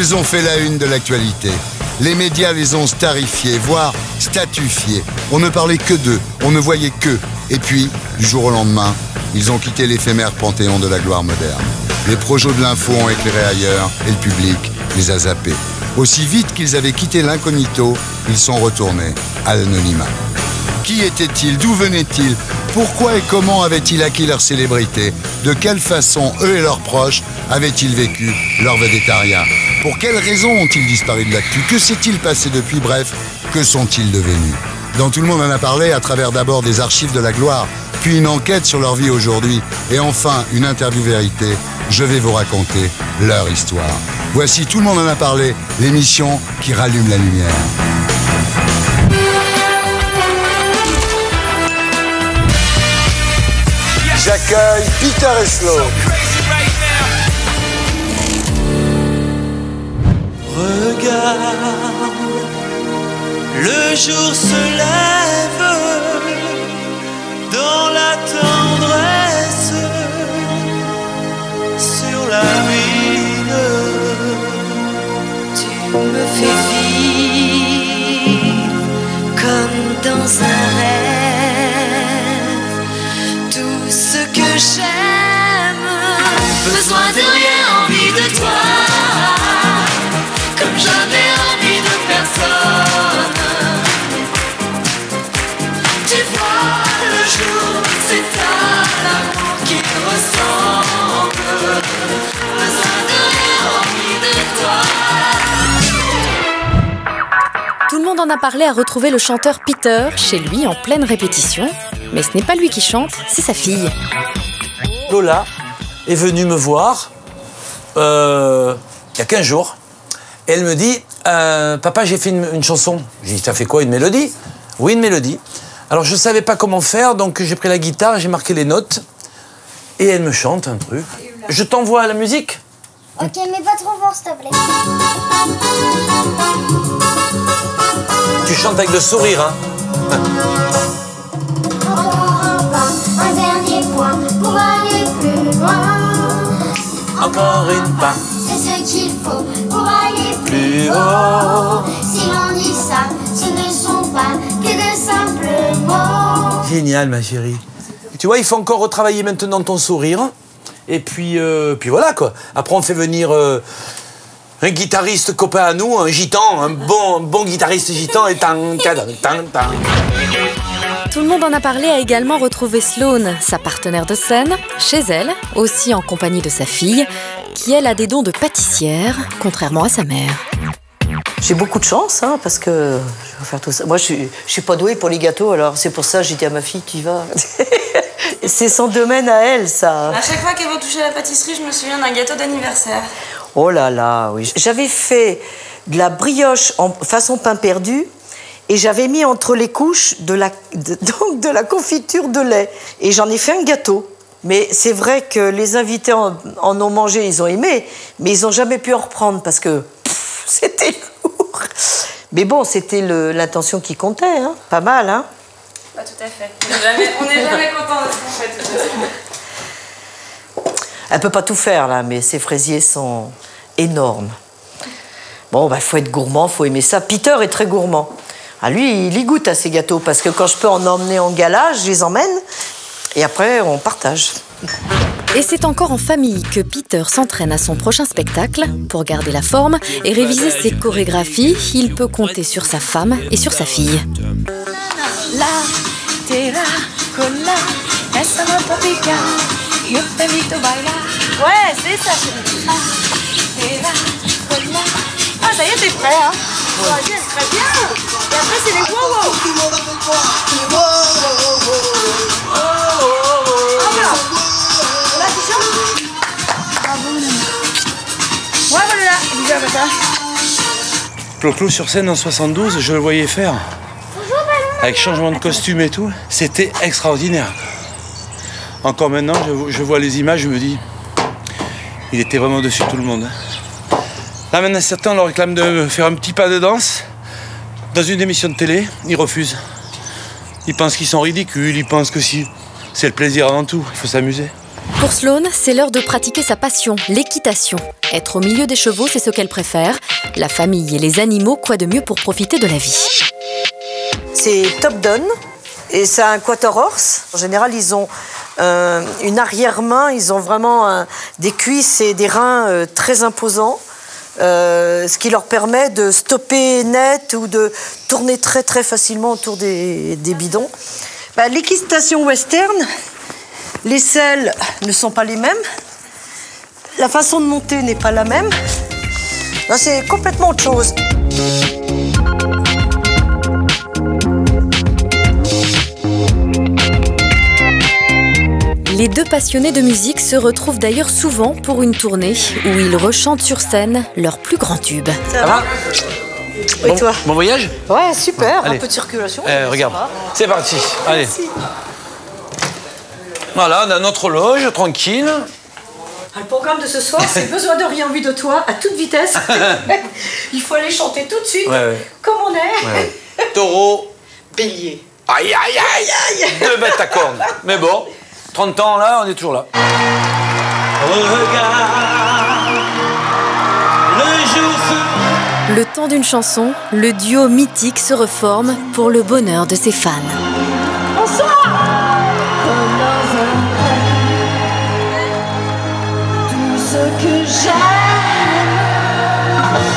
Elles ont fait la une de l'actualité. Les médias les ont starifiées, voire statufiées. On ne parlait que d'eux, on ne voyait qu'eux. Et puis, du jour au lendemain, ils ont quitté l'éphémère panthéon de la gloire moderne. Les projos de l'info ont éclairé ailleurs et le public les a zappés. Aussi vite qu'ils avaient quitté l'incognito, ils sont retournés à l'anonymat. Qui étaient-ils? D'où venaient-ils? Pourquoi et comment avaient-ils acquis leur célébrité? De quelle façon, eux et leurs proches, avaient-ils vécu leur végétarien? Pour quelles raisons ont-ils disparu de l'actu? Que s'est-il passé depuis? Bref, que sont-ils devenus? Dans Tout le monde en a parlé, à travers d'abord des archives de la gloire, puis une enquête sur leur vie aujourd'hui, et enfin une interview vérité, je vais vous raconter leur histoire. Voici Tout le monde en a parlé, l'émission qui rallume la lumière. J'accueille Peter Heslo. Regarde, le jour se lève dans la tendresse sur la ville. Tu me fais vivre comme dans un rêve. Tout ce que j'aime, besoin de rien, envie de toi. Comme j'avais envie de personne. Tu vois, le jour, c'est à l'amour qui ressemble. Besoin de rien, envie de toi. Tout le monde en a parlé à retrouver le chanteur Peter chez lui en pleine répétition. Mais ce n'est pas lui qui chante, c'est sa fille. Lola est venue me voir il y a 15 jours. Et elle me dit, papa, j'ai fait une chanson. J'ai dit, t'as fait quoi, une mélodie? Oui, une mélodie. Alors, je ne savais pas comment faire, donc j'ai pris la guitare, j'ai marqué les notes. Et elle me chante un truc. Je t'envoie la musique. Ok, mais pas trop fort, s'il te plaît. Tu chantes avec le sourire, hein. Encore un pas, un dernier point pour aller plus loin. Encore une pas. C'est ce qu'il faut pour aller Plus haut. Si l'on dit ça, ce ne sont pas que de simples mots. Génial, ma chérie. Tu vois, il faut encore retravailler maintenant ton sourire. Et puis voilà, quoi. Après, on fait venir un guitariste copain à nous, un gitan, un bon guitariste gitan, et tang. Tout le monde en a parlé a également retrouvé Sloane, sa partenaire de scène, chez elle, aussi en compagnie de sa fille, qui elle a des dons de pâtissière, contrairement à sa mère. J'ai beaucoup de chance, hein, parce que je vais faire tout ça. Moi, je suis pas douée pour les gâteaux, alors c'est pour ça que j'ai dit à ma fille, tu y vas. C'est son domaine à elle, ça. À chaque fois qu'elle veut toucher à la pâtisserie, je me souviens d'un gâteau d'anniversaire. Oh là là, oui. J'avais fait de la brioche en façon pain perdu, et j'avais mis entre les couches de la confiture de lait. Et j'en ai fait un gâteau. Mais c'est vrai que les invités en ont mangé, ils ont aimé, mais ils n'ont jamais pu en reprendre parce que c'était lourd. Mais bon, c'était l'intention qui comptait, hein. Pas mal, hein. Pas tout à fait. On n'est jamais content de ce qu'on fait, de toute façon. Elle peut pas tout faire, là, mais ses fraisiers sont énormes. Bon, bah, faut être gourmand, faut aimer ça. Peter est très gourmand. Ah, lui, il y goûte à ses gâteaux, parce que quand je peux en emmener en gala, je les emmène, et après, on partage. Et c'est encore en famille que Peter s'entraîne à son prochain spectacle. Pour garder la forme et réviser ses chorégraphies, il peut compter sur sa femme et sur sa fille. Ouais, c'est ça. Ah, ça y est, t'es prêt, hein? Vas-y, très bien. Et après, c'est les wow-wow. Clo-Clo sur scène en 72, je le voyais faire. Avec changement de costume et tout, c'était extraordinaire. Encore maintenant, je vois les images, je me dis, il était vraiment dessus tout le monde. Là maintenant, certains leur réclament de faire un petit pas de danse dans une émission de télé, ils refusent. Ils pensent qu'ils sont ridicules, ils pensent que si c'est le plaisir avant tout, il faut s'amuser. Pour Sloane, c'est l'heure de pratiquer sa passion, l'équitation. Être au milieu des chevaux, c'est ce qu'elle préfère. La famille et les animaux, quoi de mieux pour profiter de la vie? C'est Top Down et c'est un quarter horse. En général, ils ont une arrière-main, ils ont vraiment des cuisses et des reins très imposants. Ce qui leur permet de stopper net ou de tourner très très facilement autour des bidons. L'équitation western, les selles ne sont pas les mêmes, la façon de monter n'est pas la même. C'est complètement autre chose. Les deux passionnés de musique se retrouvent d'ailleurs souvent pour une tournée où ils rechantent sur scène leurs plus grands tubes. Ça va? Et toi? Bon voyage? Ouais, super, Allez. un peu de circulation. Regarde, c'est parti. Allez. Merci. Voilà, on a notre loge, tranquille. Le programme de ce soir, c'est besoin de rien vu de toi, à toute vitesse. Il faut aller chanter tout de suite, comme on est. Taureau. Bélier. Aïe, aïe, aïe, aïe. Deux bêtes à cornes. Mais bon, 30 ans là, on est toujours là. Le temps d'une chanson, le duo mythique se reforme pour le bonheur de ses fans.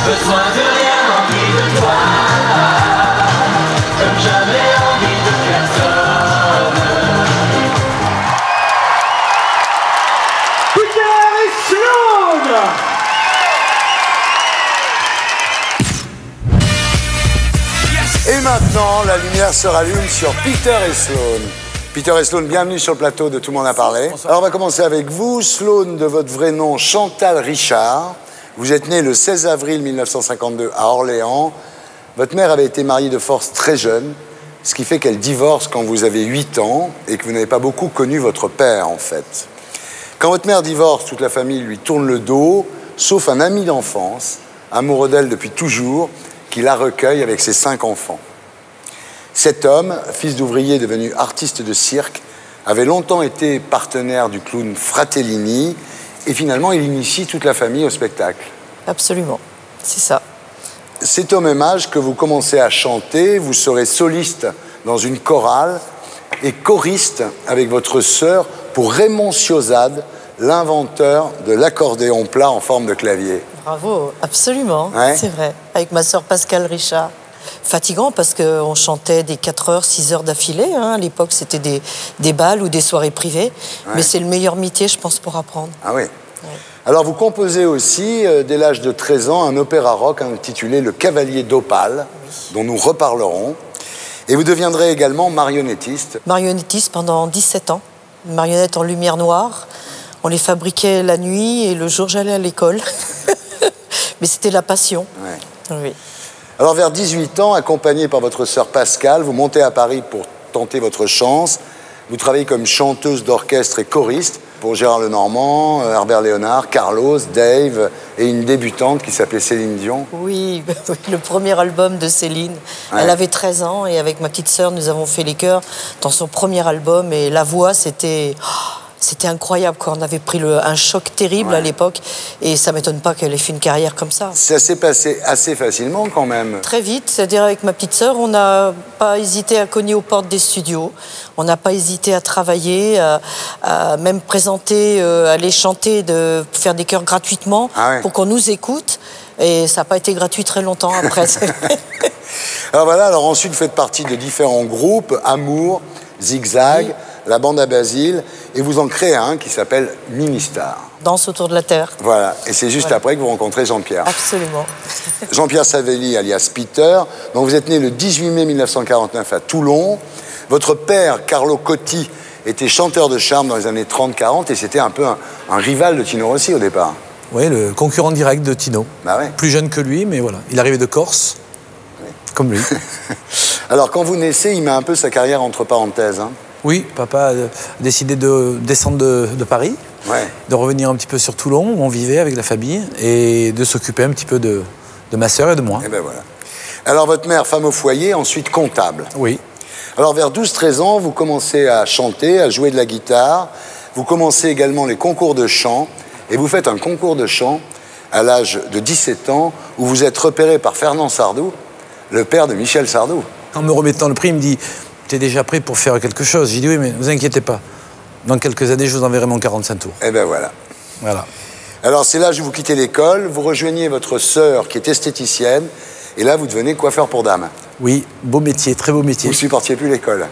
Besoin de rien, envie de toi, comme j'avais envie de personne. Peter et Sloane. Et maintenant, la lumière se rallume sur Peter et Sloane. Peter et Sloane, bienvenue sur le plateau de Tout le monde a parlé. Alors on va commencer avec vous, Sloane, de votre vrai nom Chantal Richard. Vous êtes né le 16 avril 1952 à Orléans. Votre mère avait été mariée de force très jeune, ce qui fait qu'elle divorce quand vous avez 8 ans et que vous n'avez pas beaucoup connu votre père, en fait. Quand votre mère divorce, toute la famille lui tourne le dos, sauf un ami d'enfance, amoureux d'elle depuis toujours, qui la recueille avec ses 5 enfants. Cet homme, fils d'ouvrier devenu artiste de cirque, avait longtemps été partenaire du clown Fratellini et finalement il initie toute la famille au spectacle. Absolument, c'est ça. C'est au même âge que vous commencez à chanter, vous serez soliste dans une chorale et choriste avec votre sœur pour Raymond Ciozade, l'inventeur de l'accordéon plat en forme de clavier. Bravo, absolument, Ouais. c'est vrai. Avec ma sœur Pascal Richard. Fatigant parce qu'on chantait des 4 heures, 6 heures d'affilée. À l'époque, c'était des bals ou des soirées privées. Ouais. Mais c'est le meilleur métier, je pense, pour apprendre. Ah oui. Alors vous composez aussi, dès l'âge de 13 ans, un opéra rock intitulé Le Cavalier d'Opale, dont nous reparlerons. Et vous deviendrez également marionnettiste. Marionnettiste pendant 17 ans. Une marionnette en lumière noire. On les fabriquait la nuit et le jour, j'allais à l'école. Mais c'était la passion. Ouais. Oui. Alors vers 18 ans, accompagné par votre sœur Pascal, vous montez à Paris pour tenter votre chance. Vous travaillez comme chanteuse d'orchestre et choriste pour Gérard Lenormand, Herbert Léonard, Carlos, Dave et une débutante qui s'appelait Céline Dion. Oui, le premier album de Céline. Ouais. Elle avait 13 ans et avec ma petite sœur, nous avons fait les chœurs dans son premier album et la voix, c'était incroyable, quoi. On avait pris un choc terrible à l'époque et ça m'étonne pas qu'elle ait fait une carrière comme ça. Ça s'est passé assez facilement quand même. Très vite, c'est-à-dire avec ma petite sœur, on n'a pas hésité à cogner aux portes des studios, on n'a pas hésité à travailler, à même présenter, aller chanter, de faire des chœurs gratuitement pour qu'on nous écoute. Et ça n'a pas été gratuit très longtemps après. Alors voilà, alors ensuite vous faites partie de différents groupes, Amour, Zigzag, la bande à Basile, et vous en créez un qui s'appelle Ministar. Danse autour de la terre. Voilà, et c'est juste après que vous rencontrez Jean-Pierre. Absolument. Jean-Pierre Savelli, alias Peter, dont vous êtes né le 18 mai 1949 à Toulon. Votre père, Carlo Cotti, était chanteur de charme dans les années 30-40 et c'était un peu un rival de Tino Rossi au départ. Oui, le concurrent direct de Tino. Bah ouais. Plus jeune que lui, mais voilà. Il arrivait de Corse, comme lui. Alors quand vous naissez, il met un peu sa carrière entre parenthèses. Hein. Oui, papa a décidé de descendre de Paris, de revenir un petit peu sur Toulon, où on vivait avec la famille, et de s'occuper un petit peu de ma sœur et de moi. Et ben voilà. Alors votre mère, femme au foyer, ensuite comptable. Oui. Alors vers 12-13 ans, vous commencez à chanter, à jouer de la guitare, vous commencez également les concours de chant, et vous faites un concours de chant à l'âge de 17 ans, où vous êtes repéré par Fernand Sardou, le père de Michel Sardou. En me remettant le prix, il me dit « T'es déjà prêt pour faire quelque chose ?» J'ai dit « Oui, mais ne vous inquiétez pas. Dans quelques années, je vous enverrai mon 45 tours. » Et ben voilà. Voilà. Alors c'est l'âge où vous quittez l'école, vous rejoignez votre sœur qui est esthéticienne, et là vous devenez coiffeur pour dames. Oui, beau métier, très beau métier. Vous ne supportiez plus l'école?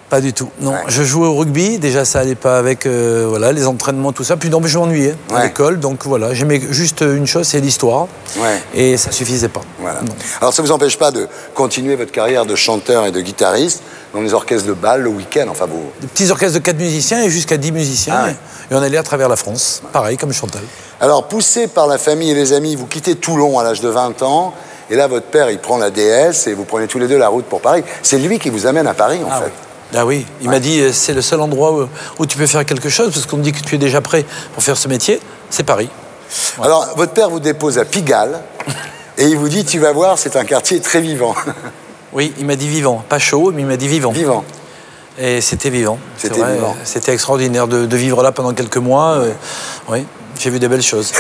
Pas du tout, non. Ouais. Je jouais au rugby, déjà ça allait pas avec voilà, les entraînements, tout ça. Puis non, mais je m'ennuyais à l'école, donc voilà. J'aimais juste une chose, c'est l'histoire. Ouais. Et ça suffisait pas. Voilà. Non. Alors ça ne vous empêche pas de continuer votre carrière de chanteur et de guitariste dans les orchestres de bal le week-end, enfin vous... Des petits orchestres de 4 musiciens et jusqu'à 10 musiciens. Ah ouais. Et on allait à travers la France, pareil comme Chantal. Alors poussé par la famille et les amis, vous quittez Toulon à l'âge de 20 ans, et là votre père il prend la DS et vous prenez tous les deux la route pour Paris. C'est lui qui vous amène à Paris en fait. Oui. Ah oui, il m'a dit c'est le seul endroit où tu peux faire quelque chose, parce qu'on me dit que tu es déjà prêt pour faire ce métier, c'est Paris. Ouais. Alors votre père vous dépose à Pigalle, et il vous dit tu vas voir, c'est un quartier très vivant. Oui, il m'a dit vivant, pas chaud, mais il m'a dit vivant. Vivant. Et c'était vivant. C'était vivant. C'était extraordinaire de vivre là pendant quelques mois. Oui, j'ai vu des belles choses.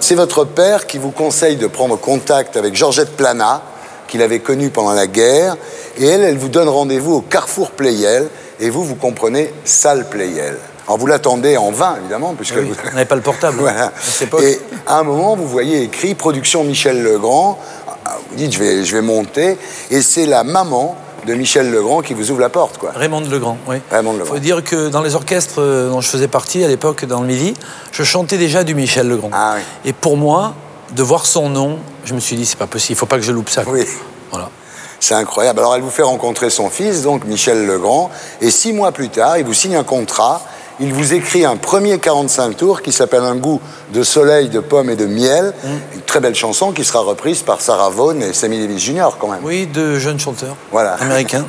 C'est votre père qui vous conseille de prendre contact avec Georgette Plana, qu'il avait connue pendant la guerre, et elle vous donne rendez-vous au Carrefour Pleyel, et vous comprenez salle Pleyel. Alors vous l'attendez en vain, évidemment, puisque Oui, on n'avait pas le portable voilà. à cette époque. Et à un moment, vous voyez écrit production Michel Legrand. Vous dites je vais monter, et c'est la maman de Michel Legrand qui vous ouvre la porte, quoi. Raymond Legrand, oui. Raymond Legrand. Il faut dire que dans les orchestres dont je faisais partie à l'époque, dans le Midi, je chantais déjà du Michel Legrand. Ah oui. Et pour moi, de voir son nom, je me suis dit, c'est pas possible, il faut pas que je loupe ça. Oui. Voilà. C'est incroyable. Alors elle vous fait rencontrer son fils, donc Michel Legrand, et 6 mois plus tard, il vous signe un contrat. Il vous écrit un premier 45 tours qui s'appelle Un goût de soleil, de pommes et de miel. Une très belle chanson qui sera reprise par Sarah Vaughan et Sammy Davis Jr. quand même. Oui, de jeunes chanteurs Voilà. américains.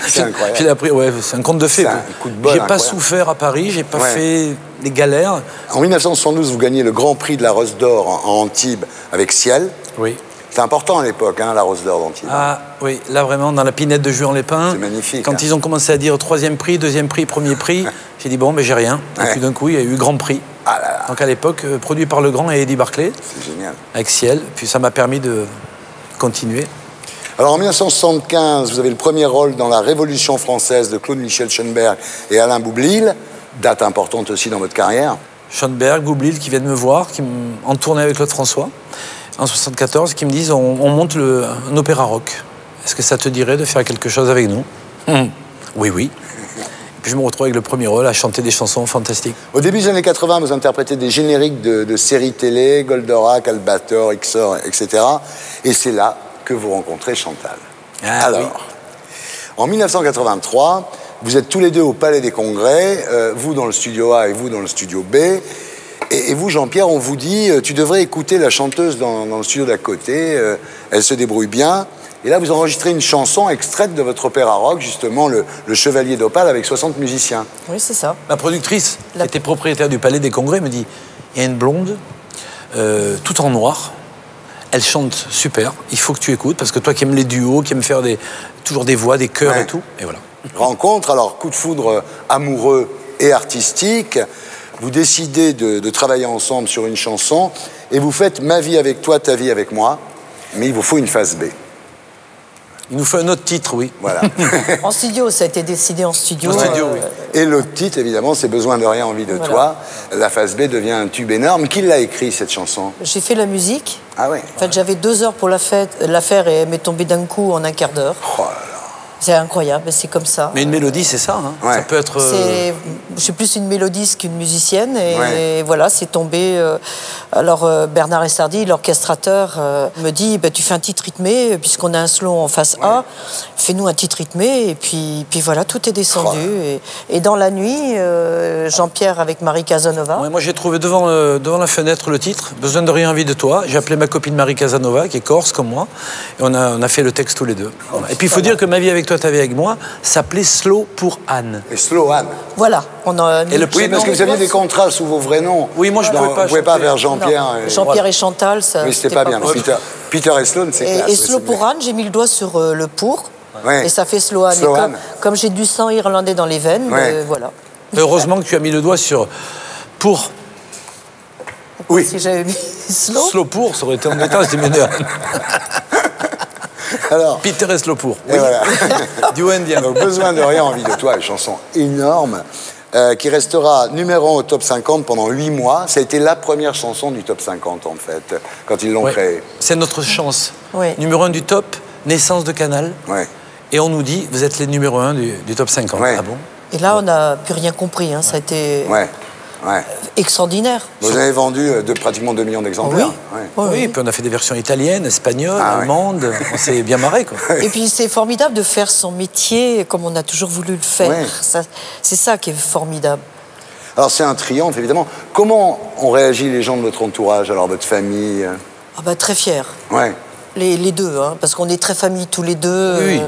C'est incroyable. J'ai appris, ouais, c'est un conte de fées. C'est un coup de bol J'ai pas incroyable. souffert à Paris, j'ai pas Ouais. fait des galères. En 1972, vous gagnez le Grand Prix de la Rose d'Or en Antibes avec Ciel. Oui. C'était important à l'époque, hein, la Rose d'Or d'Antibes. Ah oui, là vraiment, dans la pinette de Juan-les-Pins. C'est magnifique, Quand hein. ils ont commencé à dire 3e prix, 2e prix, 1er prix, j'ai dit bon, mais j'ai rien. Et Ouais. puis d'un coup, il y a eu Grand Prix. Ah là là, Donc à l'époque, produit par Legrand et Eddie Barclay, c'est génial. avec Ciel. Puis ça m'a permis de continuer. Alors en 1975, vous avez le premier rôle dans La Révolution française de Claude Michel Schoenberg et Alain Boublil, date importante aussi dans votre carrière. Schoenberg, Boublil qui viennent me voir, en tournée avec Claude François, en 74, qui me disent on monte un opéra rock. Est-ce que ça te dirait de faire quelque chose avec nous? Oui, oui. Et puis je me retrouve avec le premier rôle à chanter des chansons fantastiques. Au début des années 80, vous interprétez des génériques de séries télé, Goldorak, Albator, Xor, etc. Et c'est là que vous rencontrez Chantal. Ah, Alors, oui. en 1983, vous êtes tous les deux au Palais des Congrès, vous dans le studio A et vous dans le studio B. Et vous, Jean-Pierre, on vous dit, tu devrais écouter la chanteuse dans le studio d'à côté, elle se débrouille bien. Et là, vous enregistrez une chanson extraite de votre opéra rock, justement, le Chevalier d'Opale, avec 60 musiciens. Oui, c'est ça. Ma productrice, qui était propriétaire du Palais des Congrès, me dit il y a une blonde, tout en noir. Elle chante super, il faut que tu écoutes, parce que toi qui aimes les duos, qui aimes faire toujours des voix, des chœurs Ouais. et tout, et voilà. Rencontre, alors coup de foudre amoureux et artistique. Vous décidez de travailler ensemble sur une chanson et vous faites Ma vie avec toi, ta vie avec moi. Mais il vous faut une phase B. Il nous fait un autre titre, oui. Voilà. En studio, ça a été décidé en studio. En studio, oui. Et l'autre titre, évidemment, c'est Besoin de rien, envie de Voilà. toi. La phase B devient un tube énorme. Qui l'a écrit, cette chanson? J'ai fait la musique. Ah ouais. En fait, j'avais 2 heures pour la faire et elle m'est tombée d'un coup en un quart d'heure. Oh là là. C'est incroyable, c'est comme ça. Mais une mélodie, c'est ça. Hein. Ouais. Ça peut être. Je suis plus une mélodiste qu'une musicienne et Ouais. voilà, c'est tombé. Alors Bernard Estardi, l'orchestrateur, me dit tu fais un titre rythmé puisqu'on a un slow en face A, fais-nous un titre rythmé et puis voilà, tout est descendu. Et dans la nuit, Jean-Pierre avec Marie Casanova. Ouais, moi, j'ai trouvé devant la fenêtre le titre, Besoin de rien, envie de toi. J'ai appelé ma copine Marie Casanova, qui est corse comme moi, et on a fait le texte tous les deux. Voilà. Et puis, il faut dire que Ma vie avec toi, ta vie avec moi, s'appelait Slow pour Anne. Et Slow Anne. Voilà, on a mis Et le Oui, prénom- parce que vous aviez des contrats sous vos vrais noms. Oui, moi, je Non, pouvais pas Vous pouvez pas chanter. vers Jean-Pierre. Non, Jean-Pierre et Chantal, ça. Oui, c'était pas bien. possible. Peter et Sloan, c'est classe. Et oui, Slow c'est pour bien. Anne, j'ai mis le doigt sur le pour. Ouais. Et ça fait Sloan. Sloan. Comme j'ai du sang irlandais dans les veines, Ouais. voilà. Heureusement que tu as mis le doigt sur pour. Oui. Si j'avais mis slow. Slow pour, ça aurait été embêtant, c'était mieux. Alors, Peter et Slow pour. et voilà. Du indien. Donc, Besoin de rien, envie de toi, une chanson énorme qui restera numéro 1 au top 50 pendant 8 mois. Ça a été la première chanson du top 50 en fait, quand ils l'ont Ouais. créée. C'est notre chance. Oui. Numéro 1 du top, naissance de Canal. Ouais. Et on nous dit, vous êtes les numéro 1 du top 50. Ouais. Ah bon? Et là, on n'a plus rien compris. Hein. Ça a été Ouais. Ouais. extraordinaire. Vous avez vendu pratiquement 2 millions d'exemplaires. Oui. Ouais. Oui, puis on a fait des versions italiennes, espagnoles, Ah ouais. allemandes. On s'est bien marré, quoi. Et puis c'est formidable de faire son métier comme on a toujours voulu le faire. Ouais. C'est ça qui est formidable. Alors c'est un triomphe, évidemment. Comment ont réagi les gens de votre entourage, alors votre famille Ah bah, très fier. Ouais. Les deux, hein, parce qu'on est très famille tous les deux. Oui.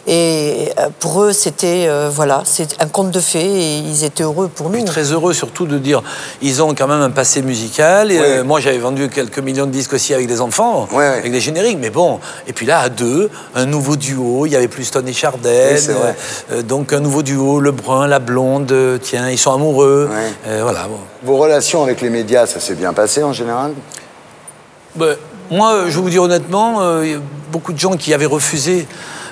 Et pour eux, c'était voilà, c'est un conte de fées et ils étaient heureux pour nous. Puis très heureux surtout de dire, ils ont quand même un passé musical. Et, Ouais. moi, j'avais vendu quelques millions de disques aussi avec des enfants, Ouais, ouais. avec des génériques. Mais bon, et puis là, à deux, un nouveau duo. Il y avait Pluston et Chardin. Oui, c'est vrai. Donc un nouveau duo, le brun, la blonde. Tiens, ils sont amoureux. Ouais. Voilà. Bon. Vos relations avec les médias, ça s'est bien passé en général? Ben, moi, je vais vous dire honnêtement, il y a beaucoup de gens qui avaient refusé.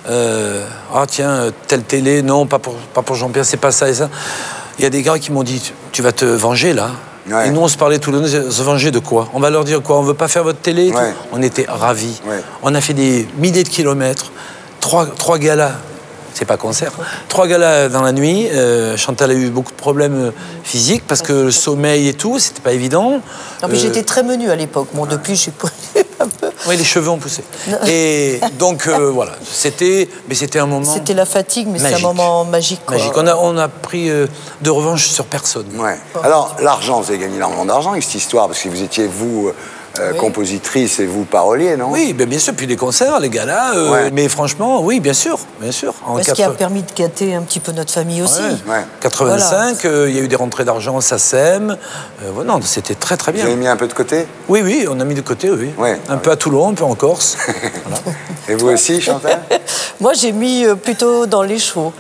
Ah tiens, telle télé, non, pas pour Jean-Pierre, c'est pas ça et ça. Il y a des gars qui m'ont dit, tu vas te venger là. Ouais. Et nous, on se parlait tous les deux, se venger de quoi? On va leur dire quoi? On veut pas faire votre télé et tout. Ouais. On était ravis. Ouais. On a fait des milliers de kilomètres, trois galas. C'est pas concert. 3 galas dans la nuit. Chantal a eu beaucoup de problèmes physiques parce que le sommeil et tout, c'était pas évident. Non, mais j'étais très menue à l'époque. Bon, depuis, j'ai pris un peu. Oui, les cheveux ont poussé. Et donc, voilà, c'était un moment C'était la fatigue, mais c'est un magique. moment magique. Quoi. magique. On a pris de revanche sur personne. Ouais. Alors, l'argent, vous avez gagné énormément d'argent avec cette histoire, parce que vous étiez, vous, compositrice et vous, parolier, non? Oui, bien sûr, puis les concerts, les galas. Ouais. Mais franchement, oui, bien sûr. En Ce qui a permis de gâter un petit peu notre famille aussi. Ouais. 85, il y a eu des rentrées d'argent, ça sème. Non, c'était très, très Vous bien. avez mis un peu de côté? Oui, on a mis de côté, oui. Ouais. Un peu à Toulon, un peu en Corse. Et vous aussi, Chantal? Moi, j'ai mis plutôt dans les chevaux.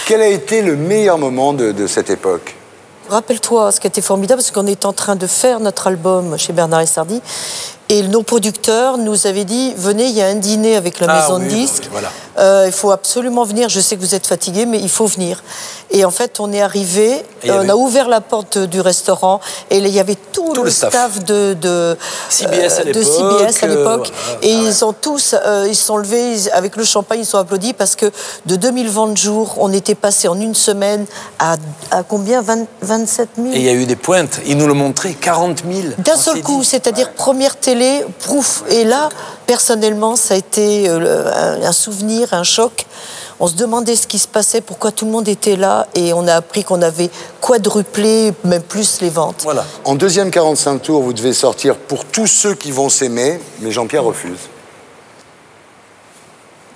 Quel a été le meilleur moment de cette époque? Rappelle-toi, ce qui était formidable, c'est qu'on est en train de faire notre album chez Bernard et Sardy. Et nos producteurs nous avaient dit, venez, il y a un dîner avec la maison de disques. Voilà. Il faut absolument venir. Je sais que vous êtes fatigués, mais il faut venir. Et en fait, on est arrivé, on a ouvert la porte du restaurant et il y avait tout le staff de CBS à l'époque. Voilà. Et ils ont tous, ils se sont levés avec le champagne, ils sont applaudis parce que de 2020 jours, on était passé en une semaine à combien 27 000. Et il y a eu des pointes. Ils nous le montraient, 40 000. D'un seul coup, c'est-à-dire première télé, prouf. Et là, personnellement, ça a été un souvenir, un choc. On se demandait ce qui se passait, pourquoi tout le monde était là, et on a appris qu'on avait quadruplé, même plus, les ventes. Voilà. En deuxième 45 tours, vous devez sortir Pour tous ceux qui vont s'aimer, mais Jean-Pierre refuse.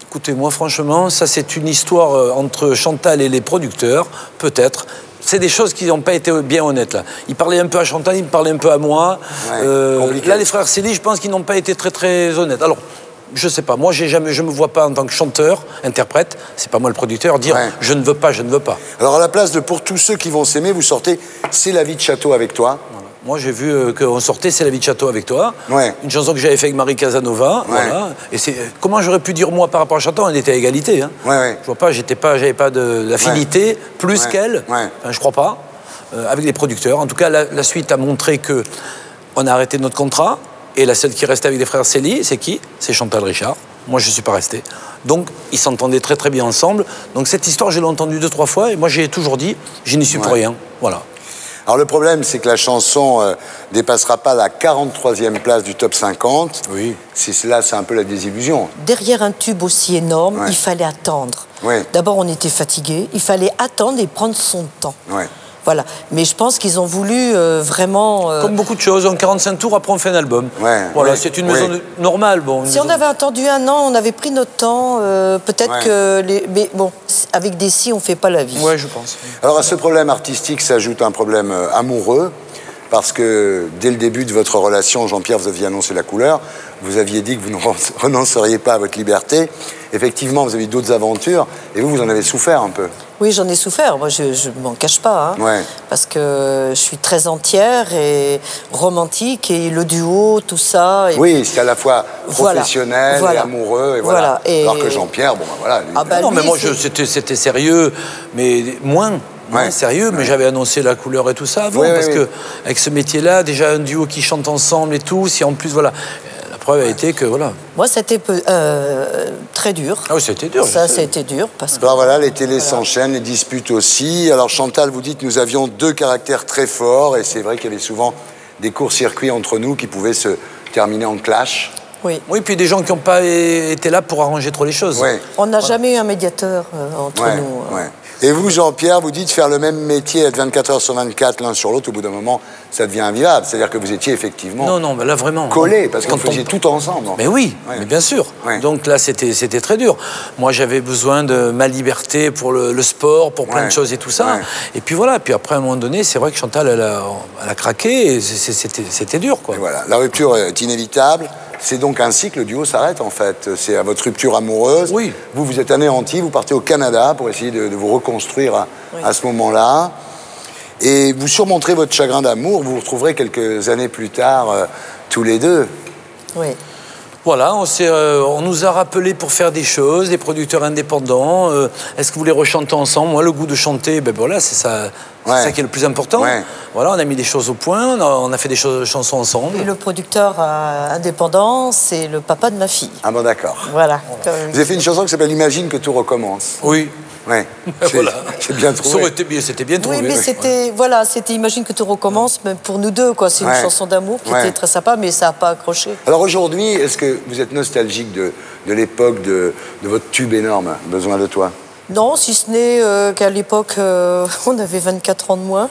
Écoutez, moi, franchement, ça, c'est une histoire entre Chantal et les producteurs, peut-être. C'est des choses qui n'ont pas été bien honnêtes, là. Il parlait un peu à Chantal, il me parlait un peu à moi. Ouais, compliqué. Là, les frères Célie, je pense qu'ils n'ont pas été très, très honnêtes. Alors, je sais pas, moi, je me vois pas en tant que chanteur, interprète, c'est pas moi le producteur, dire Ouais. je ne veux pas, je ne veux pas. Alors à la place de Pour tous ceux qui vont s'aimer, vous sortez C'est la vie de château avec toi. Moi, j'ai vu qu'on sortait C'est la vie de château avec toi. Ouais. Une chanson que j'avais fait avec Marie Casanova. Ouais. Voilà. Et c'est comment j'aurais pu dire moi par rapport à Chantal, on était à égalité. Hein. Ouais. Je vois pas, j'avais pas d'affinité plus Ouais. qu'elle. Ouais. Enfin, je crois pas. Avec les producteurs. En tout cas, la suite a montré que on a arrêté notre contrat. Et la seule qui restait avec les frères Célie, c'est qui? C'est Chantal Richard. Moi, je ne suis pas resté. Donc, ils s'entendaient très, très bien ensemble. Donc, cette histoire, je l'ai entendue 2-3 fois. Et moi, j'ai toujours dit, je n'y suis pour rien. Voilà. Alors le problème, c'est que la chanson dépassera pas la 43e place du top 50. Oui. Là, c'est un peu la désillusion. Derrière un tube aussi énorme, Ouais. il fallait attendre. Ouais. D'abord, on était fatigués. Il fallait attendre et prendre son temps. Ouais. Voilà. Mais je pense qu'ils ont voulu vraiment... Comme beaucoup de choses, en 45 tours, après, on fait un album. Ouais, Voilà, ouais, c'est une ouais. maison normale. Bon, Si on avait attendu un an, on avait pris notre temps. Peut-être Ouais. que... Mais bon, avec des si, on ne fait pas la vie. Ouais, je pense. Alors à ce problème artistique s'ajoute un problème amoureux, parce que dès le début de votre relation, Jean-Pierre, vous aviez annoncé la couleur, vous aviez dit que vous ne renonceriez pas à votre liberté, effectivement, vous avez eu d'autres aventures, et vous en avez souffert un peu. Oui, j'en ai souffert. Moi, je ne m'en cache pas. Hein, Ouais. parce que je suis très entière et romantique, et le duo, tout ça. Et Oui, c'est à la fois Voilà. professionnel Voilà. et amoureux, et voilà. Voilà. Et- Alors que Jean-Pierre, bon, ben voilà. lui, Ah bah, Non, mais lui, moi, c'est- c'était sérieux, mais moins Ouais. sérieux, mais j'avais annoncé la couleur et tout ça avant, Oui, oui, parce oui. que avec ce métier-là, déjà un duo qui chante ensemble et tout, si en plus, voilà, la preuve a été que, voilà. Moi, c'était très dur. Ah oui, c'était dur. Ça, je sais. c'était dur parce que. Alors voilà, les télés s'enchaînent, les disputes aussi. Alors Chantal, vous dites, nous avions deux caractères très forts, et c'est vrai qu'il y avait souvent des courts-circuits entre nous qui pouvaient se terminer en clash. Oui. Oui, puis des gens qui n'ont pas été là pour arranger trop les choses. Ouais. On n'a jamais eu un médiateur entre Ouais, nous. ouais. Et vous, Jean-Pierre, vous dites faire le même métier, être 24 heures sur 24 l'un sur l'autre, au bout d'un moment, ça devient invivable. C'est-à-dire que vous étiez effectivement Non, non, mais là vraiment. collés, parce que Quand vous faisiez tout ensemble. en Mais fait. oui, Ouais. mais bien sûr. Ouais. Donc là, c'était très dur. Moi, j'avais besoin de ma liberté pour le sport, pour plein Ouais. de choses et tout ça. Ouais. Et puis voilà, puis après, à un moment donné, c'est vrai que Chantal, elle a craqué, et c'était dur, quoi. Et voilà, la rupture est inévitable. C'est donc ainsi que le duo s'arrête, en fait. C'est à votre rupture amoureuse. Oui. Vous êtes anéanti, vous partez au Canada pour essayer de vous reconstruire à ce moment-là. Et vous surmonterez votre chagrin d'amour. Vous vous retrouverez quelques années plus tard, tous les deux. Oui. Voilà, on nous a rappelé pour faire des choses, des producteurs indépendants. Est-ce que vous voulez rechanter ensemble? Moi, le goût de chanter, ben voilà, c'est ça qui est le plus important. Ouais. Voilà, on a mis des choses au point, on a fait des chansons ensemble. Et le producteur indépendant, c'est le papa de ma fille. Ah bon, d'accord. Voilà. Vous avez fait une chanson qui s'appelle Imagine que tout recommence. Oui. Ouais. Voilà. C'est bien Ça trouvé. aurait été bien, c'était bien trouvé. Oui, mais c'était, voilà, c'était Imagine que tout recommence, même pour nous deux, quoi. C'est une Ouais. chanson d'amour qui Ouais. était très sympa, mais ça n'a pas accroché. Alors aujourd'hui, est-ce que vous êtes nostalgique de l'époque de votre tube énorme, Besoin de toi? Non, si ce n'est qu'à l'époque, on avait 24 ans de moins.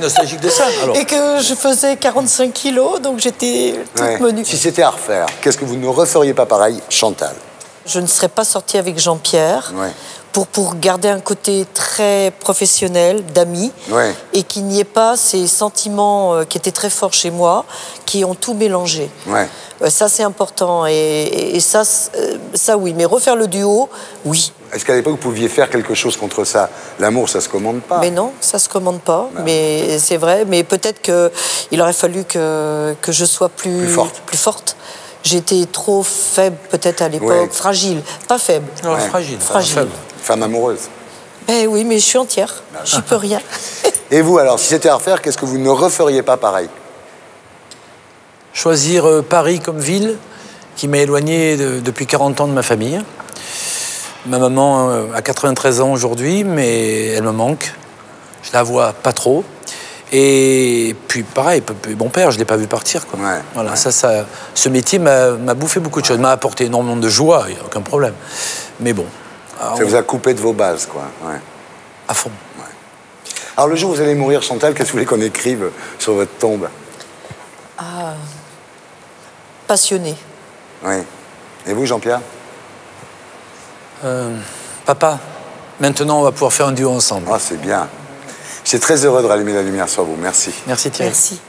Nostalgique de ça, alors. Et que je faisais 45 kilos, donc j'étais toute Ouais. menue. Si c'était à refaire, qu'est-ce que vous ne referiez pas pareil, Chantal? Je ne serais pas sortie avec Jean-Pierre Ouais. pour garder un côté très professionnel, d'ami, Ouais. et qu'il n'y ait pas ces sentiments qui étaient très forts chez moi, qui ont tout mélangé. Ouais. Ça, c'est important. Et ça, oui. Mais refaire le duo, oui. Est-ce qu'à l'époque, vous pouviez faire quelque chose contre ça? L'amour, ça se commande pas. Mais non, ça se commande pas. Mais c'est vrai. Mais peut-être qu'il aurait fallu que je sois plus forte. J'étais trop faible peut-être à l'époque, Ouais. fragile, pas faible. Non, fragile. Fragile. Femme amoureuse. Ben oui, mais je suis entière. J'y peux rien. Et vous, alors, si c'était à refaire, qu'est-ce que vous ne referiez pas pareil? Choisir Paris comme ville, qui m'a éloigné depuis 40 ans de ma famille. Ma maman a 93 ans aujourd'hui, mais elle me manque. Je la vois pas trop. Et puis pareil, mon père, je ne l'ai pas vu partir, quoi. Ouais, Voilà, ouais. ce métier m'a bouffé beaucoup de choses, m'a apporté énormément de joie, il n'y a aucun problème. Mais bon, Ça vous a coupé de vos bases, quoi. Ouais. à fond. Alors, le jour où vous allez mourir, Chantal, qu'est-ce que vous voulez qu'on écrive sur votre tombe? Passionné. Oui. Et vous, Jean-Pierre? Papa, maintenant on va pouvoir faire un duo ensemble. Ah, c'est bien. J'étais très heureux de rallumer la lumière sur vous. Merci. Merci Thierry. Merci.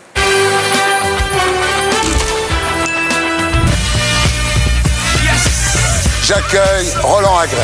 J'accueille Roland Agré.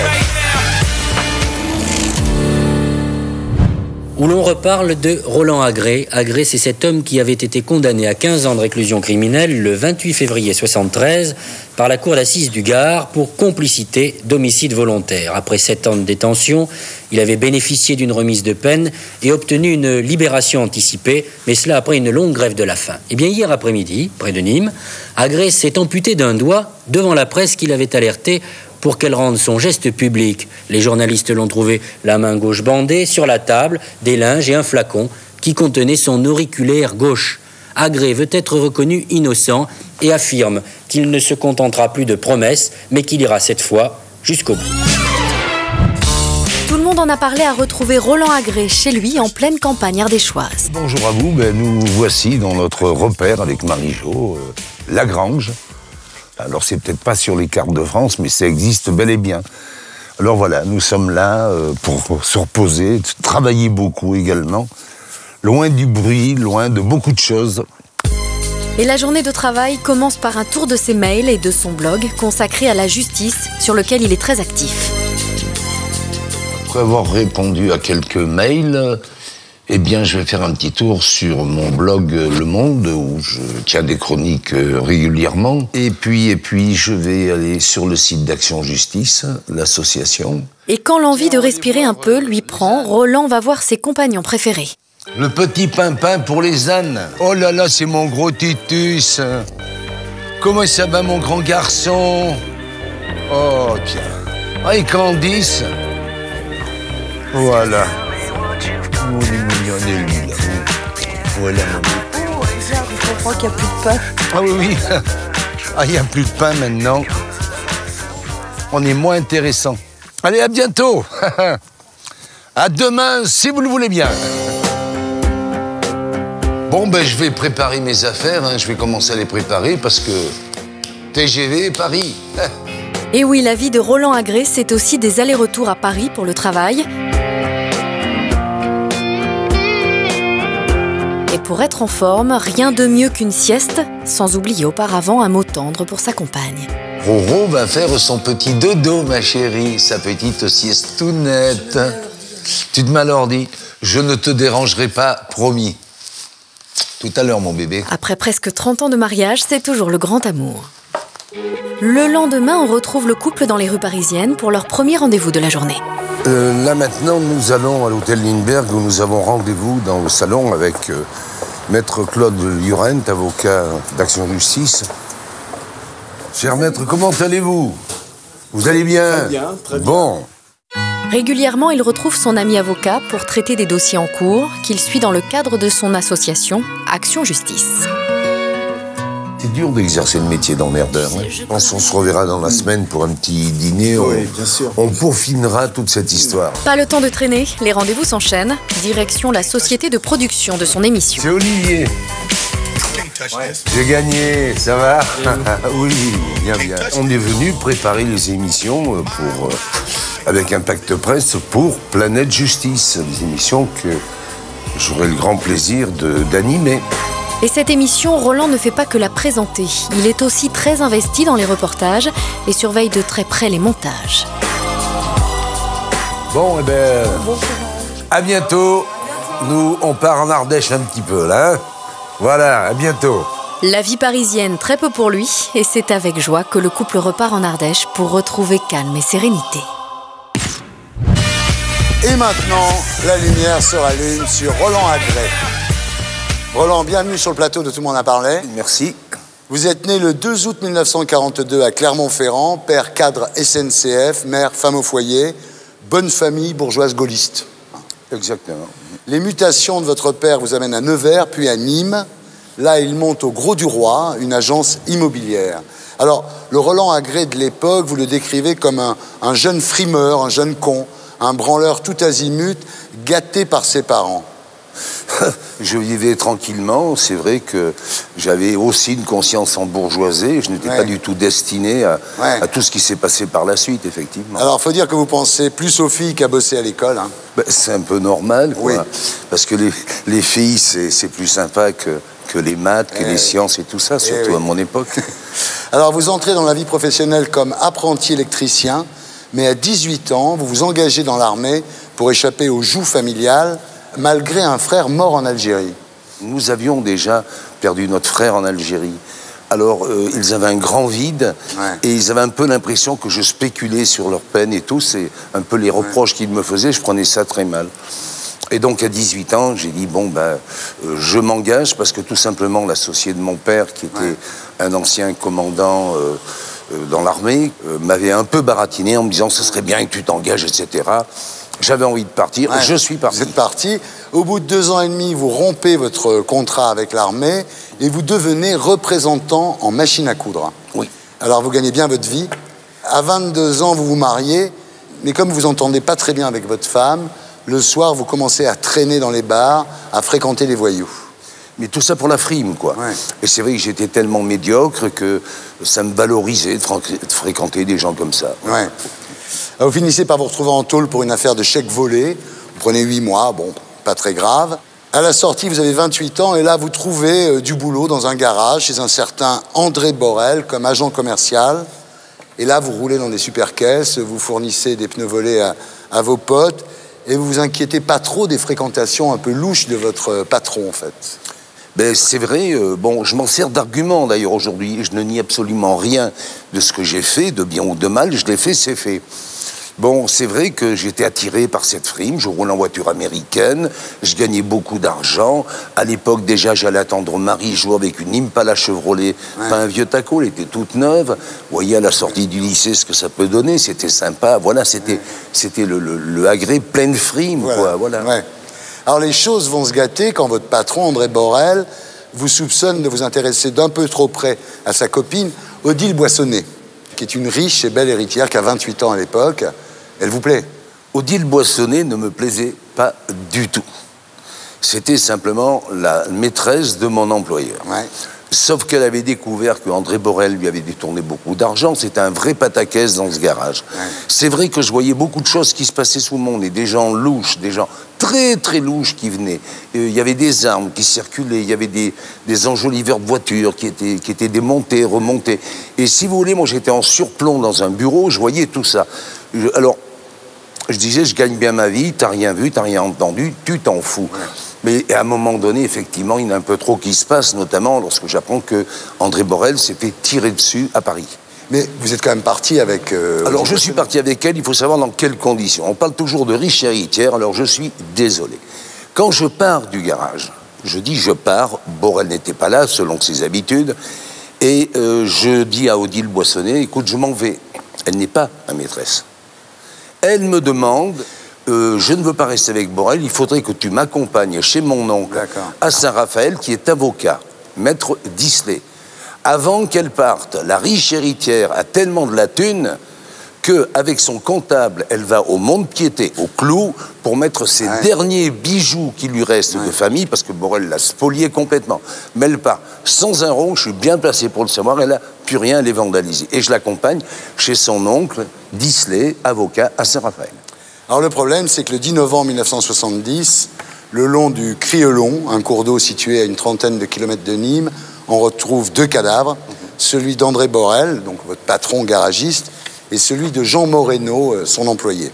Où l'on reparle de Roland Agré. Agré, c'est cet homme qui avait été condamné à 15 ans de réclusion criminelle le 28 février 1973 par la cour d'assises du Gard pour complicité d'homicide volontaire. Après 7 ans de détention, il avait bénéficié d'une remise de peine et obtenu une libération anticipée, mais cela après une longue grève de la faim. Et bien hier après-midi, près de Nîmes, Agré s'est amputé d'un doigt devant la presse qu'il avait alerté pour qu'elle rende son geste public. Les journalistes l'ont trouvé la main gauche bandée, sur la table, des linges et un flacon qui contenait son auriculaire gauche. Agré veut être reconnu innocent et affirme qu'il ne se contentera plus de promesses, mais qu'il ira cette fois jusqu'au bout. Tout le monde en a parlé à retrouver Roland Agré chez lui en pleine campagne ardéchoise. Bonjour à vous, nous voici dans notre repère avec Marie-Jo, Lagrange. Alors c'est peut-être pas sur les cartes de France, mais ça existe bel et bien. Alors voilà, nous sommes là pour se reposer, travailler beaucoup également, loin du bruit, loin de beaucoup de choses. Et la journée de travail commence par un tour de ses mails et de son blog consacré à la justice, sur lequel il est très actif. Après avoir répondu à quelques mails, eh bien, je vais faire un petit tour sur mon blog Le Monde, où je tiens des chroniques régulièrement. Et puis, je vais aller sur le site d'Action Justice, l'association. Et quand l'envie de respirer un peu lui prend, Roland va voir ses compagnons préférés. Le petit pimpin pour les ânes. Oh là là, c'est mon gros Titus. Comment ça va, mon grand garçon? Oh, tiens. Ah, et Candice. Voilà. Oh, il est mignon, lui, là. Voilà, mon bébé. Oh, je comprends qu'il n'y a plus de pain. Ah oui, oui. Ah, il n'y a plus de pain maintenant. On est moins intéressant. Allez, à bientôt. À demain, si vous le voulez bien. Bon, ben, je vais préparer mes affaires. Hein. Je vais commencer à les préparer parce que TGV Paris. Et oui, la vie de Roland Agré, c'est aussi des allers-retours à Paris pour le travail. Et pour être en forme, rien de mieux qu'une sieste, sans oublier auparavant un mot tendre pour sa compagne. Roro va faire son petit dodo, ma chérie, sa petite siestounette. Tu te m'alordis, je ne te dérangerai pas, promis. Tout à l'heure, mon bébé. Après presque 30 ans de mariage, c'est toujours le grand amour. Le lendemain, on retrouve le couple dans les rues parisiennes pour leur premier rendez-vous de la journée. Là maintenant, nous allons à l'hôtel Lindbergh où nous avons rendez-vous dans le salon avec maître Claude Lurent, avocat d'Action Justice. Cher maître, comment allez-vous? Vous allez bien? Très bien, très bien. Bon. Régulièrement, il retrouve son ami avocat pour traiter des dossiers en cours qu'il suit dans le cadre de son association Action Justice. C'est dur d'exercer le métier d'emmerdeur. Hein. Je pense qu'on se reverra dans la semaine pour un petit dîner. Oui, bien sûr. On peaufinera toute cette histoire. Pas le temps de traîner, les rendez-vous s'enchaînent. Direction la société de production de son émission. C'est Olivier. Ouais. J'ai gagné, ça va? Oui, bien, bien. On est venu préparer les émissions avec Impact Presse pour Planète Justice, des émissions que j'aurai le grand plaisir d'animer. Et cette émission, Roland ne fait pas que la présenter. Il est aussi très investi dans les reportages et surveille de très près les montages. Bon, eh ben, à bientôt. Nous, on part en Ardèche un petit peu, là. Voilà, à bientôt. La vie parisienne, très peu pour lui, et c'est avec joie que le couple repart en Ardèche pour retrouver calme et sérénité. Et maintenant, la lumière se rallume sur Roland Agré. Roland, bienvenue sur le plateau de Tout le monde en parlait. Merci. Vous êtes né le 2 août 1942 à Clermont-Ferrand, père cadre SNCF, mère femme au foyer, bonne famille bourgeoise gaulliste. Exactement. Les mutations de votre père vous amènent à Nevers, puis à Nîmes. Là, il monte au Gros du Roi, une agence immobilière. Alors, le Roland Agré de l'époque, vous le décrivez comme un jeune frimeur, un jeune con, un branleur tout azimut, gâté par ses parents. Je vivais tranquillement, c'est vrai que j'avais aussi une conscience embourgeoisée, je n'étais pas du tout destiné à tout ce qui s'est passé par la suite, effectivement. Alors, il faut dire que vous pensez plus aux filles qu'à bosser à l'école. Hein. Ben, c'est un peu normal, quoi, parce que les filles, c'est plus sympa que les maths, que les sciences et tout ça, surtout à mon époque. Alors, vous entrez dans la vie professionnelle comme apprenti électricien, mais à 18 ans, vous vous engagez dans l'armée pour échapper au joug familial, malgré un frère mort en Algérie. Nous avions déjà perdu notre frère en Algérie. Alors, ils avaient un grand vide et ils avaient un peu l'impression que je spéculais sur leur peine et tout. C'est un peu les reproches qu'ils me faisaient, je prenais ça très mal. Et donc, à 18 ans, j'ai dit, bon, ben, je m'engage parce que tout simplement, l'associé de mon père, qui était un ancien commandant dans l'armée, m'avait un peu baratiné en me disant, ce serait bien que tu t'engages, etc. J'avais envie de partir, je suis parti. Vous êtes parti. Au bout de 2 ans et demi, vous rompez votre contrat avec l'armée et vous devenez représentant en machine à coudre. Oui. Alors, vous gagnez bien votre vie. À 22 ans, vous vous mariez, mais comme vous entendez pas très bien avec votre femme, le soir, vous commencez à traîner dans les bars, à fréquenter les voyous. Mais tout ça pour la frime, quoi. Et c'est vrai que j'étais tellement médiocre que ça me valorisait de fréquenter des gens comme ça. Ouais. Vous finissez par vous retrouver en tôle pour une affaire de chèque volé. Vous prenez 8 mois, bon, pas très grave. À la sortie, vous avez 28 ans et là, vous trouvez du boulot dans un garage chez un certain André Borel comme agent commercial. Et là, vous roulez dans des super caisses, vous fournissez des pneus volés à vos potes et vous vous inquiétez pas trop des fréquentations un peu louches de votre patron, en fait. Ben, c'est vrai, bon, je m'en sers d'argument d'ailleurs aujourd'hui. Je ne nie absolument rien de ce que j'ai fait, de bien ou de mal. Je l'ai fait, c'est fait. Bon, c'est vrai que j'étais attiré par cette frime. Je roule en voiture américaine. Je gagnais beaucoup d'argent. À l'époque, déjà, j'allais attendre Marie-Jo avec une Impala Chevrolet. Ouais. Pas un vieux taco, elle était toute neuve. Vous voyez, à la sortie du lycée, ce que ça peut donner. C'était sympa. Voilà, c'était le agré pleine frime, voilà. Quoi. Voilà. Ouais. Alors, les choses vont se gâter quand votre patron, André Borel, vous soupçonne de vous intéresser d'un peu trop près à sa copine, Odile Boissonnet, qui est une riche et belle héritière qui a 28 ans à l'époque. Elle vous plaît? Odile Boissonnet ne me plaisait pas du tout. C'était simplement la maîtresse de mon employeur. Ouais. Sauf qu'elle avait découvert qu'André Borel lui avait détourné beaucoup d'argent. C'était un vrai pataquès dans ce garage. Ouais. C'est vrai que je voyais beaucoup de choses qui se passaient sous le monde et des gens louches, des gens très très louches qui venaient. Il y avait des armes qui circulaient, il y avait des enjoliveurs de voitures qui étaient démontés, remontés. Et si vous voulez, moi j'étais en surplomb dans un bureau, je voyais tout ça. Alors, je disais, je gagne bien ma vie, t'as rien vu, t'as rien entendu, tu t'en fous. Ouais. Mais à un moment donné, effectivement, il y a un peu trop qui se passe, notamment lorsque j'apprends que André Borel s'est fait tirer dessus à Paris. Mais vous êtes quand même parti avec... Alors, je suis parti avec elle, il faut savoir dans quelles conditions. On parle toujours de riche héritière, alors je suis désolé. Quand je pars du garage, je dis je pars, Borel n'était pas là, selon ses habitudes, et je dis à Odile Boissonnet, écoute, je m'en vais. Elle n'est pas ma maîtresse. Elle me demande... je ne veux pas rester avec Borel, il faudrait que tu m'accompagnes chez mon oncle à Saint-Raphaël, qui est avocat, maître Disley. Avant qu'elle parte, la riche héritière a tellement de la thune qu'avec son comptable, elle va au Mont-de-Piété, au Clou, pour mettre ses derniers bijoux qui lui restent de famille, parce que Borel l'a spolié complètement. Mais elle part sans un rond, je suis bien placé pour le savoir, elle n'a plus rien, elle est vandalisée. Et je l'accompagne chez son oncle, Disley, avocat à Saint-Raphaël. Alors le problème, c'est que le 10 novembre 1970, le long du Criolon, un cours d'eau situé à une trentaine de kilomètres de Nîmes, on retrouve deux cadavres, celui d'André Borel, donc votre patron garagiste, et celui de Jean Moreno, son employé.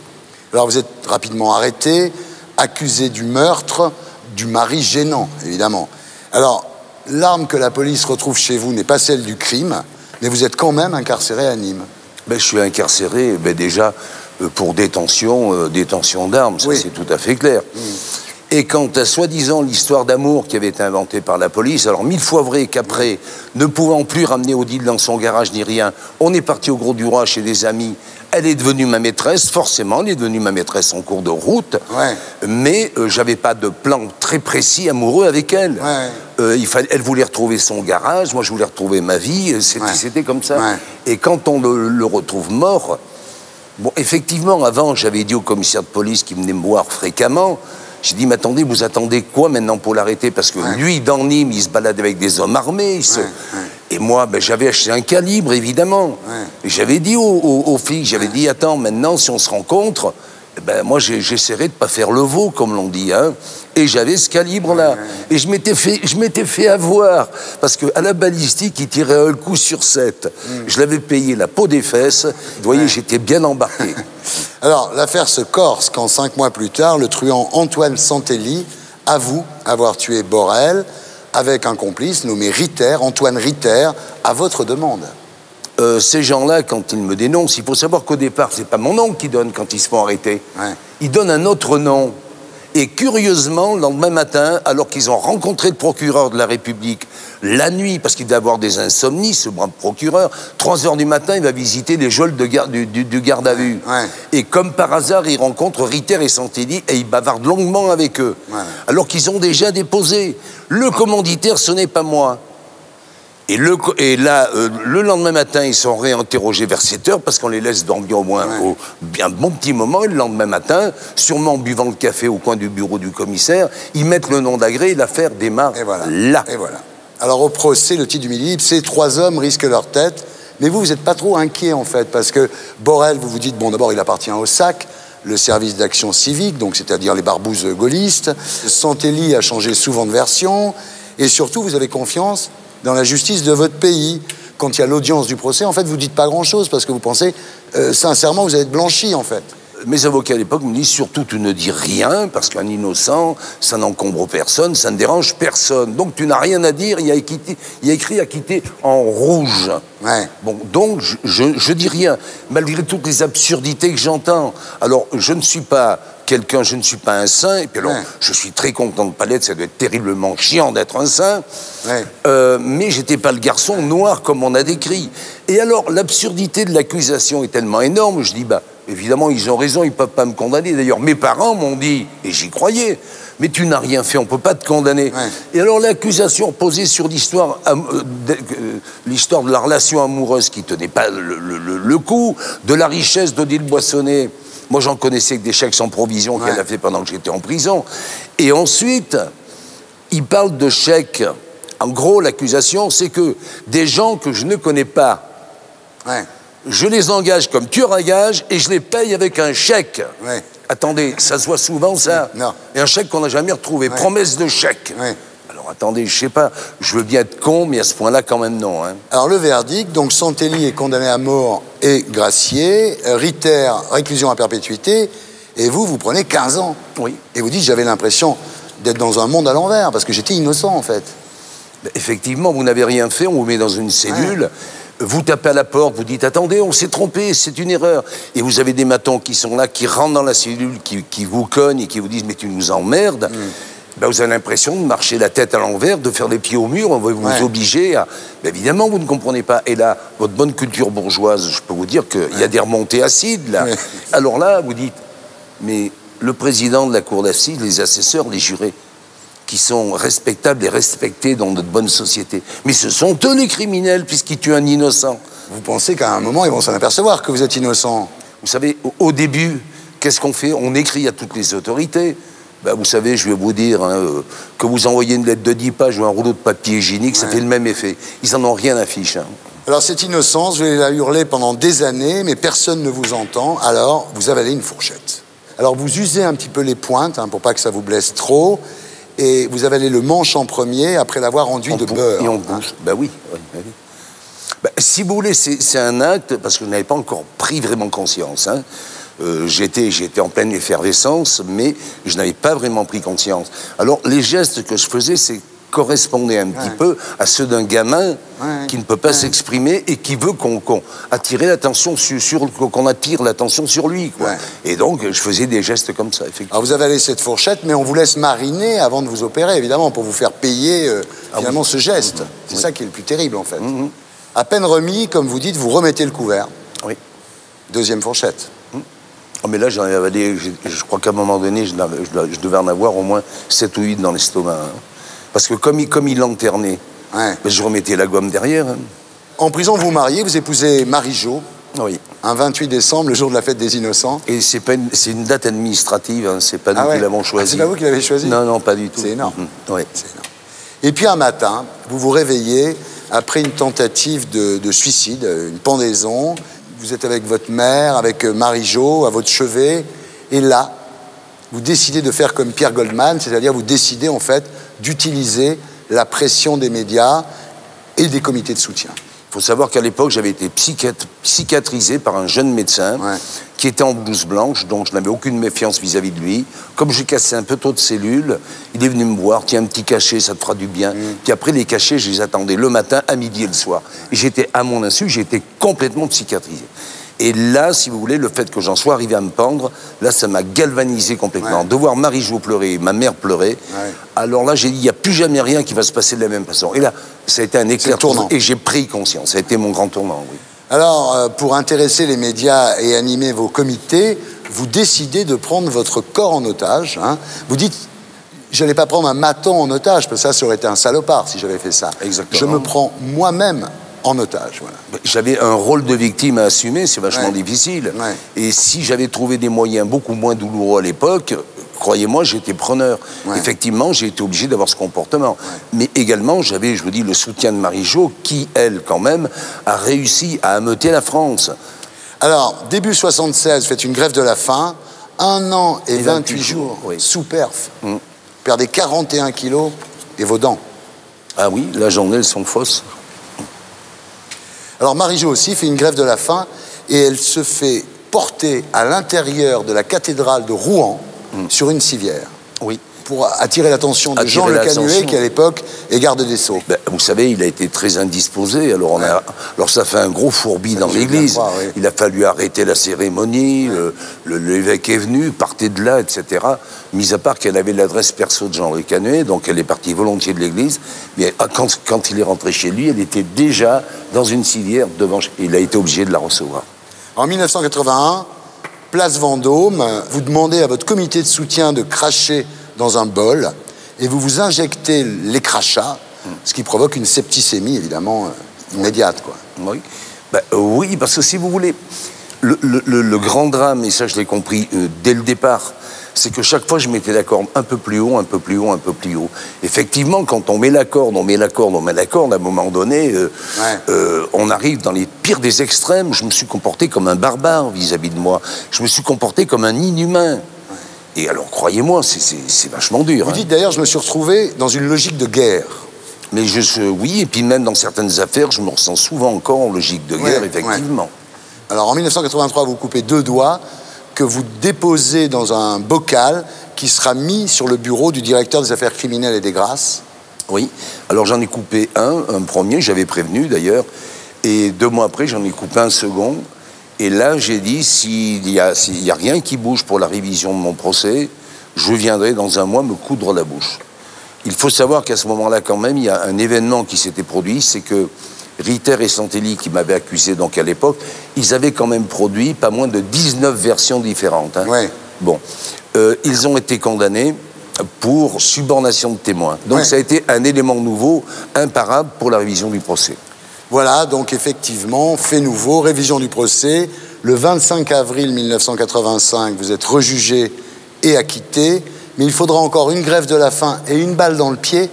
Alors vous êtes rapidement arrêté, accusé du meurtre du mari gênant, évidemment. Alors, l'arme que la police retrouve chez vous n'est pas celle du crime, mais vous êtes quand même incarcéré à Nîmes. Ben, je suis incarcéré, déjà... pour détention d'armes, ça c'est tout à fait clair. Et quant à soi-disant l'histoire d'amour qui avait été inventée par la police, alors 1000 fois vrai qu'après, ne pouvant plus ramener Odile dans son garage ni rien, on est parti au Gros du Roi chez des amis, elle est devenue ma maîtresse, forcément, elle est devenue ma maîtresse en cours de route, mais j'avais pas de plan très précis amoureux avec elle. Elle voulait retrouver son garage, moi je voulais retrouver ma vie, c'était comme ça. Et quand on le retrouve mort... Bon, effectivement, avant, j'avais dit au commissaire de police qui venait me voir fréquemment, j'ai dit, mais attendez, vous attendez quoi maintenant pour l'arrêter? Parce que lui, dans Nîmes, il se balade avec des hommes armés. Et moi, j'avais acheté un calibre, évidemment. Et j'avais dit aux filles, j'avais dit, attends, maintenant, si on se rencontre, moi, j'essaierai de ne pas faire le veau, comme l'on dit. Hein. Et j'avais ce calibre-là. Et je m'étais fait avoir. Parce qu'à la balistique, il tirait un coup sur 7. Je l'avais payé la peau des fesses. Vous voyez, j'étais bien embarqué. Alors, l'affaire se corse quand 5 mois plus tard, le truand Antoine Santelli avoue avoir tué Borel avec un complice nommé Ritter, Antoine Ritter, à votre demande. Ces gens-là, quand ils me dénoncent, il faut savoir qu'au départ, c'est pas mon nom qui donne quand ils se font arrêter. Ils donnent un autre nom. Et curieusement, le lendemain matin, alors qu'ils ont rencontré le procureur de la République la nuit, parce qu'il doit avoir des insomnies, ce brave procureur, 3 heures du matin, il va visiter les geôles du garde à vue. Et comme par hasard, il rencontre Ritter et Santelli et il bavarde longuement avec eux. Alors qu'ils ont déjà déposé. Le commanditaire, ce n'est pas moi. Et là, le lendemain matin, ils sont réinterrogés vers 7 heures parce qu'on les laisse dormir au moins un bon petit moment. Et le lendemain matin, sûrement en buvant le café au coin du bureau du commissaire, ils mettent le nom d'Agré et l'affaire démarre là. Et voilà. Alors au procès, le titre du midi, ces 3 hommes risquent leur tête. Mais vous n'êtes pas trop inquiet en fait, parce que Borel, vous vous dites, bon d'abord il appartient au SAC, le service d'action civique, donc c'est-à-dire les barbouzes gaullistes. Santelli a changé souvent de version. Et surtout, vous avez confiance dans la justice de votre pays. Quand il y a l'audience du procès, en fait, vous ne dites pas grand-chose parce que vous pensez, sincèrement, vous allez être blanchi, en fait. Mes avocats à l'époque me disent surtout tu ne dis rien parce qu'un innocent, ça n'encombre personne, ça ne dérange personne. Donc tu n'as rien à dire, il y a écrit acquitté en rouge. Ouais. Bon, donc je dis rien, malgré toutes les absurdités que j'entends. Alors je ne suis pas quelqu'un, je ne suis pas un saint, et puis alors je suis très content de pas l'être, ça doit être terriblement chiant d'être un saint, mais j'étais pas le garçon noir comme on a décrit. Et alors l'absurdité de l'accusation est tellement énorme, je dis bah évidemment, ils ont raison, ils ne peuvent pas me condamner. D'ailleurs, mes parents m'ont dit, et j'y croyais, mais tu n'as rien fait, on ne peut pas te condamner. Ouais. Et alors, l'accusation posée sur l'histoire de la relation amoureuse qui ne tenait pas le coup, de la richesse d'Odile Boissonnet. Moi, j'en connaissais que des chèques sans provision qu'elle a fait pendant que j'étais en prison. Et ensuite, il parle de chèques. En gros, l'accusation, c'est que des gens que je ne connais pas, je les engage comme tueurs à gages et je les paye avec un chèque. Ouais. Attendez, ça se voit souvent, ça. Non. Et un chèque qu'on n'a jamais retrouvé. Promesse de chèque. Alors attendez, je sais pas, je veux bien être con, mais à ce point-là, quand même, non. Hein. Alors le verdict, donc Santelli est condamné à mort et gracié, Ritter, réclusion à perpétuité, et vous prenez 15 ans. Oui. Et vous dites, j'avais l'impression d'être dans un monde à l'envers, parce que j'étais innocent, en fait. Ben, effectivement, vous n'avez rien fait, on vous met dans une cellule. Vous tapez à la porte, vous dites « Attendez, on s'est trompé, c'est une erreur ». Et vous avez des matons qui sont là, qui rentrent dans la cellule, qui vous cognent et qui vous disent « Mais tu nous emmerdes ». Ben, vous avez l'impression de marcher la tête à l'envers, de faire les pieds au mur, on va vous obliger à... Ben, évidemment, vous ne comprenez pas. Et là, votre bonne culture bourgeoise, je peux vous dire qu'il y a des remontées acides, là. Alors là, vous dites « Mais le président de la cour d'assises, les assesseurs, les jurés, qui sont respectables et respectés dans notre bonne société. Mais ce sont eux les criminels, puisqu'ils tuent un innocent. » Vous pensez qu'à un moment, ils vont s'en apercevoir que vous êtes innocent? Vous savez, au début, qu'est-ce qu'on fait? On écrit à toutes les autorités. Ben, vous savez, je vais vous dire, hein, que vous envoyez une lettre de 10 pages ou un rouleau de papier hygiénique, ça fait le même effet. Ils n'en ont rien à fiche. Hein. Alors cette innocence, vous allez la hurler pendant des années, mais personne ne vous entend, alors vous avalez une fourchette. Alors vous usez un petit peu les pointes, hein, pour pas que ça vous blesse trop, et vous avalez le manche en premier après l'avoir enduit de beurre. Et on bouge. Ben oui. Ben, si vous voulez, c'est un acte, parce que je n'avais pas encore pris vraiment conscience. Hein. J'étais en pleine effervescence, mais je n'avais pas vraiment pris conscience. Alors, les gestes que je faisais, correspondaient un petit peu à ceux d'un gamin qui ne peut pas s'exprimer et qui veut qu'on attire l'attention qu'on attire l'attention sur lui. Quoi. Et donc, je faisais des gestes comme ça, effectivement. Alors, vous avalez cette fourchette, mais on vous laisse mariner avant de vous opérer, évidemment, pour vous faire payer finalement ce geste. C'est ça qui est le plus terrible, en fait. À peine remis, comme vous dites, vous remettez le couvert. Oui. Deuxième fourchette. Oh, mais là, j'en ai avalé, je crois qu'à un moment donné, je devais en avoir au moins 7 ou 8 dans l'estomac. Hein. Parce que comme il l'enternait, ben, je remettais la gomme derrière. Hein. En prison, vous vous mariez, vous épousez Marie-Jo. Oui. Un 28 décembre, le jour de la fête des Innocents. Et c'est une date administrative, hein, c'est pas nous qui l'avons choisi. C'est pas vous qui l'avez choisi? Non, non, pas du tout. C'est énorme. Oui. C'est énorme. Et puis un matin, vous vous réveillez après une tentative de suicide, une pendaison. Vous êtes avec votre mère, avec Marie-Jo, à votre chevet. Et là, vous décidez de faire comme Pierre Goldman, c'est-à-dire vous décidez en fait d'utiliser la pression des médias et des comités de soutien. Il faut savoir qu'à l'époque, j'avais été psychiatrisé par un jeune médecin qui était en blouse blanche, donc je n'avais aucune méfiance vis-à-vis de lui. Comme j'ai cassé un peu trop de cellules, il est venu me voir, tiens, un petit cachet, ça te fera du bien. Puis après, les cachets, je les attendais le matin, à midi et le soir. Et j'étais, à mon insu, j'étais complètement psychiatrisé. Et là, si vous voulez, le fait que j'en sois arrivé à me pendre, là, ça m'a galvanisé complètement. De voir Marie-Jo pleurer, ma mère pleurer, alors là, j'ai dit, il n'y a plus jamais rien qui va se passer de la même façon. Et là, ça a été un éclair tournant. Et j'ai pris conscience. Ça a été mon grand tournant, oui. Alors, pour intéresser les médias et animer vos comités, vous décidez de prendre votre corps en otage. Hein. Vous dites, je n'allais pas prendre un maton en otage, parce que ça aurait été un salopard si j'avais fait ça. Exactement. Je me prends moi-même en otage, voilà. J'avais un rôle de victime à assumer, c'est vachement difficile. Et si j'avais trouvé des moyens beaucoup moins douloureux à l'époque, croyez-moi, j'étais preneur. Effectivement, j'ai été obligé d'avoir ce comportement. Mais également, j'avais, je vous dis, le soutien de Marie-Jo, qui, elle, quand même, a réussi à ameuter la France. Alors, début 76, vous faites une grève de la faim, 1 an et 28 jours, oui. sous perf. Perdez 41 kilos et vos dents. Ah oui, la journée, elles sont fausses. Alors Marie-Jo aussi fait une grève de la faim et elle se fait porter à l'intérieur de la cathédrale de Rouen sur une civière. Oui. Pour attirer l'attention de Jean Le Canuet, qui à l'époque est garde des Sceaux. Ben, vous savez, il a été très indisposé. Alors, alors ça fait un gros fourbi dans l'église. Oui. Il a fallu arrêter la cérémonie. L'évêque est venu, partait de là, etc. Mis à part qu'elle avait l'adresse perso de Jean Le Canuet, donc elle est partie volontiers de l'église. Mais quand il est rentré chez lui, elle était déjà dans une civière devant. Il a été obligé de la recevoir. En 1981, place Vendôme, vous demandez à votre comité de soutien de cracher dans un bol, et vous vous injectez les crachats, ce qui provoque une septicémie, évidemment, immédiate, quoi. Oui. Ben, oui, parce que si vous voulez, le grand drame, et ça je l'ai compris dès le départ, c'est que chaque fois je mettais la corde un peu plus haut, un peu plus haut, un peu plus haut. Effectivement, quand on met la corde, on met la corde, on met la corde, à un moment donné, on arrive dans les pires des extrêmes. Je me suis comporté comme un barbare vis-à-vis de moi. Je me suis comporté comme un inhumain. Et alors, croyez-moi, c'est vachement dur. Vous dites d'ailleurs, je me suis retrouvé dans une logique de guerre. Mais oui, et puis même dans certaines affaires, je me ressens souvent encore en logique de guerre, effectivement. Ouais. Alors, en 1983, vous coupez 2 doigts que vous déposez dans un bocal qui sera mis sur le bureau du directeur des affaires criminelles et des grâces. Oui. Alors, j'en ai coupé un premier, j'avais prévenu d'ailleurs, et 2 mois après, j'en ai coupé un second. Et là, j'ai dit, s'il y a rien qui bouge pour la révision de mon procès, je viendrai dans un mois me coudre la bouche. Il faut savoir qu'à ce moment-là, quand même, il y a un événement qui s'était produit, c'est que Ritter et Santelli, qui m'avaient accusé donc à l'époque, ils avaient quand même produit pas moins de 19 versions différentes. Hein. Ouais. Bon, ils ont été condamnés pour subornation de témoins. Donc ça a été un élément nouveau, imparable pour la révision du procès. Voilà, donc effectivement, fait nouveau, révision du procès. Le 25 avril 1985, vous êtes rejugé et acquitté, mais il faudra encore une grève de la faim et une balle dans le pied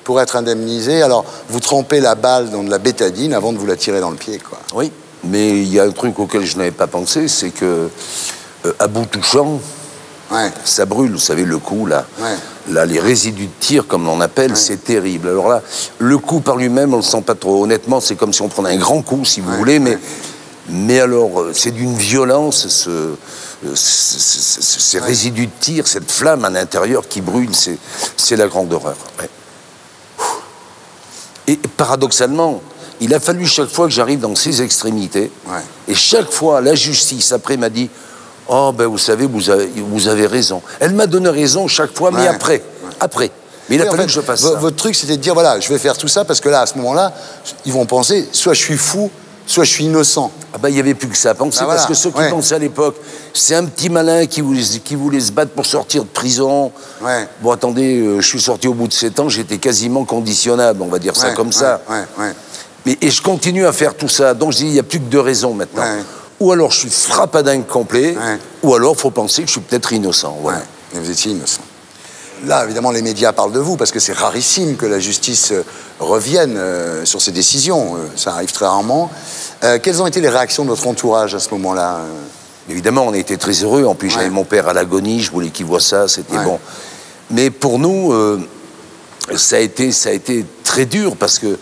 pour être indemnisé. Alors, vous trempez la balle dans de la bétadine avant de vous la tirer dans le pied, quoi. Oui, mais il y a un truc auquel je n'avais pas pensé, c'est que à bout touchant, ça brûle, vous savez, le coup, là. Là, les résidus de tir, comme on appelle, c'est terrible. Alors là, le coup par lui-même, on le sent pas trop. Honnêtement, c'est comme si on prenait un grand coup, si vous voulez, mais alors, c'est d'une violence, ces résidus de tir, cette flamme à l'intérieur qui brûle, c'est la grande horreur. Ouais. Et paradoxalement, il a fallu chaque fois que j'arrive dans ces extrémités, et chaque fois, la justice, après, m'a dit « Oh, ben vous savez, vous avez raison. » Elle m'a donné raison chaque fois, mais après. Mais il a fallu que je fasse ça. Votre truc, c'était de dire, voilà, je vais faire tout ça, parce que là, à ce moment-là, ils vont penser, soit je suis fou, soit je suis innocent. Ah ben, il n'y avait plus que ça à penser, parce que ceux qui pensaient à l'époque, c'est un petit malin qui voulait se battre pour sortir de prison. Bon, attendez, je suis sorti au bout de 7 ans, j'étais quasiment conditionnable, on va dire ça comme ça. Et je continue à faire tout ça, donc je dis, il n'y a plus que 2 raisons maintenant. Ou alors je suis frappadingue complet, ou alors il faut penser que je suis peut-être innocent. Voilà. Mais vous étiez innocent. Là, évidemment, les médias parlent de vous, parce que c'est rarissime que la justice revienne sur ses décisions. Ça arrive très rarement. Quelles ont été les réactions de votre entourage à ce moment-là? Évidemment, on a été très heureux. En plus, j'avais mon père à l'agonie, je voulais qu'il voie ça, c'était bon. Mais pour nous, ça a été très dur, parce que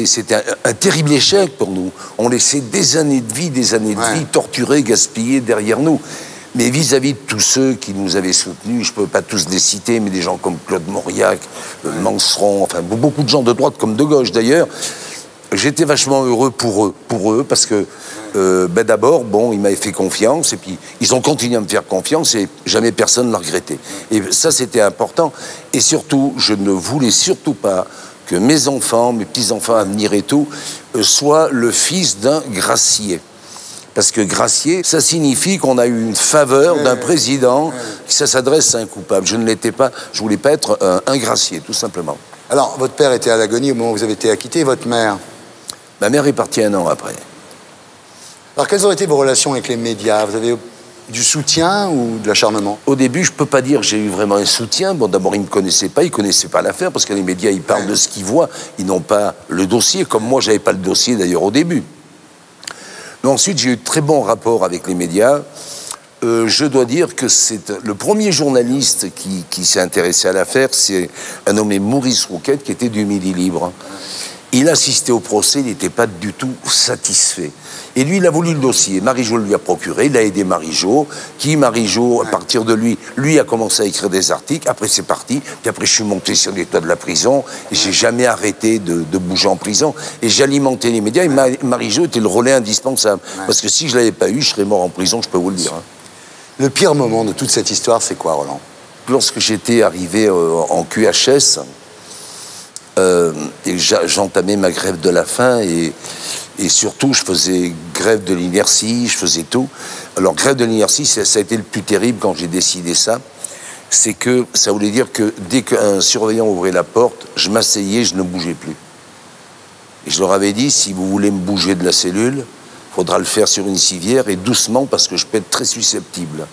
c'était un terrible échec pour nous. On laissait des années de vie torturées, gaspillées derrière nous. Mais vis-à-vis de tous ceux qui nous avaient soutenus, je ne peux pas tous les citer, mais des gens comme Claude Mauriac, Manseron, enfin beaucoup de gens de droite comme de gauche d'ailleurs, j'étais vachement heureux pour eux, parce que d'abord, bon, ils m'avaient fait confiance, et puis ils ont continué à me faire confiance, et jamais personne ne l'a regretté. Et ça, c'était important. Et surtout, je ne voulais surtout pas que mes enfants, mes petits-enfants à venir et tout, soient le fils d'un gracier. Parce que gracier, ça signifie qu'on a eu une faveur d'un président, que ça s'adresse à un coupable. Je ne l'étais pas, je voulais pas être un gracier, tout simplement. Alors, votre père était à l'agonie au moment où vous avez été acquitté, votre mère? Ma mère est partie 1 an après. Alors, quelles ont été vos relations avec les médias? Vous avez du soutien ou de l'acharnement? Au début, je ne peux pas dire que j'ai eu vraiment un soutien. Bon, d'abord, ils ne me connaissaient pas, ils ne connaissaient pas l'affaire, parce que les médias, ils parlent de ce qu'ils voient, ils n'ont pas le dossier, comme moi, je n'avais pas le dossier, d'ailleurs, au début. Mais ensuite, j'ai eu de très bons rapports avec les médias. Je dois dire que c'est le premier journaliste qui s'est intéressé à l'affaire, c'est un nommé Maurice Rouquette, qui était du Midi Libre. Il assistait au procès, il n'était pas du tout satisfait. Et lui, il a voulu le dossier. Marie-Jo lui a procuré, il a aidé Marie-Jo, Marie-Jo, à partir de lui a commencé à écrire des articles. Après, c'est parti. Puis après, je suis monté sur les toits de la prison et j'ai jamais arrêté de bouger en prison. Et j'alimentais les médias et Marie-Jo était le relais indispensable. Parce que si je l'avais pas eu, je serais mort en prison, je peux vous le dire. Le pire moment de toute cette histoire, c'est quoi, Roland? Lorsque j'étais arrivé en QHS, et j'entamais ma grève de la faim et surtout je faisais grève de l'inertie, je faisais tout. Alors grève de l'inertie, ça a été le plus terrible quand j'ai décidé ça. C'est que ça voulait dire que dès qu'un surveillant ouvrait la porte, je m'asseyais, je ne bougeais plus. Et je leur avais dit, si vous voulez me bouger de la cellule, il faudra le faire sur une civière et doucement parce que je peux être très susceptible.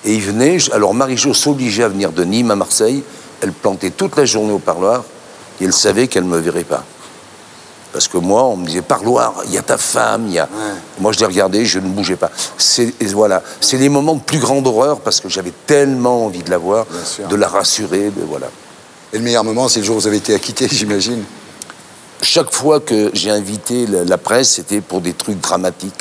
Et ils venaient, alors Marie-Jo s'obligeait à venir de Nîmes à Marseille, elle plantait toute la journée au parloir et elle savait qu'elle ne me verrait pas. Parce que moi, on me disait, parloir, il y a ta femme, il y a... Ouais. Moi, je les regardais, je ne bougeais pas. Voilà, c'est les moments de plus grande horreur parce que j'avais tellement envie de la voir, de la rassurer, voilà. Et le meilleur moment, c'est le jour où vous avez été acquitté, j'imagine. Chaque fois que j'ai invité la presse, c'était pour des trucs dramatiques.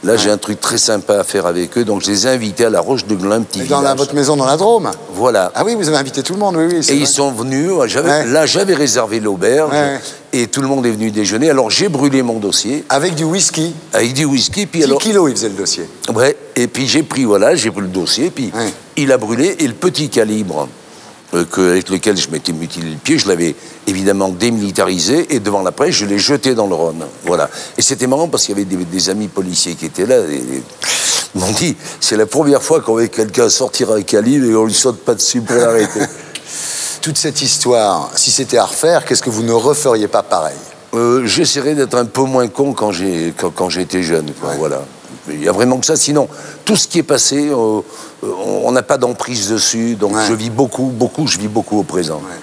Là, j'ai un truc très sympa à faire avec eux, donc je les ai invités à la Roche-de-Glun, un petit village. Dans votre maison dans la Drôme? Voilà. Ah oui, vous avez invité tout le monde, oui. Et ils sont venus, là j'avais réservé l'auberge, et tout le monde est venu déjeuner, alors j'ai brûlé mon dossier. Avec du whisky? Avec du whisky, puis 10 kilos, il faisait le dossier. Ouais, et puis j'ai pris le dossier, puis il a brûlé, et le petit calibre avec lequel je m'étais mutilé le pied, je l'avais évidemment démilitarisé et devant la presse, je l'ai jeté dans le Rhône. Voilà. Et c'était marrant parce qu'il y avait des amis policiers qui étaient là. Ils m'ont dit, c'est la première fois qu'on voit quelqu'un sortir un calibre et on lui saute pas dessus pour l'arrêter. Toute cette histoire, si c'était à refaire, qu'est-ce que vous ne referiez pas pareil? J'essaierais d'être un peu moins con quand j'étais jeune. Quoi, voilà. Il y a vraiment que ça. Sinon, tout ce qui est passé, on n'a pas d'emprise dessus. Donc je vis beaucoup au présent. Ouais.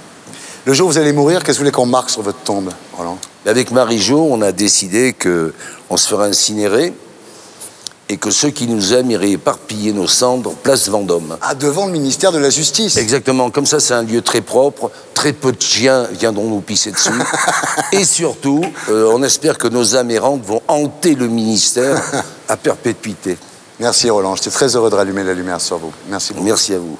Le jour où vous allez mourir, qu'est-ce que vous voulez qu'on marque sur votre tombe, Roland? Avec Marie-Jo, on a décidé qu'on se ferait incinérer et que ceux qui nous aiment iraient éparpiller nos cendres place Vendôme. Ah, devant le ministère de la Justice? Exactement. Comme ça, c'est un lieu très propre. Très peu de chiens viendront nous pisser dessus. Et surtout, on espère que nos âmes errantes vont hanter le ministère à perpétuité. Merci Roland, j'étais très heureux de rallumer la lumière sur vous. Merci beaucoup. Merci à vous.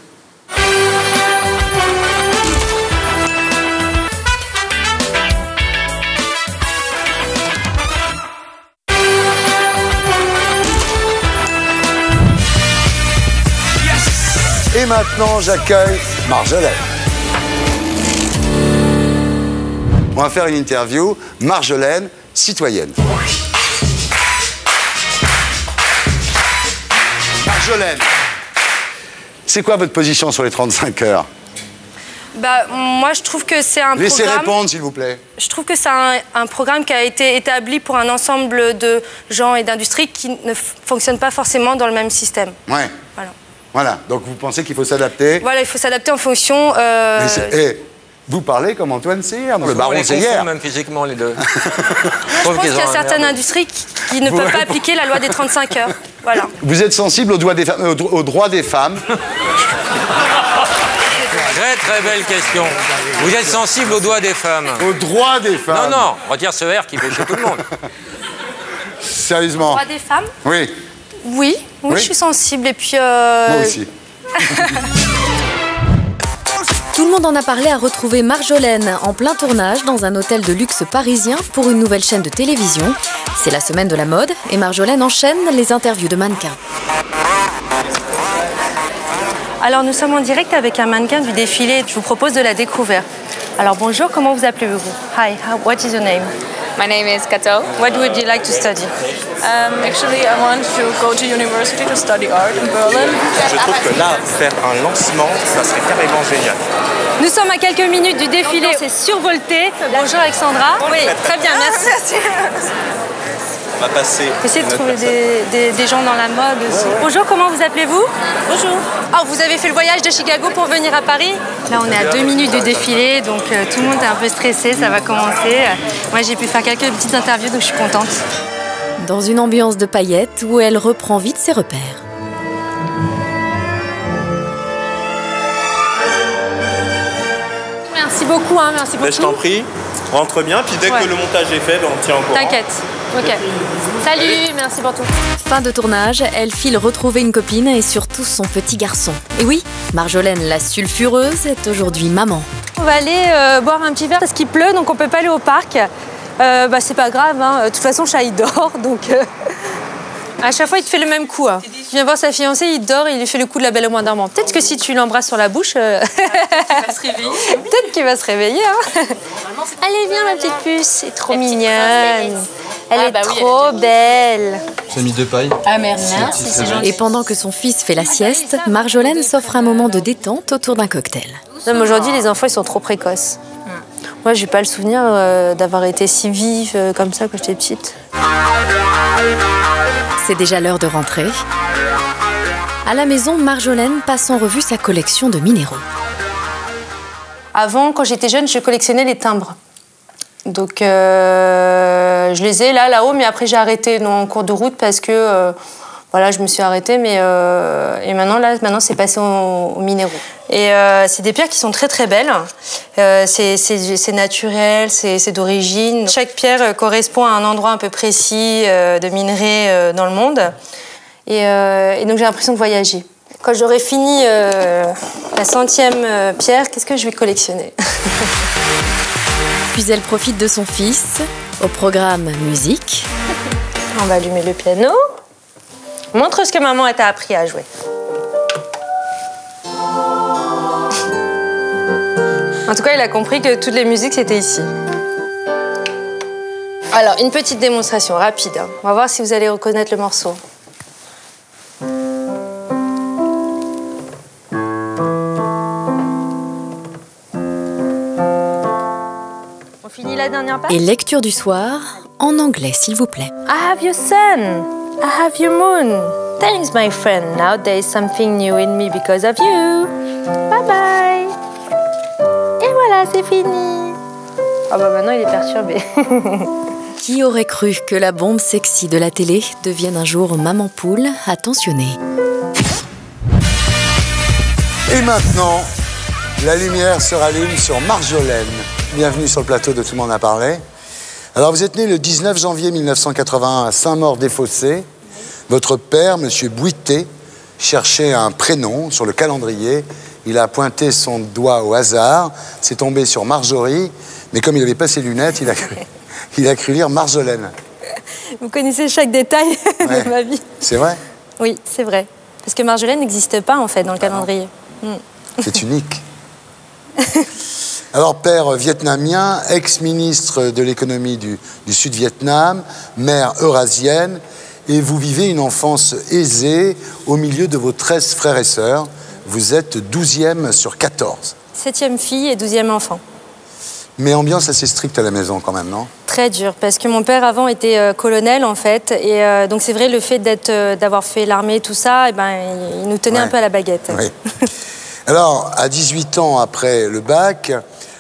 Et maintenant, j'accueille Marjolaine. On va faire une interview. Marjolaine, citoyenne. Marjolaine, c'est quoi votre position sur les 35 heures? Moi, je trouve que c'est un Laissez programme... répondre, s'il vous plaît. Je trouve que c'est un programme qui a été établi pour un ensemble de gens et d'industries qui ne fonctionnent pas forcément dans le même système. Ouais. Voilà. Voilà, donc vous pensez qu'il faut s'adapter? Voilà, il faut s'adapter en fonction... vous parlez comme Antoine Seyer, le baron Seyer. On les confond même physiquement, les deux. Je pense qu'il y a certaines industries qui ne peuvent pas appliquer la loi des 35 heures. Voilà. Vous êtes sensible aux droits des femmes? Très très belle question. Vous êtes sensible aux droits des femmes? Aux droits des femmes? Non, retire ce R qui fait chez tout le monde. Sérieusement? Aux droits des femmes? Oui. Oui, je suis sensible et puis... Moi aussi. Tout le monde en a parlé à retrouver Marjolaine en plein tournage dans un hôtel de luxe parisien pour une nouvelle chaîne de télévision. C'est la semaine de la mode et Marjolaine enchaîne les interviews de mannequins. Alors nous sommes en direct avec un mannequin du défilé. Je vous propose de la découvrir. Alors bonjour, comment vous appelez-vous? Hi, what is your name? My name is Kato. What would you like to study? Actually, I want to go to university to study art in Berlin. Je trouve que là, faire un lancement, ça serait carrément génial. Nous sommes à quelques minutes du défilé. C'est survolté. Bonjour Alexandra. Oui, très bien, merci. On va passer. Essayez de trouver des gens dans la mode aussi. Bonjour, comment vous appelez-vous? Bonjour. Oh, vous avez fait le voyage de Chicago pour venir à Paris? Là, on est à 2 minutes du défilé, donc tout le monde est un peu stressé, ça va commencer. Moi, j'ai pu faire quelques petites interviews, donc je suis contente. Dans une ambiance de paillettes où elle reprend vite ses repères. Merci beaucoup, hein, merci beaucoup. Je t'en prie, rentre bien, puis dès que le montage est fait, on tient au courant. T'inquiète. Ok. Salut, merci pour tout. Fin de tournage, elle file retrouver une copine et surtout son petit garçon. Et oui, Marjolaine, la sulfureuse, est aujourd'hui maman. On va aller boire un petit verre parce qu'il pleut, donc on peut pas aller au parc. C'est pas grave, hein. De toute façon, chat il dort, donc à chaque fois il te fait le même coup. Hein. Tu viens voir sa fiancée, il dort, il lui fait le coup de la belle au moins dormant. Peut-être que si tu l'embrasses sur la bouche, peut-être qu'il va se réveiller. Hein. Allez, viens ma petite puce, c'est trop mignonne. Elle est trop belle. J'ai mis 2 pailles. Ah merci, c'est gentil. Et pendant que son fils fait la sieste, Marjolaine s'offre un moment de détente autour d'un cocktail. Non, mais aujourd'hui, les enfants, ils sont trop précoces. Moi, j'ai pas le souvenir d'avoir été si vive comme ça quand j'étais petite. C'est déjà l'heure de rentrer. À la maison, Marjolaine passe en revue sa collection de minéraux. Avant, quand j'étais jeune, je collectionnais les timbres. Donc, je les ai là-haut, mais après, j'ai arrêté en cours de route parce que... Voilà, je me suis arrêtée, mais et maintenant c'est passé aux minéraux. Et c'est des pierres qui sont très très belles. C'est naturel, c'est d'origine. Chaque pierre correspond à un endroit un peu précis de minerais dans le monde. Et donc j'ai l'impression de voyager. Quand j'aurai fini la 100e pierre, qu'est-ce que je vais collectionner? Puis elle profite de son fils. Au programme musique. On va allumer le piano. Montre ce que maman t'a appris à jouer. En tout cas, il a compris que toutes les musiques, c'était ici. Alors, une petite démonstration rapide. Hein. On va voir si vous allez reconnaître le morceau. On finit la dernière page. Et lecture du soir, en anglais, s'il vous plaît. I have your sun. I have your moon. Thanks, my friend. Now there is something new in me because of you. Bye bye. Et voilà, c'est fini. Ah bah maintenant il est perturbé. Qui aurait cru que la bombe sexy de la télé devienne un jour maman poule attentionnée? Et maintenant, la lumière se rallume sur Marjolaine. Bienvenue sur le plateau de Tout le monde a parlé. Alors, vous êtes né le 19 janvier 1981 à Saint-Maur-des-Fossés. Votre père, M. Bouité, cherchait un prénom sur le calendrier. Il a pointé son doigt au hasard. C'est tombé sur Marjorie. Mais comme il avait pas ses lunettes, il a cru lire Marjolaine. Vous connaissez chaque détail de ma vie. C'est vrai? Oui, c'est vrai. Parce que Marjolaine n'existe pas, en fait, dans le calendrier. C'est unique. Alors, père vietnamien, ex-ministre de l'économie du Sud-Vietnam, mère eurasienne, et vous vivez une enfance aisée au milieu de vos 13 frères et sœurs. Vous êtes 12e sur 14. 7e fille et 12e enfant. Mais ambiance assez stricte à la maison quand même, non? Très dur, parce que mon père avant était colonel en fait, et donc c'est vrai le fait d'avoir fait l'armée, tout ça, il nous tenait un peu à la baguette. Oui. Alors, à 18 ans après le bac,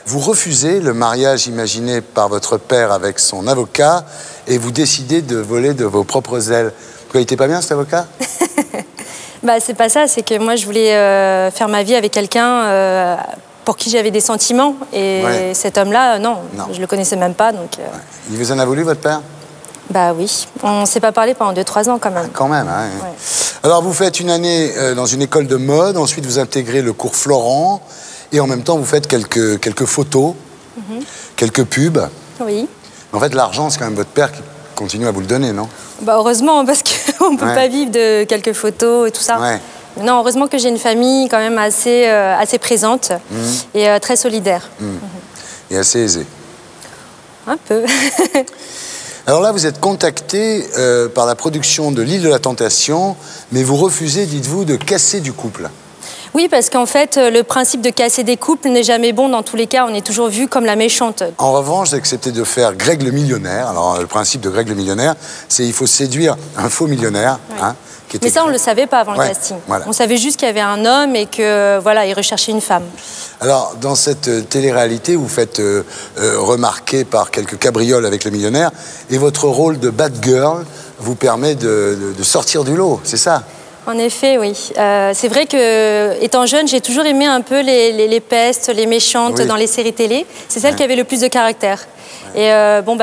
vous refusez le mariage imaginé par votre père avec son avocat et vous décidez de voler de vos propres ailes. Pourquoi il était pas bien cet avocat? C'est pas ça, c'est que moi je voulais faire ma vie avec quelqu'un pour qui j'avais des sentiments. Et cet homme-là, non, je le connaissais même pas. Donc, Il vous en a voulu, votre père? Bah oui, on s'est pas parlé pendant 2-3 ans quand même. Quand même, hein. Ouais. Alors vous faites une année dans une école de mode, ensuite vous intégrez le cours Florent, et en même temps vous faites quelques photos, quelques pubs. Oui. En fait, l'argent, c'est quand même votre père qui continue à vous le donner, non? Heureusement, parce qu'on ne peut pas vivre de quelques photos et tout ça. Ouais. Non, heureusement que j'ai une famille quand même assez présente et très solidaire. Et assez aisée. Un peu. Alors là, vous êtes contacté par la production de L'Île de la Tentation, mais vous refusez, dites-vous, de casser du couple. Oui, parce qu'en fait, le principe de casser des couples n'est jamais bon. Dans tous les cas, on est toujours vu comme la méchante. En revanche, j'ai accepté de faire Greg le millionnaire. Alors, le principe de Greg le millionnaire, c'est qu'il faut séduire un faux millionnaire. Hein, qui était... Mais ça, on ne le savait pas avant le casting. Voilà. On savait juste qu'il y avait un homme et que voilà, il recherchait une femme. Alors, dans cette télé-réalité, vous faites remarquer par quelques cabrioles avec le millionnaire, et votre rôle de bad girl vous permet de sortir du lot, c'est ça? En effet, oui. C'est vrai que, étant jeune, j'ai toujours aimé un peu les pestes, les méchantes dans les séries télé. C'est celle qui avait le plus de caractère. Et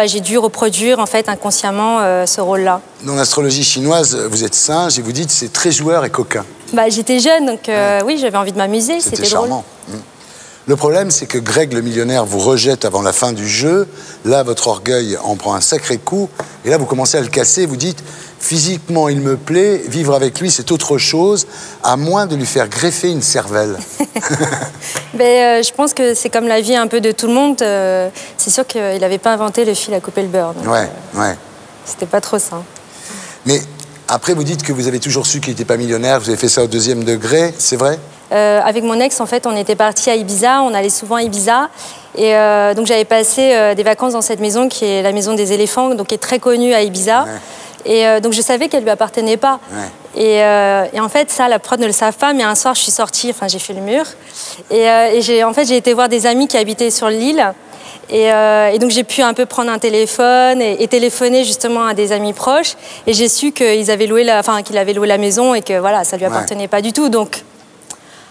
j'ai dû reproduire en fait inconsciemment ce rôle-là. Dans l'astrologie chinoise, vous êtes singe et vous dites c'est très joueur et coquin. J'étais jeune, donc oui, j'avais envie de m'amuser. C'était charmant. Le problème, c'est que Greg, le millionnaire, vous rejette avant la fin du jeu. Là, votre orgueil en prend un sacré coup. Et là, vous commencez à le casser. Vous dites, physiquement, il me plaît. Vivre avec lui, c'est autre chose, à moins de lui faire greffer une cervelle. Je pense que c'est comme la vie un peu de tout le monde. C'est sûr qu'il n'avait pas inventé le fil à couper le beurre. Donc, c'était pas trop ça. Mais après, vous dites que vous avez toujours su qu'il n'était pas millionnaire. Vous avez fait ça au 2e degré. C'est vrai? Avec mon ex, en fait, on était partis à Ibiza, on allait souvent à Ibiza. Et donc, j'avais passé des vacances dans cette maison qui est la maison des éléphants, donc qui est très connue à Ibiza. Et donc, je savais qu'elle ne lui appartenait pas. Et en fait, ça, la prod ne le savent pas, mais un soir, je suis sortie, enfin, j'ai fait le mur. Et j'ai été voir des amis qui habitaient sur l'île. Et donc, j'ai pu un peu prendre un téléphone et téléphoner justement à des amis proches. Et j'ai su qu'il avait loué la maison et que voilà, ça ne lui appartenait pas du tout. Donc,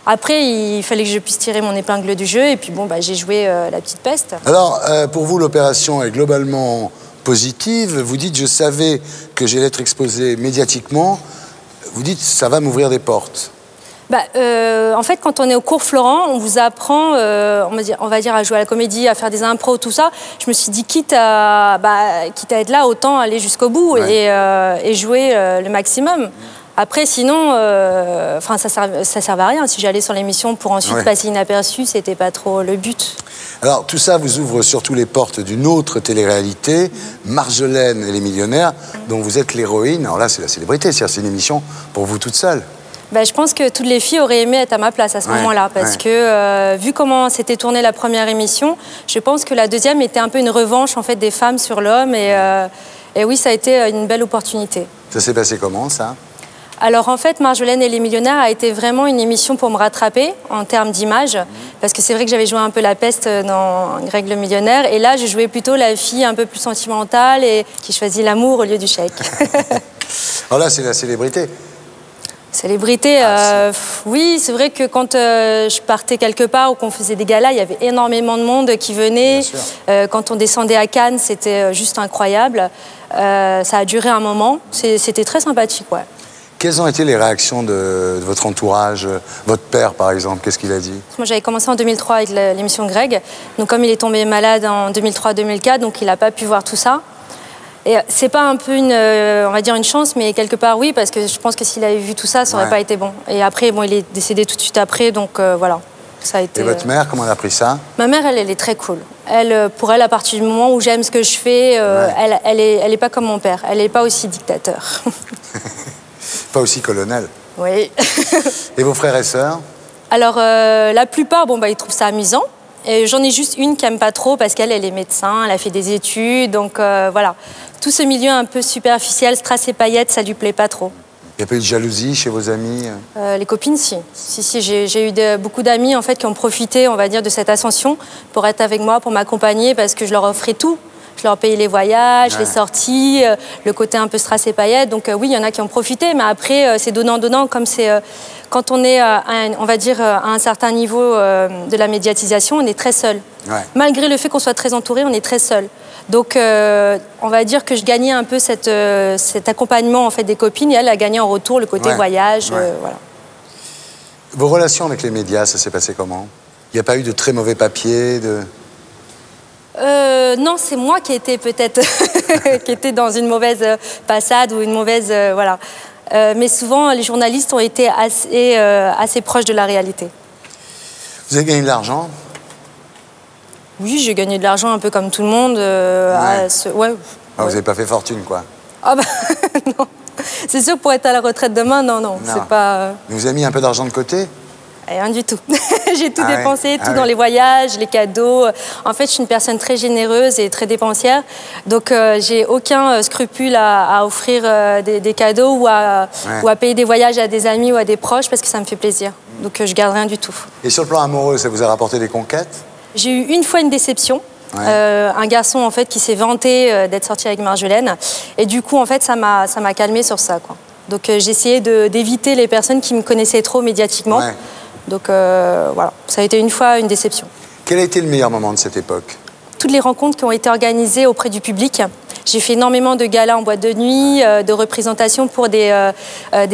après, il fallait que je puisse tirer mon épingle du jeu et puis j'ai joué la petite peste. Alors, pour vous, l'opération est globalement positive. Vous dites, je savais que j'allais être exposé médiatiquement. Vous dites, ça va m'ouvrir des portes. En fait, quand on est au cours Florent, on vous apprend, on va dire, à jouer à la comédie, à faire des impros, tout ça. Je me suis dit, quitte à être là, autant aller jusqu'au bout et jouer le maximum. Après, sinon, ça servait à rien. Si j'allais sur l'émission pour ensuite passer inaperçu, c'était pas trop le but. Alors, tout ça vous ouvre surtout les portes d'une autre télé-réalité, Marjolaine et les millionnaires, dont vous êtes l'héroïne. Alors là, c'est la célébrité, c'est une émission pour vous toute seule. Je pense que toutes les filles auraient aimé être à ma place à ce moment-là, parce que vu comment s'était tournée la première émission, je pense que la deuxième était un peu une revanche en fait des femmes sur l'homme, et oui, ça a été une belle opportunité. Ça s'est passé comment, ça ? Alors en fait, Marjolaine et les millionnaires a été vraiment une émission pour me rattraper en termes d'image, parce que c'est vrai que j'avais joué un peu la peste dans Greg le millionnaire, et là je jouais plutôt la fille un peu plus sentimentale et qui choisit l'amour au lieu du chèque. Alors là, c'est la célébrité. Célébrité, oui, c'est vrai que quand je partais quelque part ou qu'on faisait des galas, il y avait énormément de monde qui venait. Quand on descendait à Cannes, c'était juste incroyable. Ça a duré un moment, c'était très sympathique, ouais. Quelles ont été les réactions de votre entourage? Votre père, par exemple, qu'est-ce qu'il a dit? Moi, j'avais commencé en 2003 avec l'émission Greg. Donc, comme il est tombé malade en 2003-2004, donc il n'a pas pu voir tout ça. Et c'est pas un peu on va dire une chance, mais quelque part oui, parce que je pense que s'il avait vu tout ça, ça n'aurait pas été bon. Et après, il est décédé tout de suite après, donc voilà. Ça a été, et votre mère, comment elle a pris ça? Ma mère, elle est très cool. Pour elle, à partir du moment où j'aime ce que je fais, elle est pas comme mon père. Elle n'est pas aussi dictateur. Pas aussi colonel. Oui. Et vos frères et sœurs? Alors, la plupart, ils trouvent ça amusant. Et j'en ai juste une qui n'aime pas trop parce qu'elle est médecin, elle a fait des études, donc voilà. Tout ce milieu un peu superficiel, strass et paillettes, ça lui plaît pas trop. Il n'y a pas eu de jalousie chez vos amis? Les copines, si. Si, j'ai eu beaucoup d'amis en fait, qui ont profité, on va dire, de cette ascension pour être avec moi, pour m'accompagner, parce que je leur offrais tout. Je leur payais les voyages, les sorties, le côté un peu strass et paillettes. Donc oui, il y en a qui ont profité, mais après, c'est donnant-donnant, comme c'est... quand on est, on va dire, à un certain niveau de la médiatisation, on est très seul. Malgré le fait qu'on soit très entouré, on est très seul. Donc, on va dire que je gagnais un peu cet accompagnement en fait, des copines, et elle a gagné en retour le côté voyage. Voilà. Vos relations avec les médias, ça s'est passé comment? Il n'y a pas eu de très mauvais papiers non, c'est moi qui étais peut-être qui était dans une mauvaise passade ou une mauvaise... voilà. Mais souvent, les journalistes ont été assez proches de la réalité. Vous avez gagné de l'argent? Oui, j'ai gagné de l'argent un peu comme tout le monde. Vous n'avez pas fait fortune, quoi? Ah bah, non. C'est sûr, pour être à la retraite demain, non. C'est pas... Vous avez mis un peu d'argent de côté? Rien du tout. J'ai tout dépensé, tout dans les voyages, les cadeaux. En fait, je suis une personne très généreuse et très dépensière. Donc, j'ai aucun scrupule à offrir des cadeaux ou à payer des voyages à des amis ou à des proches parce que ça me fait plaisir. Donc, je garde rien du tout. Et sur le plan amoureux, ça vous a rapporté des conquêtes? J'ai eu une fois une déception. Un garçon, en fait, qui s'est vanté d'être sorti avec Marjolaine. Et du coup, en fait, ça m'a calmé sur ça, quoi. Donc j'ai essayé d'éviter les personnes qui me connaissaient trop médiatiquement. Ouais. Donc voilà, ça a été une fois une déception. Quel a été le meilleur moment de cette époque? Toutes les rencontres qui ont été organisées auprès du public. J'ai fait énormément de galas en boîte de nuit, de représentations pour des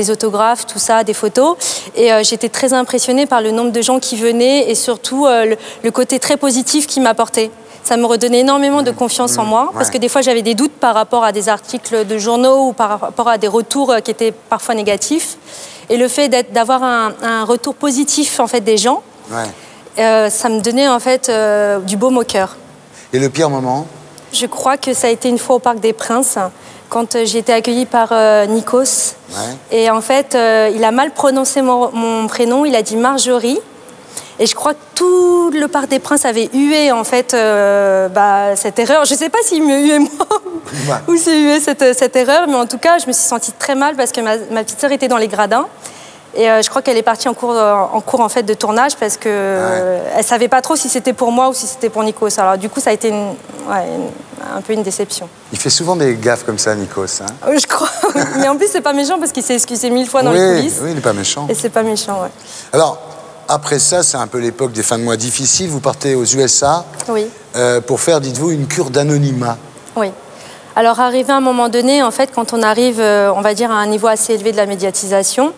autographes, tout ça, des photos. Et j'étais très impressionnée par le nombre de gens qui venaient et surtout le côté très positif qu'ils m'apportaient. Ça me redonnait énormément de confiance en moi, parce que des fois j'avais des doutes par rapport à des articles de journaux ou par rapport à des retours qui étaient parfois négatifs. Et le fait d'avoir un retour positif en fait, des gens, ça me donnait en fait du baume au cœur. Et le pire moment? Je crois que ça a été une fois au Parc des Princes, quand j'ai été accueillie par Nikos. Et en fait, il a mal prononcé mon prénom, il a dit Marjorie. Et je crois que tout le Parc des Princes avait hué en fait cette erreur. Je ne sais pas s'il me huait moi ou s'il huait cette erreur, mais en tout cas, je me suis sentie très mal parce que ma petite sœur était dans les gradins. Et je crois qu'elle est partie en cours en fait, de tournage parce qu'elle ne savait pas trop si c'était pour moi ou si c'était pour Nikos. Alors du coup, ça a été un peu une déception. Il fait souvent des gaffes comme ça, Nikos. Hein? Je crois. Mais en plus, c'est pas méchant parce qu'il s'est excusé 1000 fois dans les coulisses. Oui, il n'est pas méchant. Et c'est pas méchant, ouais. Alors, après ça, c'est un peu l'époque des fins de mois difficiles. Vous partez aux USA pour faire, dites-vous, une cure d'anonymat. Oui. Alors, arrivé à un moment donné, en fait, quand on arrive, on va dire, à un niveau assez élevé de la médiatisation,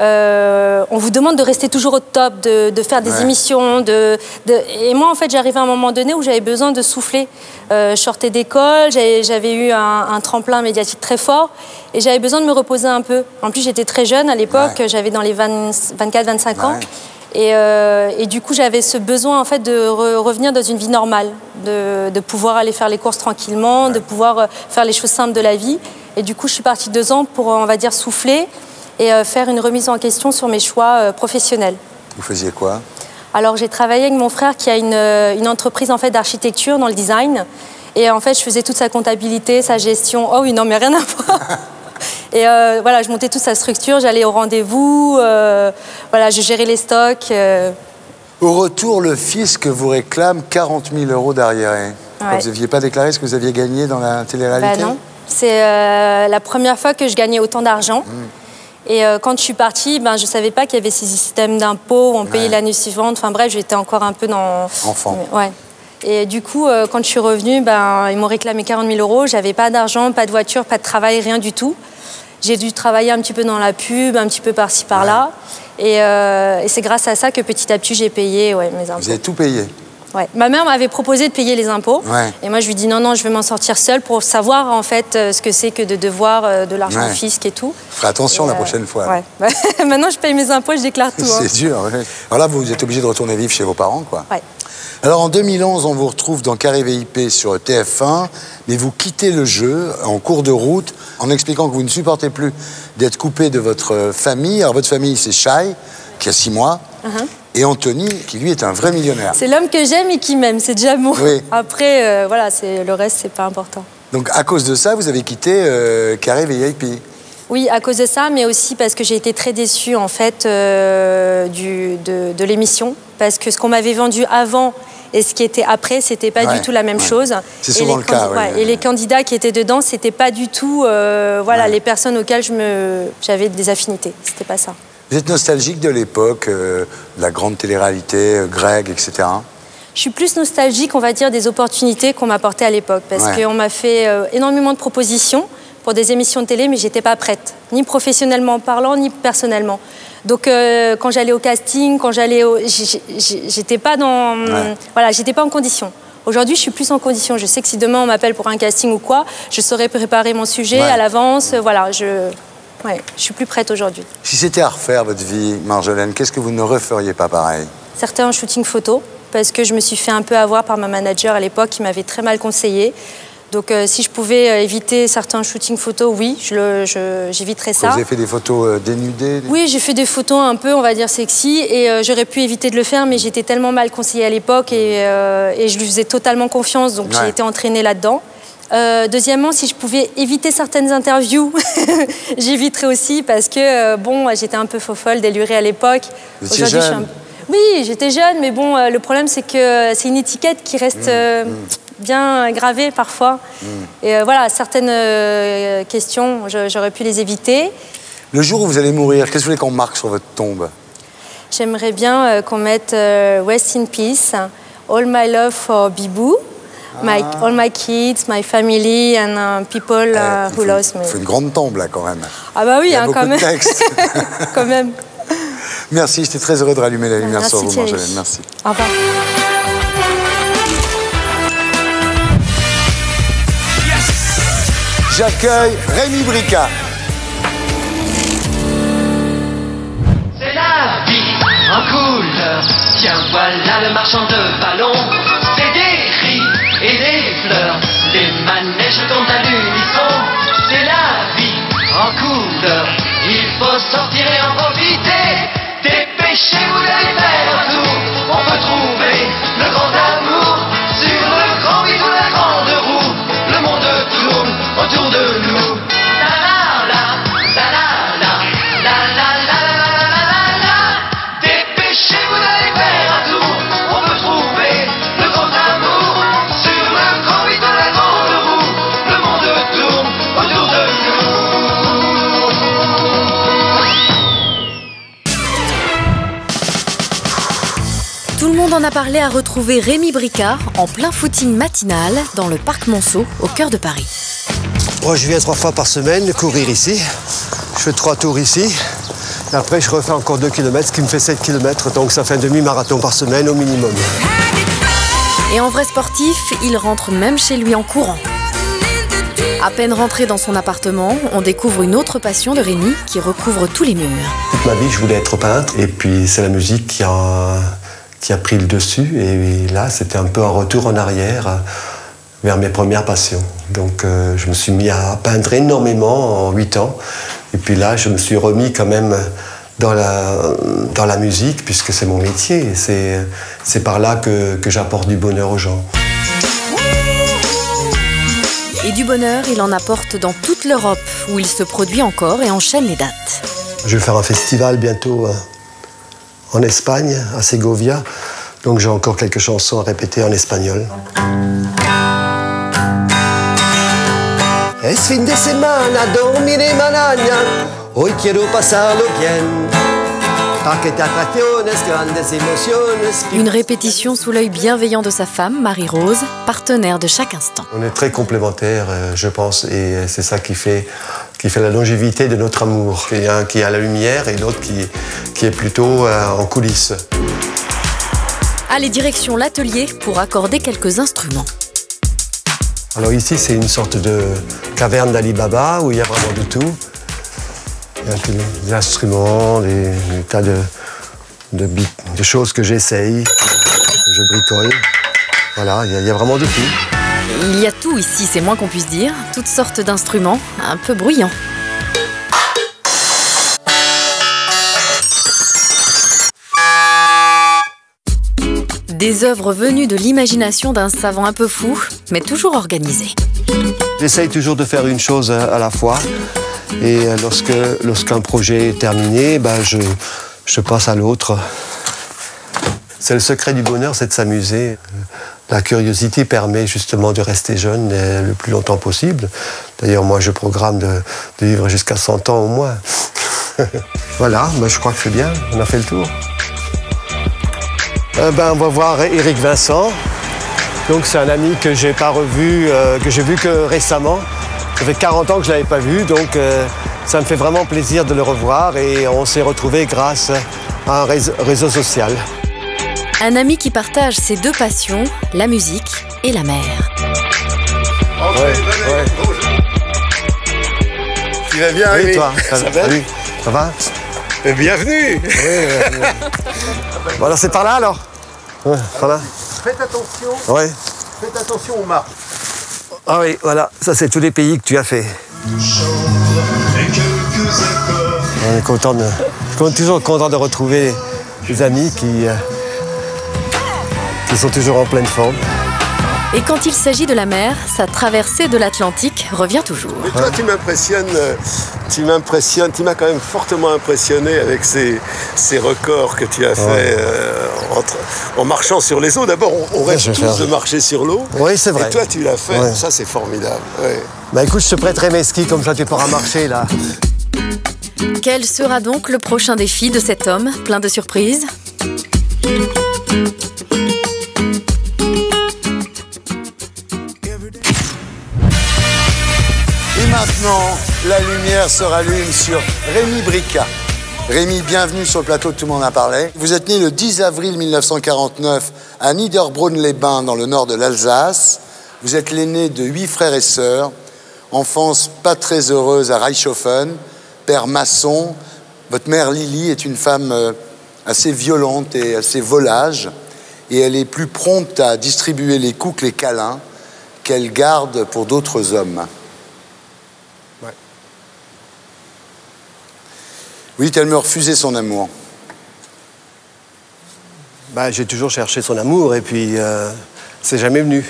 on vous demande de rester toujours au top, de faire des émissions. Et moi, en fait, j'arrivais à un moment donné où j'avais besoin de souffler. Je sortais d'école, j'avais eu un tremplin médiatique très fort et j'avais besoin de me reposer un peu. En plus, j'étais très jeune à l'époque, j'avais dans les 24-25 ans. Et du coup, j'avais ce besoin en fait, de revenir dans une vie normale, de pouvoir aller faire les courses tranquillement, de pouvoir faire les choses simples de la vie. Et du coup, je suis partie 2 ans pour, on va dire, souffler et faire une remise en question sur mes choix professionnels. Vous faisiez quoi? Alors, j'ai travaillé avec mon frère qui a une entreprise en fait, d'architecture dans le design. Et en fait, je faisais toute sa comptabilité, sa gestion. Oh oui, non, mais rien à voir. Et voilà, je montais toute sa structure, j'allais au rendez-vous, voilà, je gérais les stocks. Au retour, le fisc vous réclame 40 000 € d'arriérés. Vous n'aviez pas déclaré ce que vous aviez gagné dans la télé-réalité? Non, c'est la première fois que je gagnais autant d'argent. Et quand je suis partie, je ne savais pas qu'il y avait ces systèmes d'impôts où on payait l'année suivante. Enfin bref, j'étais encore un peu dans... Enfant. Ouais. Et du coup, quand je suis revenue, ils m'ont réclamé 40 000 €. J'avais pas d'argent, pas de voiture, pas de travail, rien du tout. J'ai dû travailler un petit peu dans la pub, un petit peu par-ci, par-là. Et c'est grâce à ça que petit à petit, j'ai payé mes impôts. Vous avez tout payé? Ouais. Ma mère m'avait proposé de payer les impôts. Et moi, je lui dis non, je vais m'en sortir seule pour savoir en fait ce que c'est que de devoir de l'argent au fisc et tout. Faites attention la prochaine fois. Maintenant, je paye mes impôts, je déclare tout. C'est dur. Alors là, vous êtes obligé de retourner vivre chez vos parents, quoi. Alors en 2011, on vous retrouve dans Carré VIP sur TF1, mais vous quittez le jeu en cours de route en expliquant que vous ne supportez plus d'être coupé de votre famille. Alors votre famille, c'est Shai, qui a 6 mois, et Anthony, qui lui est un vrai millionnaire. C'est l'homme que j'aime et qui m'aime, c'est déjà bon. Après, voilà, le reste, c'est pas important. Donc à cause de ça, vous avez quitté Carré VIP? Oui, à cause de ça, mais aussi parce que j'ai été très déçue en fait de l'émission, parce que ce qu'on m'avait vendu avant et ce qui était après, c'était pas du tout la même chose. C'est souvent le cas. Et les candidats qui étaient dedans, c'était pas du tout les personnes auxquelles j'avais des affinités. C'était pas ça. Vous êtes nostalgique de l'époque, de la grande télé-réalité, Greg, etc. Je suis plus nostalgique, on va dire, des opportunités qu'on m'a apportées à l'époque, parce qu'on m'a fait énormément de propositions pour des émissions de télé, mais j'étais pas prête, ni professionnellement parlant, ni personnellement. Donc quand j'allais au casting, j'étais pas dans, j'étais pas en condition. Aujourd'hui, je suis plus en condition. Je sais que si demain on m'appelle pour un casting ou quoi, je saurais préparer mon sujet à l'avance. Voilà, je suis plus prête aujourd'hui. Si c'était à refaire votre vie, Marjolaine, qu'est-ce que vous ne referiez pas pareil? Certains shootings photos, parce que je me suis fait un peu avoir par ma manager à l'époque qui m'avait très mal conseillé. Donc si je pouvais éviter certains shootings photos, oui, j'éviterais ça. Vous avez fait des photos dénudées? Oui, j'ai fait des photos un peu, on va dire, sexy, et j'aurais pu éviter de le faire, mais j'étais tellement mal conseillée à l'époque et je lui faisais totalement confiance, donc j'ai été entraînée là-dedans. Deuxièmement, si je pouvais éviter certaines interviews, j'éviterais aussi parce que, j'étais un peu faux-folle, délurée à l'époque. Vous étiez jeune? Oui, j'étais jeune, mais bon, le problème, c'est que c'est une étiquette qui reste bien gravée parfois. Et voilà, certaines questions, j'aurais pu les éviter. Le jour où vous allez mourir, qu'est-ce que vous voulez qu'on marque sur votre tombe? J'aimerais bien qu'on mette Rest in Peace, All My Love for Bibou, all my kids, my family and people who lost me. Il faut une grande tombe là quand même. Ah bah oui, il y a beaucoup quand de même. textes. Quand même. Merci, j'étais très heureux de rallumer la lumière Merci, sur vous, Thierry. Marjolaine. Merci. Au revoir. J'accueille Rémi Bricard. C'est la vie en couleur. Tiens, voilà le marchand de ballons. C'est des cris et des fleurs. Les manèges tournent à l'unisson. C'est la vie en couleur. Il faut sortir et en profiter. Dépêchez-vous d'aller faire un tour. On peut trouver le grand amour sur le grand vide ou la grande roue. Le monde tourne autour de nous. La la la, la la la, la la la la la la la. Dépêchez-vous d'aller faire un tour. On peut trouver le grand amour sur le grand vide de la grande roue. Le monde tourne autour de nous. Tout le monde en a parlé à retrouver Rémi Bricard en plein footing matinal dans le parc Monceau, au cœur de Paris. Moi, je viens 3 fois par semaine courir ici. Je fais 3 tours ici. Et après, je refais encore 2 km, ce qui me fait 7 km. Donc, ça fait un demi-marathon par semaine au minimum. Et en vrai sportif, il rentre même chez lui en courant. À peine rentré dans son appartement, on découvre une autre passion de Rémi qui recouvre tous les murs. Toute ma vie, je voulais être peintre. Et puis, c'est la musique qui a pris le dessus. Et là, c'était un peu un retour en arrière vers mes premières passions. Donc, je me suis mis à peindre énormément en 8 ans. Et puis là, je me suis remis quand même dans la musique, puisque c'est mon métier. C'est par là que j'apporte du bonheur aux gens. Et du bonheur, il en apporte dans toute l'Europe, où il se produit encore et enchaîne les dates. Je vais faire un festival bientôt en Espagne, à Segovia. Donc j'ai encore quelques chansons à répéter en espagnol. Es fin de semana, dormiré mañana. Hoy quiero pasarlo bien. Une répétition sous l'œil bienveillant de sa femme, Marie-Rose, partenaire de chaque instant. On est très complémentaires, je pense, et c'est ça qui fait la longévité de notre amour. Il y a un qui est à la lumière et l'autre qui est plutôt en coulisses. Allez, direction l'atelier pour accorder quelques instruments. Alors ici, c'est une sorte de caverne d'Ali Baba où il y a vraiment de tout. Il y a des instruments, des tas de choses que j'essaye, que je bricole. Voilà, il y a vraiment de tout. Il y a tout ici, c'est moins qu'on puisse dire. Toutes sortes d'instruments, un peu bruyants. Des œuvres venues de l'imagination d'un savant un peu fou, mais toujours organisé. J'essaye toujours de faire une chose à la fois. Et lorsqu'un projet est terminé, je passe à l'autre. C'est le secret du bonheur, c'est de s'amuser. La curiosité permet justement de rester jeune le plus longtemps possible. D'ailleurs, moi, je programme de vivre jusqu'à 100 ans au moins. Voilà, je crois que c'est bien, on a fait le tour. On va voir Éric Vincent. Donc, c'est un ami que j'ai pas revu, que j'ai vu que récemment. Ça fait 40 ans que je ne l'avais pas vu, donc ça me fait vraiment plaisir de le revoir et on s'est retrouvés grâce à un réseau social. Un ami qui partage ses deux passions, la musique et la mer. Ouais. Tu vas bien, oui, Rémi? Toi, ça va? Salut. Ça va? Bienvenue. Oui. Bon, alors c'est par là alors? Ouais, par là. Faites attention. Ouais. Faites attention aux marques. Ah oui, voilà, ça c'est tous les pays que tu as fait. On est toujours content de retrouver des amis qui sont toujours en pleine forme. Et quand il s'agit de la mer, sa traversée de l'Atlantique revient toujours. Mais toi, tu m'as quand même fortement impressionné avec ces records que tu as fait en marchant sur les eaux. D'abord, on rêve tous de marcher sur l'eau. Oui, c'est vrai. Et toi, tu l'as fait. Ouais. Ça, c'est formidable. Ouais. Écoute, je te prêterai mes skis, comme ça tu pourras marcher là. Quel sera donc le prochain défi de cet homme plein de surprises ? Et maintenant, la lumière se rallume sur Rémi Bricka. Rémi, bienvenue sur le plateau de Tout le monde en parlait. Vous êtes né le 10 avril 1949 à Niederbronn-les-Bains, dans le nord de l'Alsace. Vous êtes l'aîné de 8 frères et sœurs. Enfance pas très heureuse à Reichshofen, père maçon. Votre mère Lily est une femme assez violente et assez volage. Et elle est plus prompte à distribuer les coups que les câlins qu'elle garde pour d'autres hommes. Oui, elle me refusait son amour. Bah, j'ai toujours cherché son amour et puis c'est jamais venu.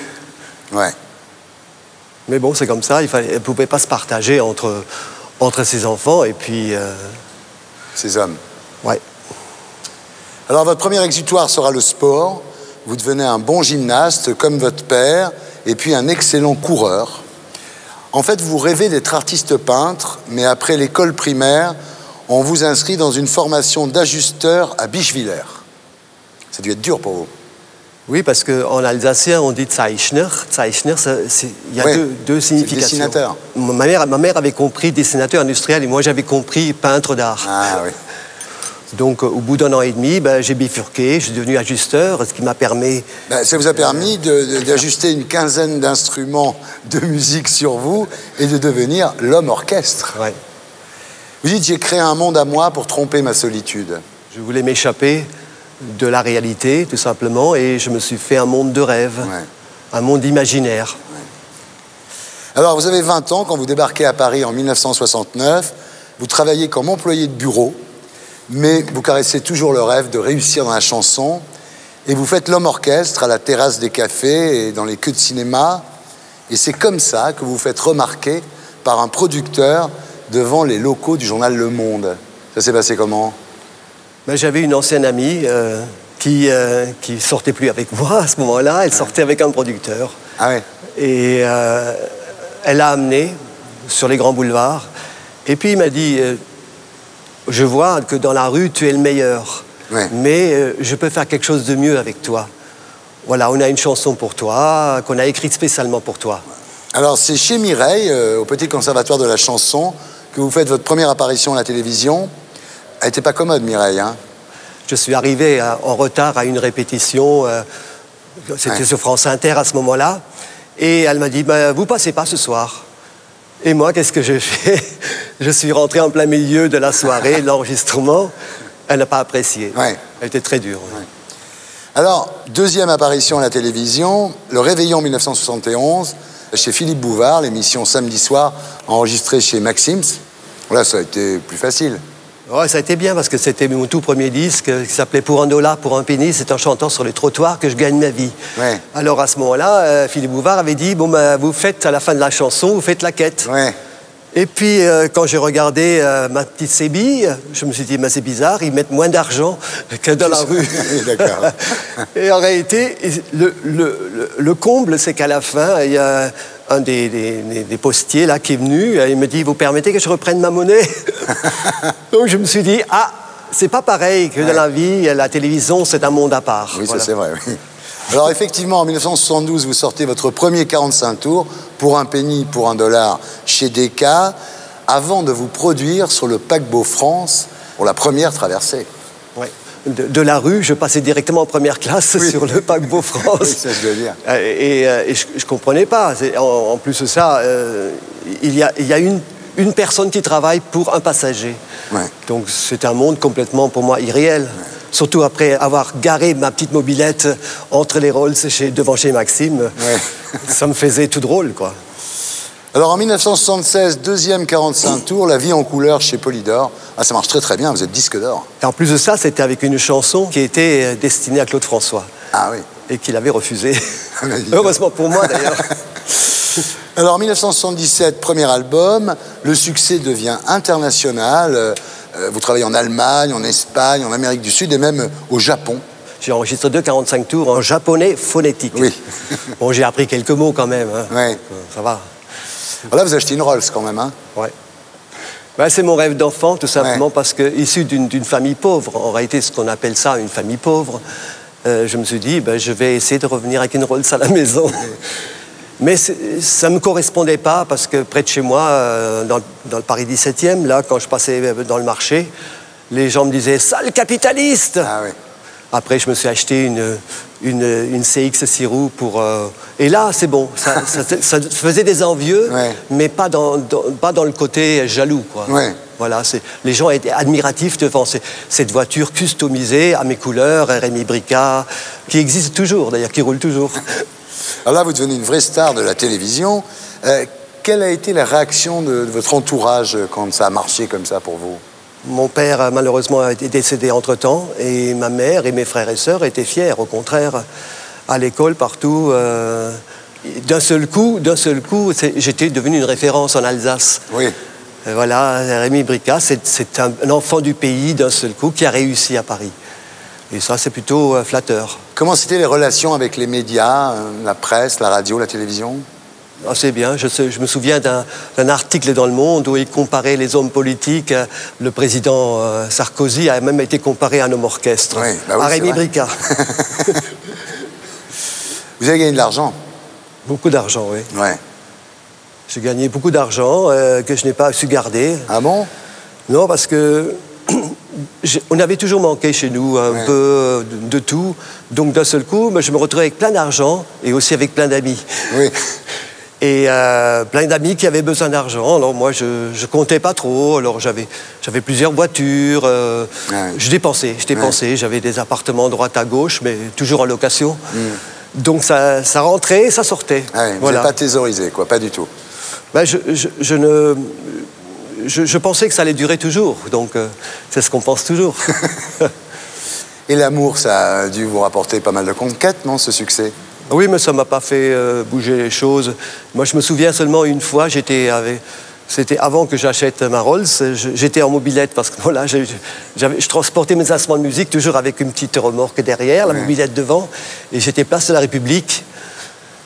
Ouais. Mais bon, c'est comme ça, elle ne pouvait pas se partager entre ses enfants et puis... Ses hommes. Ouais. Alors, votre premier exutoire sera le sport. Vous devenez un bon gymnaste, comme votre père, et puis un excellent coureur. En fait, vous rêvez d'être artiste peintre, mais après l'école primaire, on vous inscrit dans une formation d'ajusteur à Bischwiller. Ça a dû être dur pour vous. Oui, parce qu'en alsacien, on dit Zeichner. Zeichner, il y a deux significations. Dessinateur. Ma mère avait compris dessinateur industriel et moi, j'avais compris peintre d'art. Ah oui. Donc, au bout d'un an et demi, j'ai bifurqué, je suis devenu ajusteur, ce qui m'a permis... Ça vous a permis d'ajuster une quinzaine d'instruments de musique sur vous et de devenir l'homme orchestre. Ouais. Vous dites, j'ai créé un monde à moi pour tromper ma solitude. Je voulais m'échapper de la réalité, tout simplement, et je me suis fait un monde de rêve, un monde imaginaire. Ouais. Alors, vous avez 20 ans quand vous débarquez à Paris en 1969. Vous travaillez comme employé de bureau, mais vous caressez toujours le rêve de réussir dans la chanson. Et vous faites l'homme orchestre à la terrasse des cafés et dans les queues de cinéma. Et c'est comme ça que vous vous faites remarquer par un producteur devant les locaux du journal Le Monde. Ça s'est passé comment ? J'avais une ancienne amie qui sortait plus avec moi à ce moment-là. Elle sortait avec un producteur. Ah ouais. Et elle l'a amené sur les grands boulevards. Et puis il m'a dit, je vois que dans la rue, tu es le meilleur. Ouais. Mais je peux faire quelque chose de mieux avec toi. Voilà, on a une chanson pour toi, qu'on a écrite spécialement pour toi. Alors c'est chez Mireille, au Petit Conservatoire de la chanson, que vous faites votre première apparition à la télévision. Elle n'était pas commode, Mireille, hein ? Je suis arrivé en retard à une répétition, c'était sur France Inter à ce moment-là, et elle m'a dit, vous passez pas ce soir. Et moi, qu'est-ce que j'ai fait ? Je suis rentré en plein milieu de la soirée, l'enregistrement, elle n'a pas apprécié. Ouais. Elle était très dure. Ouais. Alors, deuxième apparition à la télévision, Le Réveillon 1971, chez Philippe Bouvard, l'émission Samedi soir, enregistrée chez Maxims. Là, ça a été plus facile. Ouais, ça a été bien parce que c'était mon tout premier disque qui s'appelait Pour $1, pour un penny. C'est en chantant sur les trottoirs que je gagne ma vie. Ouais. Alors à ce moment-là, Philippe Bouvard avait dit, vous faites à la fin de la chanson, vous faites la quête. Ouais. Et puis quand j'ai regardé ma petite sébille, je me suis dit, c'est bizarre, ils mettent moins d'argent que dans la rue. D'accord. Et en réalité, le comble, c'est qu'à la fin, il y a un des postiers là qui est venu, il me dit, vous permettez que je reprenne ma monnaie? Donc je me suis dit, c'est pas pareil que dans la vie, la télévision, c'est un monde à part. Oui, voilà. Ça c'est vrai. Oui. Alors effectivement, en 1972, vous sortez votre premier 45 tours, Pour un penny, pour $1, chez Decca, avant de vous produire sur le paquebot France pour la première traversée. Oui. De la rue, je passais directement en première classe sur le paquebot France. Oui, ça je dois dire. Et je ne comprenais pas. En plus de ça, il y a une personne qui travaille pour un passager. Ouais. Donc c'est un monde complètement, pour moi, irréel. Ouais. Surtout après avoir garé ma petite mobilette entre les Rolls devant chez Maxime. Ouais. Ça me faisait tout drôle, quoi. Alors en 1976, deuxième 45 tours, La vie en couleur chez Polydor. Ça marche très très bien, vous êtes disque d'or. Et en plus de ça, c'était avec une chanson qui était destinée à Claude François. Ah oui. Et qu'il avait refusé. Heureusement pour moi d'ailleurs. Alors en 1977, premier album, le succès devient international. Vous travaillez en Allemagne, en Espagne, en Amérique du Sud et même au Japon. J'ai enregistré 2 45 tours en japonais phonétique. Oui. Bon, j'ai appris quelques mots quand même. Hein. Ouais. Ça va. Voilà, vous achetez une Rolls quand même, hein? Ouais. Ben, c'est mon rêve d'enfant, tout simplement, parce que issu d'une famille pauvre, en réalité, ce qu'on appelle ça une famille pauvre, je me suis dit, ben, je vais essayer de revenir avec une Rolls à la maison. Mais ça ne me correspondait pas, parce que près de chez moi, dans le Paris 17e, là, quand je passais dans le marché, les gens me disaient « sale capitaliste !» Après, je me suis acheté une CX 6 roues pour... Et là, c'est bon. Ça faisait des envieux, mais pas dans le côté jaloux, quoi. Voilà, les gens étaient admiratifs devant cette voiture customisée à mes couleurs, RMI Brica, qui existe toujours, d'ailleurs, qui roule toujours. Alors là, vous devenez une vraie star de la télévision. Quelle a été la réaction de votre entourage quand ça a marché comme ça pour vous? Mon père, malheureusement, a été décédé entre-temps, et ma mère et mes frères et sœurs étaient fiers. Au contraire, à l'école, partout. D'un seul coup, j'étais devenu une référence en Alsace. Oui. Voilà, Rémi Brica, c'est un enfant du pays, d'un seul coup, qui a réussi à Paris. Et ça, c'est plutôt flatteur. Comment c'était les relations avec les médias, la presse, la radio, la télévision? Assez bien. Je me souviens d'un article dans Le Monde où il comparait les hommes politiques. Le président Sarkozy a même été comparé à un homme orchestre, à Rémi Brica. Vous avez gagné de l'argent? Beaucoup d'argent, oui. Ouais. J'ai gagné beaucoup d'argent que je n'ai pas su garder. Ah bon? Non, parce que on avait toujours manqué chez nous un peu de tout. Donc d'un seul coup, je me retrouvais avec plein d'argent et aussi avec plein d'amis. Oui. Et plein d'amis qui avaient besoin d'argent. Alors moi, je comptais pas trop. Alors j'avais plusieurs voitures. Je dépensais. J'avais des appartements à droite à gauche, mais toujours en location. Donc ça rentrait et ça sortait. Vous n'avez pas thésaurisé, quoi, pas du tout. Ben, je pensais que ça allait durer toujours. Donc c'est ce qu'on pense toujours. Et l'amour, ça a dû vous rapporter pas mal de conquêtes, non, ce succès? Oui, mais ça ne m'a pas fait bouger les choses. Moi, je me souviens seulement une fois, c'était avant que j'achète ma Rolls, j'étais en mobilette parce que voilà, je transportais mes instruments de musique toujours avec une petite remorque derrière, la mobilette devant, et j'étais place de la République.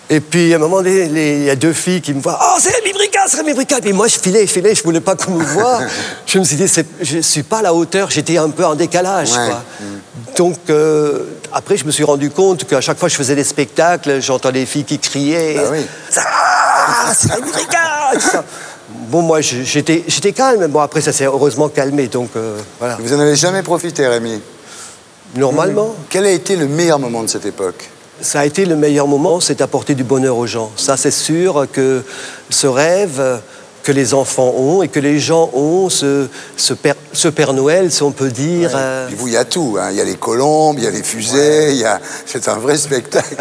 Et puis, à un moment donné, il y a deux filles qui me voient. « Oh, c'est Rémi Brica, c'est Rémi Brica !» Et puis moi, je filais, je ne voulais pas qu'on me voie. Je me suis dit, je ne suis pas à la hauteur, j'étais un peu en décalage, quoi. Donc, après, je me suis rendu compte qu'à chaque fois que je faisais des spectacles, j'entendais des filles qui criaient. Ah, c'est Rémi Brica !» Bon, moi, j'étais calme. Bon, après, ça s'est heureusement calmé, donc voilà. Vous n'en avez jamais profité, Rémi? Normalement. Quel a été le meilleur moment de cette époque? Ça a été le meilleur moment, c'est d'apporter du bonheur aux gens. Ça, c'est sûr que ce rêve que les enfants ont et que les gens ont, ce Père Noël, si on peut dire. Puis vous, il y a tout. Hein. Il y a les colombes, il y a les fusées, c'est un vrai spectacle.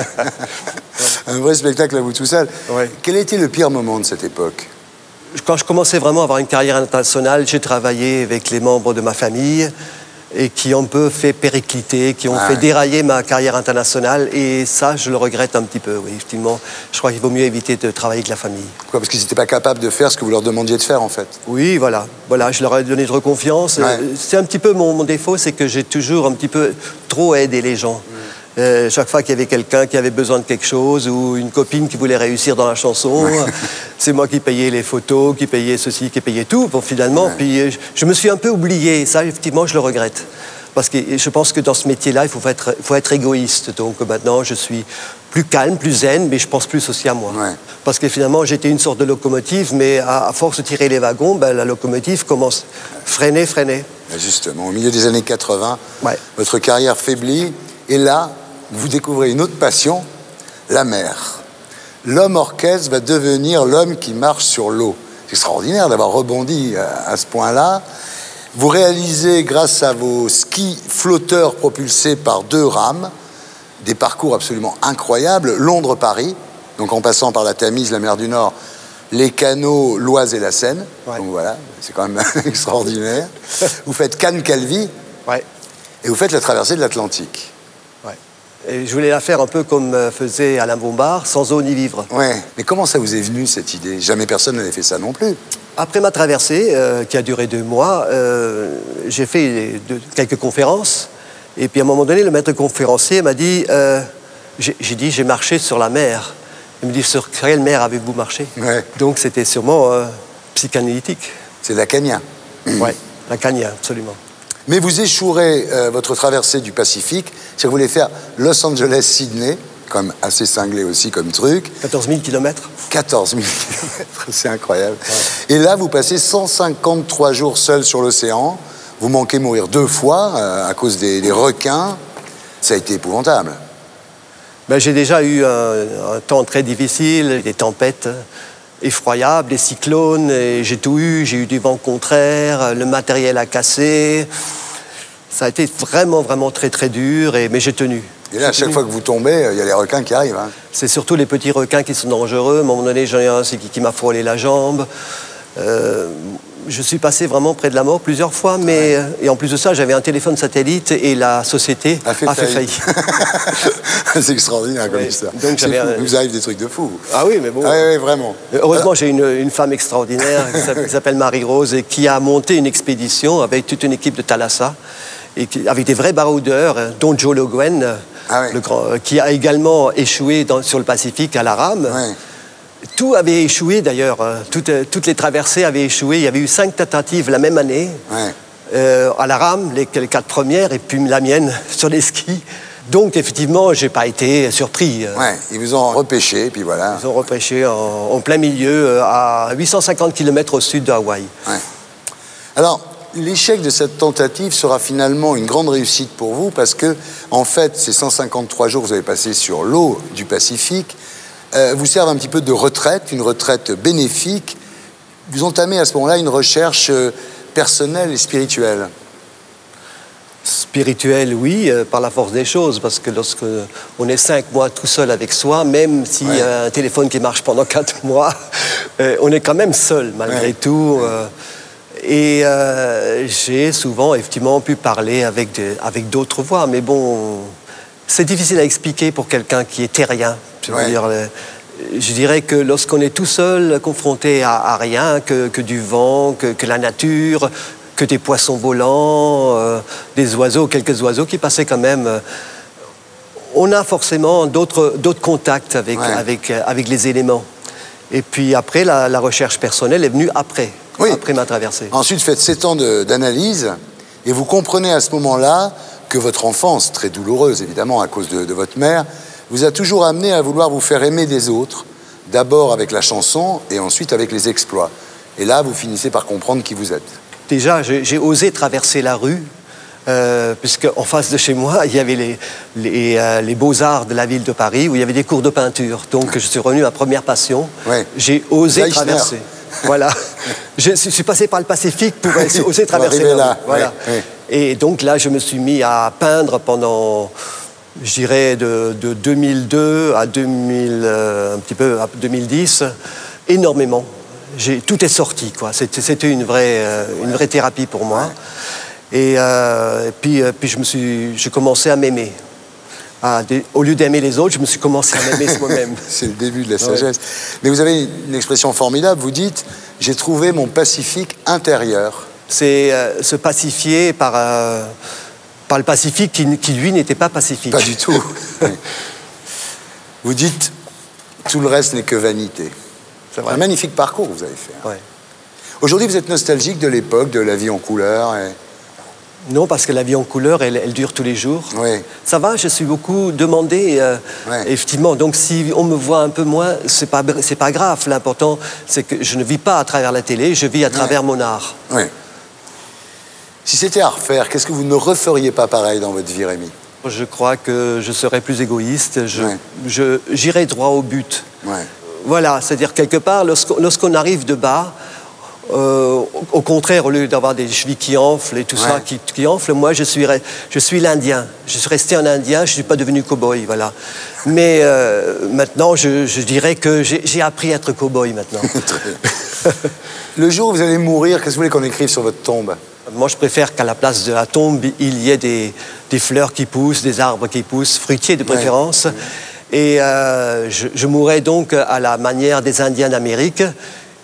Un vrai spectacle à vous tout seul. Quel a été le pire moment de cette époque? Quand je commençais vraiment à avoir une carrière internationale, j'ai travaillé avec les membres de ma famille et qui ont un peu fait péricliter, qui ont fait dérailler ma carrière internationale. Et ça, je le regrette un petit peu, oui, effectivement. Je crois qu'il vaut mieux éviter de travailler avec la famille. Pourquoi? Parce qu'ils n'étaient pas capables de faire ce que vous leur demandiez de faire, en fait. Oui, voilà. Je leur ai donné de confiance. C'est un petit peu mon défaut, c'est que j'ai toujours un petit peu trop aidé les gens. Chaque fois qu'il y avait quelqu'un qui avait besoin de quelque chose ou une copine qui voulait réussir dans la chanson, c'est moi qui payais les photos, qui payais ceci, qui payais tout. Bon, finalement, puis je me suis un peu oublié. Ça, effectivement, je le regrette. Parce que je pense que dans ce métier-là, il faut être égoïste. Donc maintenant, je suis plus calme, plus zen, mais je pense plus aussi à moi. Parce que finalement, j'étais une sorte de locomotive, mais à force de tirer les wagons, la locomotive commence freiner. Justement, au milieu des années 80, votre carrière faiblit, et là, vous découvrez une autre passion, la mer. L'homme orchestre va devenir l'homme qui marche sur l'eau. C'est extraordinaire d'avoir rebondi à ce point-là. Vous réalisez, grâce à vos skis flotteurs propulsés par 2 rames, des parcours absolument incroyables. Londres-Paris, donc en passant par la Tamise, la mer du Nord, les canaux, l'Oise et la Seine. Donc voilà, c'est quand même extraordinaire. Vous faites Cannes-Calvi, et vous faites la traversée de l'Atlantique. Et je voulais la faire un peu comme faisait Alain Bombard, sans eau ni vivre. Mais comment ça vous est venu, cette idée? Jamais personne n'avait fait ça non plus. Après ma traversée, qui a duré 2 mois, j'ai fait quelques conférences. Et puis à un moment donné, le maître conférencier m'a dit, j'ai marché sur la mer. Il me dit, sur quelle mer avez-vous marché? Donc c'était sûrement psychanalytique. C'est lacanien. Ouais, la Cagna, absolument. Mais vous échouerez votre traversée du Pacifique, c'est que vous voulez faire Los Angeles-Sydney, quand même assez cinglé aussi comme truc. 14 000 km. 14 000 km, c'est incroyable. Ouais. Et là, vous passez 153 jours seul sur l'océan. Vous manquez mourir 2 fois à cause des requins. Ça a été épouvantable. Ben, j'ai déjà eu un temps très difficile, des tempêtes effroyables, des cyclones, et j'ai tout eu. J'ai eu du vent contraire, le matériel a cassé. Ça a été vraiment, vraiment très, très dur, mais j'ai tenu. Et là, à chaque fois que vous tombez, il y a les requins qui arrivent. Hein. C'est surtout les petits requins qui sont dangereux. À un moment donné, j'en ai un qui m'a frôlé la jambe. Je suis passé vraiment près de la mort plusieurs fois, mais et en plus de ça, j'avais un téléphone satellite et la société a fait faillite. C'est extraordinaire comme histoire. Donc il vous arrive des trucs de fou. Ah oui, mais bon. Ah oui, vraiment. Heureusement, j'ai une femme extraordinaire qui s'appelle Marie-Rose et qui a monté une expédition avec toute une équipe de Thalassa, et avec des vrais baroudeurs, dont Joe Le Guen, qui a également échoué sur le Pacifique à la rame. Ouais. Tout avait échoué d'ailleurs, toutes les traversées avaient échoué. Il y avait eu 5 tentatives la même année, à la rame, les 4 premières, et puis la mienne sur les skis. Donc effectivement, j'ai pas été surpris. Ouais, ils vous ont repêché, puis voilà. Ils ont repêché en plein milieu, à 850 km au sud de Hawaï. Ouais. Alors, l'échec de cette tentative sera finalement une grande réussite pour vous, parce que, en fait, ces 153 jours que vous avez passés sur l'eau du Pacifique vous servent un petit peu de retraite, une retraite bénéfique. Vous entamez à ce moment-là une recherche personnelle et spirituelle. Spirituelle, oui, par la force des choses, parce que lorsque on est 5 mois tout seul avec soi, même s'il y a un téléphone qui marche pendant 4 mois, on est quand même seul, malgré tout. Et j'ai souvent, effectivement, pu parler avec d'autres voix, mais bon, c'est difficile à expliquer pour quelqu'un qui est terrien. Je dirais que lorsqu'on est tout seul, confronté à rien, que du vent, que la nature, que des poissons volants, des oiseaux, quelques oiseaux qui passaient quand même, on a forcément d'autres contacts avec les éléments. Et puis après, la recherche personnelle est venue après ma traversée. Ensuite, faites 7 ans d'analyse et vous comprenez à ce moment-là que votre enfance, très douloureuse évidemment à cause de votre mère, vous a toujours amené à vouloir vous faire aimer des autres, d'abord avec la chanson et ensuite avec les exploits. Et là, vous finissez par comprendre qui vous êtes. Déjà, j'ai osé traverser la rue, puisque en face de chez moi, il y avait les Beaux-Arts de la ville de Paris, où il y avait des cours de peinture. Donc, je suis revenu à première passion. J'ai osé traverser. Voilà. Je suis passé par le Pacifique pour oser traverser la rue. Voilà. Et donc là, je me suis mis à peindre pendant, je dirais, de 2002 à 2010, énormément. Tout est sorti, quoi. C'était une vraie thérapie pour moi. Et puis je commençais à m'aimer. Au lieu d'aimer les autres, je me suis commencé à m'aimer moi-même. C'est le début de la sagesse. Mais vous avez une expression formidable, vous dites « j'ai trouvé mon Pacifique intérieur ». C'est se pacifier par le Pacifique qui lui, n'était pas pacifique. Pas du tout. Vous dites « tout le reste n'est que vanité ». C'est un magnifique parcours que vous avez fait. Hein. Aujourd'hui, vous êtes nostalgique de l'époque, de la vie en couleur Non, parce que la vie en couleur, elle dure tous les jours. Ça va, je suis beaucoup demandé, effectivement. Donc, si on me voit un peu moins, c'est pas grave. L'important, c'est que je ne vis pas à travers la télé, je vis à travers mon art. Si c'était à refaire, qu'est-ce que vous ne referiez pas pareil dans votre vie, Rémi? Je crois que je serais plus égoïste. J'irais droit au but. Voilà, c'est-à-dire quelque part, lorsqu'on arrive de bas, au contraire, au lieu d'avoir des chevilles qui enflent et tout ça qui enfle, moi je suis l'Indien. Je suis resté un Indien, je ne suis pas devenu cow-boy, voilà. Mais maintenant, je dirais que j'ai appris à être cow-boy maintenant. Le jour où vous allez mourir, qu'est-ce que vous voulez qu'on écrive sur votre tombe? Moi, je préfère qu'à la place de la tombe, il y ait des fleurs qui poussent, des arbres qui poussent, fruitiers de préférence. Et je mourrai donc à la manière des Indiens d'Amérique.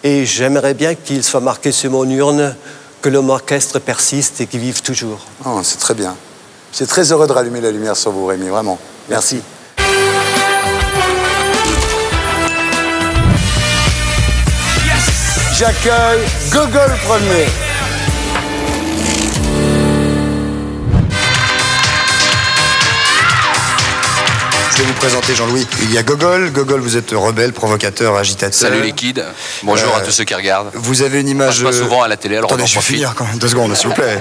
Et j'aimerais bien qu'il soit marqué sur mon urne que l'homme orchestre persiste et qu'il vive toujours. Oh, c'est très bien. J'ai très heureux de rallumer la lumière sur vous, Rémi, vraiment. Merci. J'accueille Gogol Premier. vais vous présenter Jean-Louis. Il y a Gogol. Gogol, vous êtes rebelle, provocateur, agitateur. Salut les kids. Bonjour à tous ceux qui regardent. Vous avez une image... Moi, je passe souvent à la télé, alors attendez, on en je vais profite. finir quand même, 2 secondes, s'il vous plaît.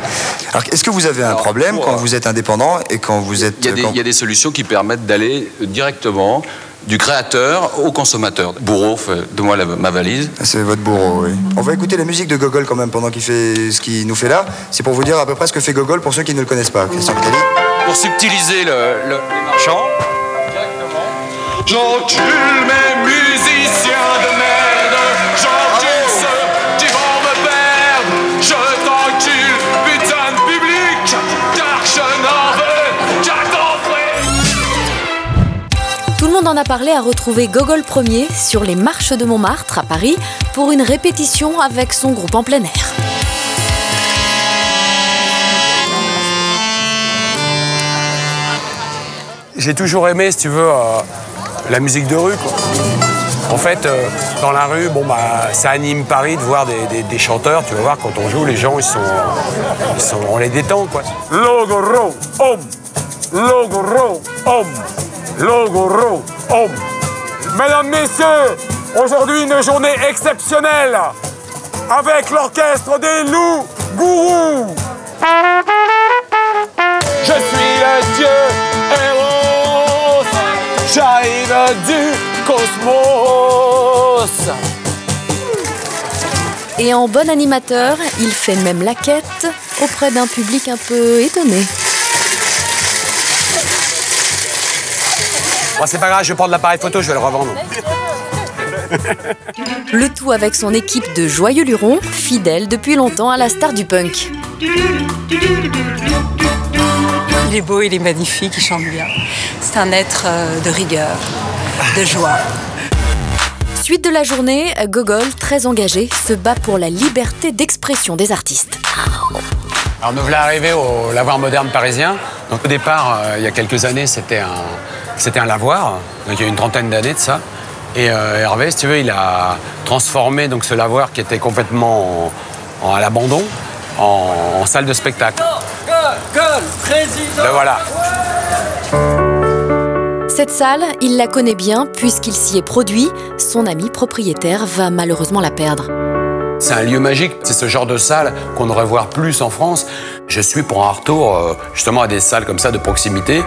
Alors, est-ce que vous avez un problème quand vous êtes indépendant et quand vous êtes... Il y a des solutions qui permettent d'aller directement du créateur au consommateur. Bourreau, donne-moi ma valise. C'est votre bourreau, oui. On va écouter la musique de Gogol quand même pendant qu'il fait ce qu'il nous fait là. C'est pour vous dire à peu près ce que fait Gogol pour ceux qui ne le connaissent pas. Christian Kelly. Pour subtiliser les marchands. J'encule mes musiciens de merde, j'encule ceux qui vont me perdre, je t'encule, putain de public, car je n'en veux qu'à ton frère. Tout le monde en a parlé à retrouver Gogol Premier sur les marches de Montmartre à Paris pour une répétition avec son groupe en plein air. J'ai toujours aimé, si tu veux, la musique de rue, quoi. En fait, dans la rue, bon, bah, ça anime Paris de voir des chanteurs. Tu vas voir, quand on joue, les gens, on les détend, quoi. Logoro, homme. Logoro, homme. Logoro, homme. Mesdames, messieurs, aujourd'hui une journée exceptionnelle avec l'orchestre des loups gourous. Je suis le dieu Eros, j'arrive du cosmos. Et en bon animateur, il fait même la quête auprès d'un public un peu étonné. Bon, c'est pas grave, je vais prendre l'appareil photo, je vais le revendre. Le tout avec son équipe de joyeux lurons, fidèles depuis longtemps à la star du punk. Il est beau, il est magnifique, il chante bien. C'est un être de rigueur, de joie. Suite de la journée, Gogol, très engagé, se bat pour la liberté d'expression des artistes. Alors nous voilà arrivés au lavoir moderne parisien. Donc au départ, il y a quelques années, c'était un lavoir. Donc il y a une trentaine d'années de ça. Et Hervé, si tu veux, il a transformé donc, ce lavoir qui était complètement à l'abandon en salle de spectacle. Gogol, président. Le voilà. Cette salle, il la connaît bien puisqu'il s'y est produit. Son ami propriétaire va malheureusement la perdre. C'est un lieu magique, c'est ce genre de salle qu'on devrait voir plus en France. Je suis pour un retour justement à des salles comme ça de proximité.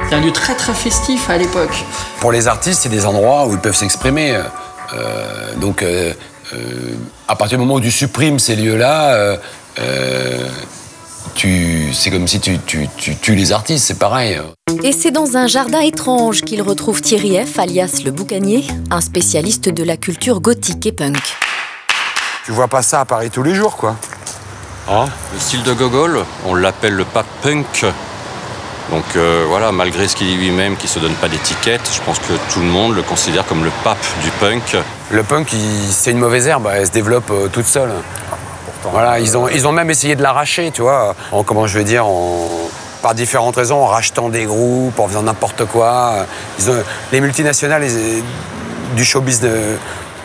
C'est un lieu très très festif à l'époque. Pour les artistes, c'est des endroits où ils peuvent s'exprimer. Donc à partir du moment où tu supprimes ces lieux-là, c'est comme si tu tues les artistes, c'est pareil. Et c'est dans un jardin étrange qu'il retrouve Thierry F, alias le Boucanier, un spécialiste de la culture gothique et punk. Tu vois pas ça à Paris tous les jours, quoi. Ah, le style de Gogol, on l'appelle le pape punk. Donc voilà, malgré ce qu'il dit lui-même, qu'il ne se donne pas d'étiquette, je pense que tout le monde le considère comme le pape du punk. Le punk, c'est une mauvaise herbe, elle se développe toute seule. Voilà, ils ont même essayé de l'arracher, tu vois, comment je vais dire, par différentes raisons, en rachetant des groupes, en faisant n'importe quoi. Les multinationales du showbiz,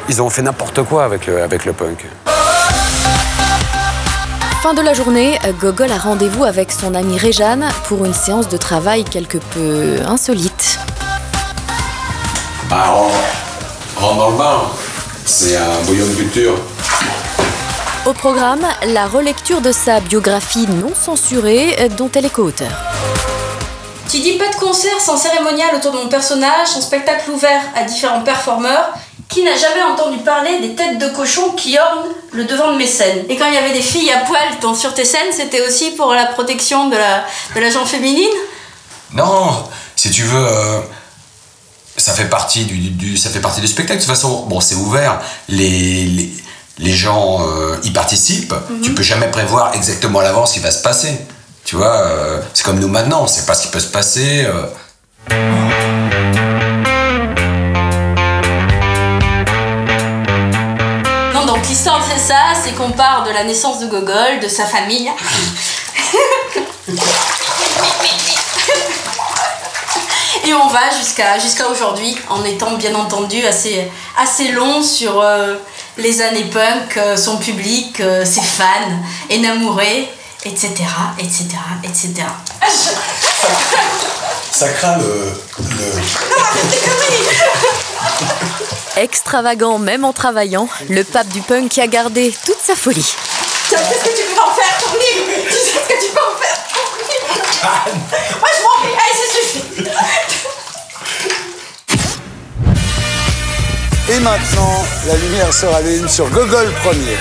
ils ont fait n'importe quoi avec le punk. Fin de la journée, Gogol a rendez-vous avec son amie Réjeanne pour une séance de travail quelque peu insolite. Bah, rentre dans le bain, c'est un bouillon de culture. Au programme, la relecture de sa biographie non censurée dont elle est co-auteure. Tu dis pas de concert sans cérémonial autour de mon personnage, son spectacle ouvert à différents performeurs. Qui n'a jamais entendu parler des têtes de cochon qui ornent le devant de mes scènes? Et quand il y avait des filles à poil sur tes scènes, c'était aussi pour la protection de la gente féminine? Non, si tu veux, ça fait partie du spectacle. De toute façon, bon, c'est ouvert. Les gens y participent. Tu peux jamais prévoir exactement à l'avance ce qui va se passer. Tu vois, c'est comme nous maintenant, on sait pas ce qui peut se passer. Donc l'histoire c'est ça, c'est qu'on part de la naissance de Gogol, de sa famille. Et on va jusqu'à aujourd'hui, en étant bien entendu assez long sur les années punk, son public, ses fans, enamourés, etc., etc., etc. Ça craint Extravagant même en travaillant, le pape du punk a gardé toute sa folie. Tu sais ce que tu peux en faire, ton livre. Tu sais ce que tu peux en faire, ton livre. Moi, je m'en vais. Allez, ça suffit. Et maintenant, la lumière se rallume sur Gogol premier.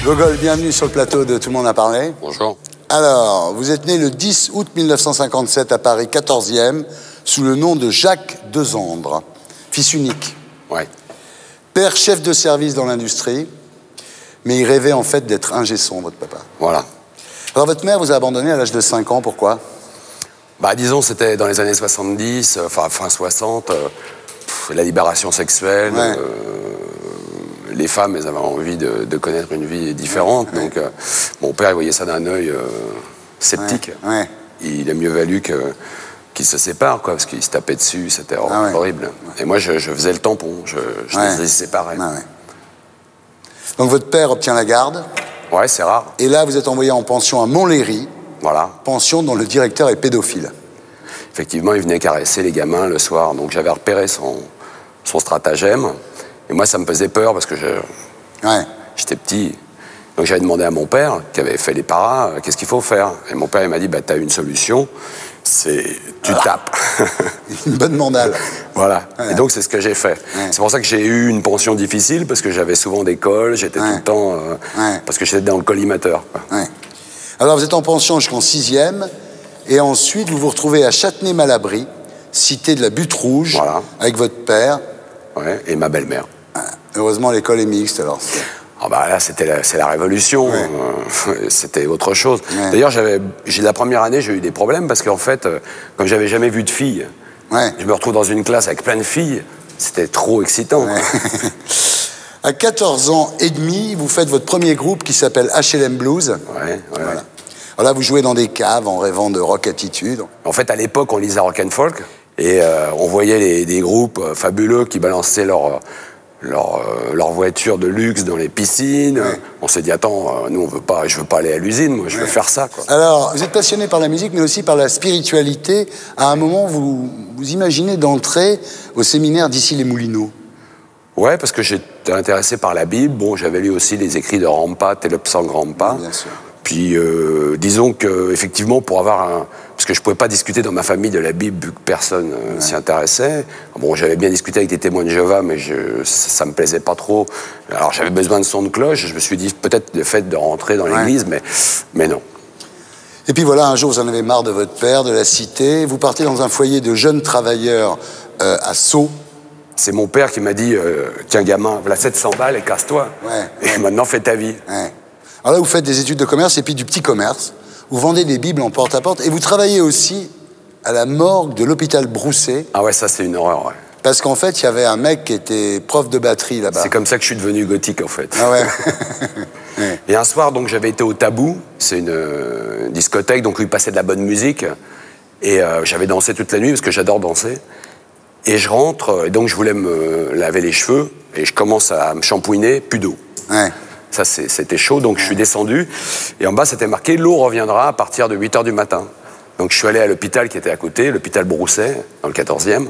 Gogol, bienvenue sur le plateau de Tout le monde a parlé. Bonjour. Alors, vous êtes né le 10 août 1957 à Paris 14e, sous le nom de Jacques Dezandre, fils unique. Ouais. Père chef de service dans l'industrie, mais il rêvait en fait d'être ingé son, votre papa. Voilà. Alors votre mère vous a abandonné à l'âge de 5 ans, pourquoi? Bah disons, c'était dans les années 70, enfin fin 60, la libération sexuelle, Ouais. Les femmes, elles avaient envie de connaître une vie différente, donc mon père, il voyait ça d'un œil sceptique. Ouais. Il a mieux valu qu'ils se séparent, quoi, parce qu'ils se tapaient dessus, c'était horrible. Et moi, je faisais le tampon, je les séparais. Donc votre père obtient la garde. Ouais, c'est rare. Et là, vous êtes envoyé en pension à Montlhéry. Voilà. Pension dont le directeur est pédophile. Effectivement, il venait caresser les gamins le soir, donc j'avais repéré son stratagème. Et moi, ça me faisait peur parce que j'étais petit. Donc j'avais demandé à mon père, qui avait fait les paras, qu'est-ce qu'il faut faire? Et mon père, il m'a dit, bah, t'as une solution, c'est tu tapes. Une bonne mandale. Voilà. Et donc, c'est ce que j'ai fait. C'est pour ça que j'ai eu une pension difficile, parce que j'avais souvent des cols, j'étais tout le temps... parce que j'étais dans le collimateur. Alors, vous êtes en pension jusqu'en 6e, et ensuite, vous vous retrouvez à Châtenay-Malabry, cité de la Butte Rouge, avec votre père. Ouais, et ma belle-mère. Heureusement, l'école est mixte, alors. Ah bah là, c'est la révolution, c'était autre chose. D'ailleurs, la première année, j'ai eu des problèmes parce qu'en fait, comme j'avais jamais vu de filles, je me retrouve dans une classe avec plein de filles, c'était trop excitant. À 14 ans et demi, vous faites votre premier groupe qui s'appelle HLM Blues. Voilà. Alors là, vous jouez dans des caves en rêvant de rock attitude. En fait, à l'époque, on lisait rock and folk et on voyait des groupes fabuleux qui balançaient leur voiture de luxe dans les piscines. On s'est dit, attends, nous, je veux pas aller à l'usine, moi, je veux faire ça, quoi. Alors, vous êtes passionné par la musique, mais aussi par la spiritualité. À un moment, vous imaginez d'entrer au séminaire d'Issy-les-Moulineaux. Ouais, parce que j'étais intéressé par la Bible. Bon, j'avais lu aussi les écrits de Rampa, Telopsang Rampa. Bien sûr. Puis, disons qu'effectivement, pour avoir parce que je ne pouvais pas discuter dans ma famille de la Bible, vu que personne s'y intéressait. Bon, j'avais bien discuté avec des témoins de Jéhovah, mais ça ne me plaisait pas trop. Alors, j'avais besoin de son de cloche. Je me suis dit, peut-être le fait de rentrer dans l'église, mais non. Et puis voilà, un jour, vous en avez marre de votre père, de la cité. Vous partez dans un foyer de jeunes travailleurs à Sceaux. C'est mon père qui m'a dit, tiens, gamin, voilà 700 balles et casse-toi. Et maintenant, fais ta vie. Alors là, vous faites des études de commerce et puis du petit commerce. Vous vendez des bibles en porte-à-porte et vous travaillez aussi à la morgue de l'hôpital Broussais. Ah ouais, ça c'est une horreur, ouais. Parce qu'en fait, il y avait un mec qui était prof de batterie là-bas. C'est comme ça que je suis devenu gothique, en fait. Ah ouais. Et un soir, donc, j'avais été au Tabou. C'est une discothèque, donc où il passait de la bonne musique. Et j'avais dansé toute la nuit, parce que j'adore danser. Et je rentre, et donc je voulais me laver les cheveux. Et je commence à me shampouiner, plus d'eau. Ça, c'était chaud, donc je suis descendu. Et en bas, c'était marqué « L'eau reviendra à partir de 8h du matin ». Donc je suis allé à l'hôpital qui était à côté, l'hôpital Broussais, dans le 14e.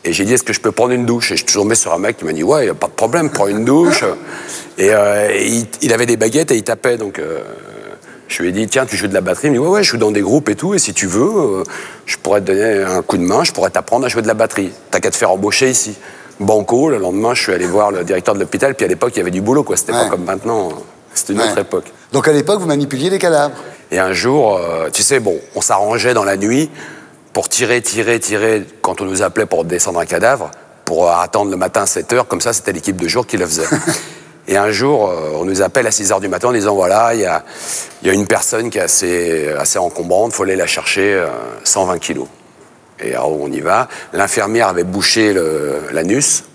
Et j'ai dit « Est-ce que je peux prendre une douche ?» Et je suis tombé sur un mec qui m'a dit « Ouais, il n'y a pas de problème, prends une douche. » Et il avait des baguettes et il tapait, donc... je lui ai dit, tiens, tu joues de la batterie? Il me dit, ouais, je joue dans des groupes et tout, et si tu veux, je pourrais te donner un coup de main, je pourrais t'apprendre à jouer de la batterie. T'as qu'à te faire embaucher ici. Banco, le lendemain, je suis allé voir le directeur de l'hôpital, puis à l'époque, il y avait du boulot, quoi. C'était pas comme maintenant, c'était une autre époque. Donc à l'époque, vous manipuliez les cadavres? Et un jour, tu sais, bon, on s'arrangeait dans la nuit pour tirer, quand on nous appelait pour descendre un cadavre, pour attendre le matin à 7h, comme ça, c'était l'équipe de jour qui le faisait. Et un jour, on nous appelle à 6h du matin en disant, voilà, il y a une personne qui est assez encombrante, il faut aller la chercher 120 kilos. Et alors, on y va. L'infirmière avait bouché l'anus.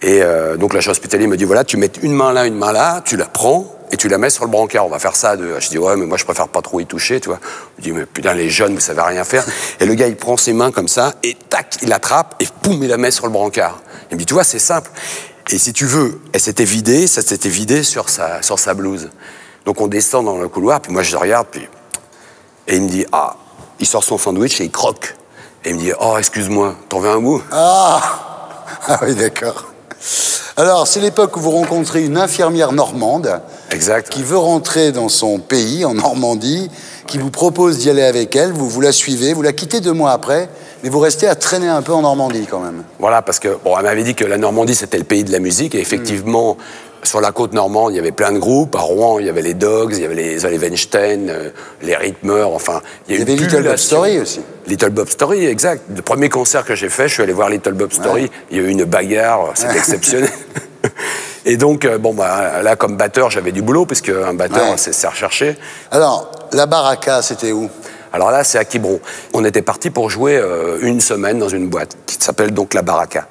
Et donc, l'agent hospitalier me dit, voilà, tu mets une main là, tu la prends et tu la mets sur le brancard. On va faire ça à deux. Je dis, ouais, mais moi, je préfère pas trop y toucher, tu vois. Je dis, mais putain, les jeunes, vous savez rien faire. Et le gars, il prend ses mains comme ça et tac, il l'attrape et poum, il la met sur le brancard. Il me dit, tu vois, c'est simple. Et si tu veux, ça s'était vidé sur sa blouse. Donc on descend dans le couloir, puis moi je le regarde, et il me dit, ah, il sort son sandwich et il croque. Et il me dit, oh, excuse-moi, t'en veux un bout? Ah oui, d'accord. Alors, c'est l'époque où vous rencontrez une infirmière normande qui veut rentrer dans son pays, en Normandie, qui vous propose d'y aller avec elle, vous la suivez, vous la quittez 2 mois après, mais vous restez à traîner un peu en Normandie quand même. Voilà, parce que, bon, elle m'avait dit que la Normandie, c'était le pays de la musique, et effectivement, sur la côte normande, il y avait plein de groupes. À Rouen, il y avait les Dogs, il y avait les Olive Einstein, les Rhythmeurs, enfin... Il y avait Little Bob Story aussi. Little Bob Story, exact. Le premier concert que j'ai fait, je suis allé voir Little Bob Story. Il y a eu une bagarre, c'était exceptionnel. Et donc, bon, bah, là, comme batteur, j'avais du boulot, puisque un batteur, c'est recherché. Alors, la Baraka, c'était où? Alors là, c'est à Quiberon. On était parti pour jouer 1 semaine dans une boîte, qui s'appelle donc la Baraka.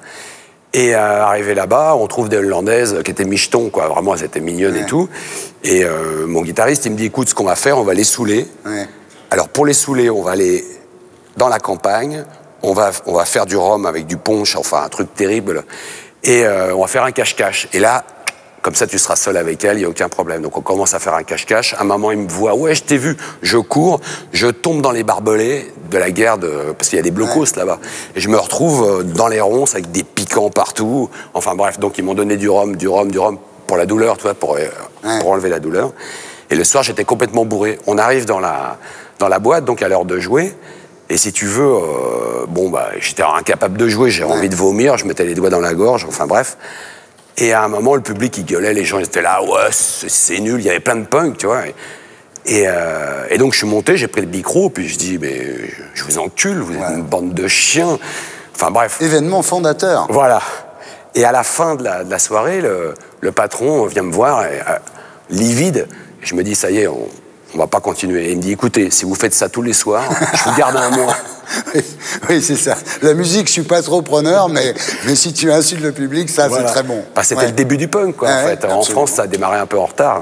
Et arrivé là-bas, on trouve des Hollandaises qui étaient michetons, quoi. Vraiment, elles étaient mignonnes et tout. Et mon guitariste, il me dit, écoute, ce qu'on va faire, on va les saouler. Alors, pour les saouler, on va aller dans la campagne, on va faire du rhum avec du punch, enfin, un truc terrible. Et on va faire un cache-cache. Et là, comme ça, tu seras seul avec elle, il n'y a aucun problème. Donc, on commence à faire un cache-cache. À un moment, il me voit, ouais, je t'ai vu. Je cours, je tombe dans les barbelés de la guerre, parce qu'il y a des blocos là-bas. Et je me retrouve dans les ronces avec des piquants partout. Enfin, bref, donc ils m'ont donné du rhum pour la douleur, tu vois, pour enlever la douleur. Et le soir, j'étais complètement bourré. On arrive dans la boîte, donc à l'heure de jouer. Et si tu veux, bon, bah, j'étais incapable de jouer, j'ai envie de vomir, je mettais les doigts dans la gorge, enfin bref. Et à un moment, le public, il gueulait, les gens ils étaient là, ouais, c'est nul, il y avait plein de punk, tu vois. Et donc, je suis monté, j'ai pris le micro, puis je dis, mais je vous encule, vous êtes une bande de chiens. Enfin, bref. Événement fondateur. Voilà. Et à la fin de la soirée, le patron vient me voir, livide, et je me dis, ça y est, on va pas continuer. Et il me dit, écoutez, si vous faites ça tous les soirs, je vous garde 1 mois. Oui, c'est ça. La musique, je suis pas trop preneur, mais si tu insultes le public, ça, c'est très bon. Bah, c'était le début du punk, quoi, en fait. Absolument. En France, ça a démarré un peu en retard.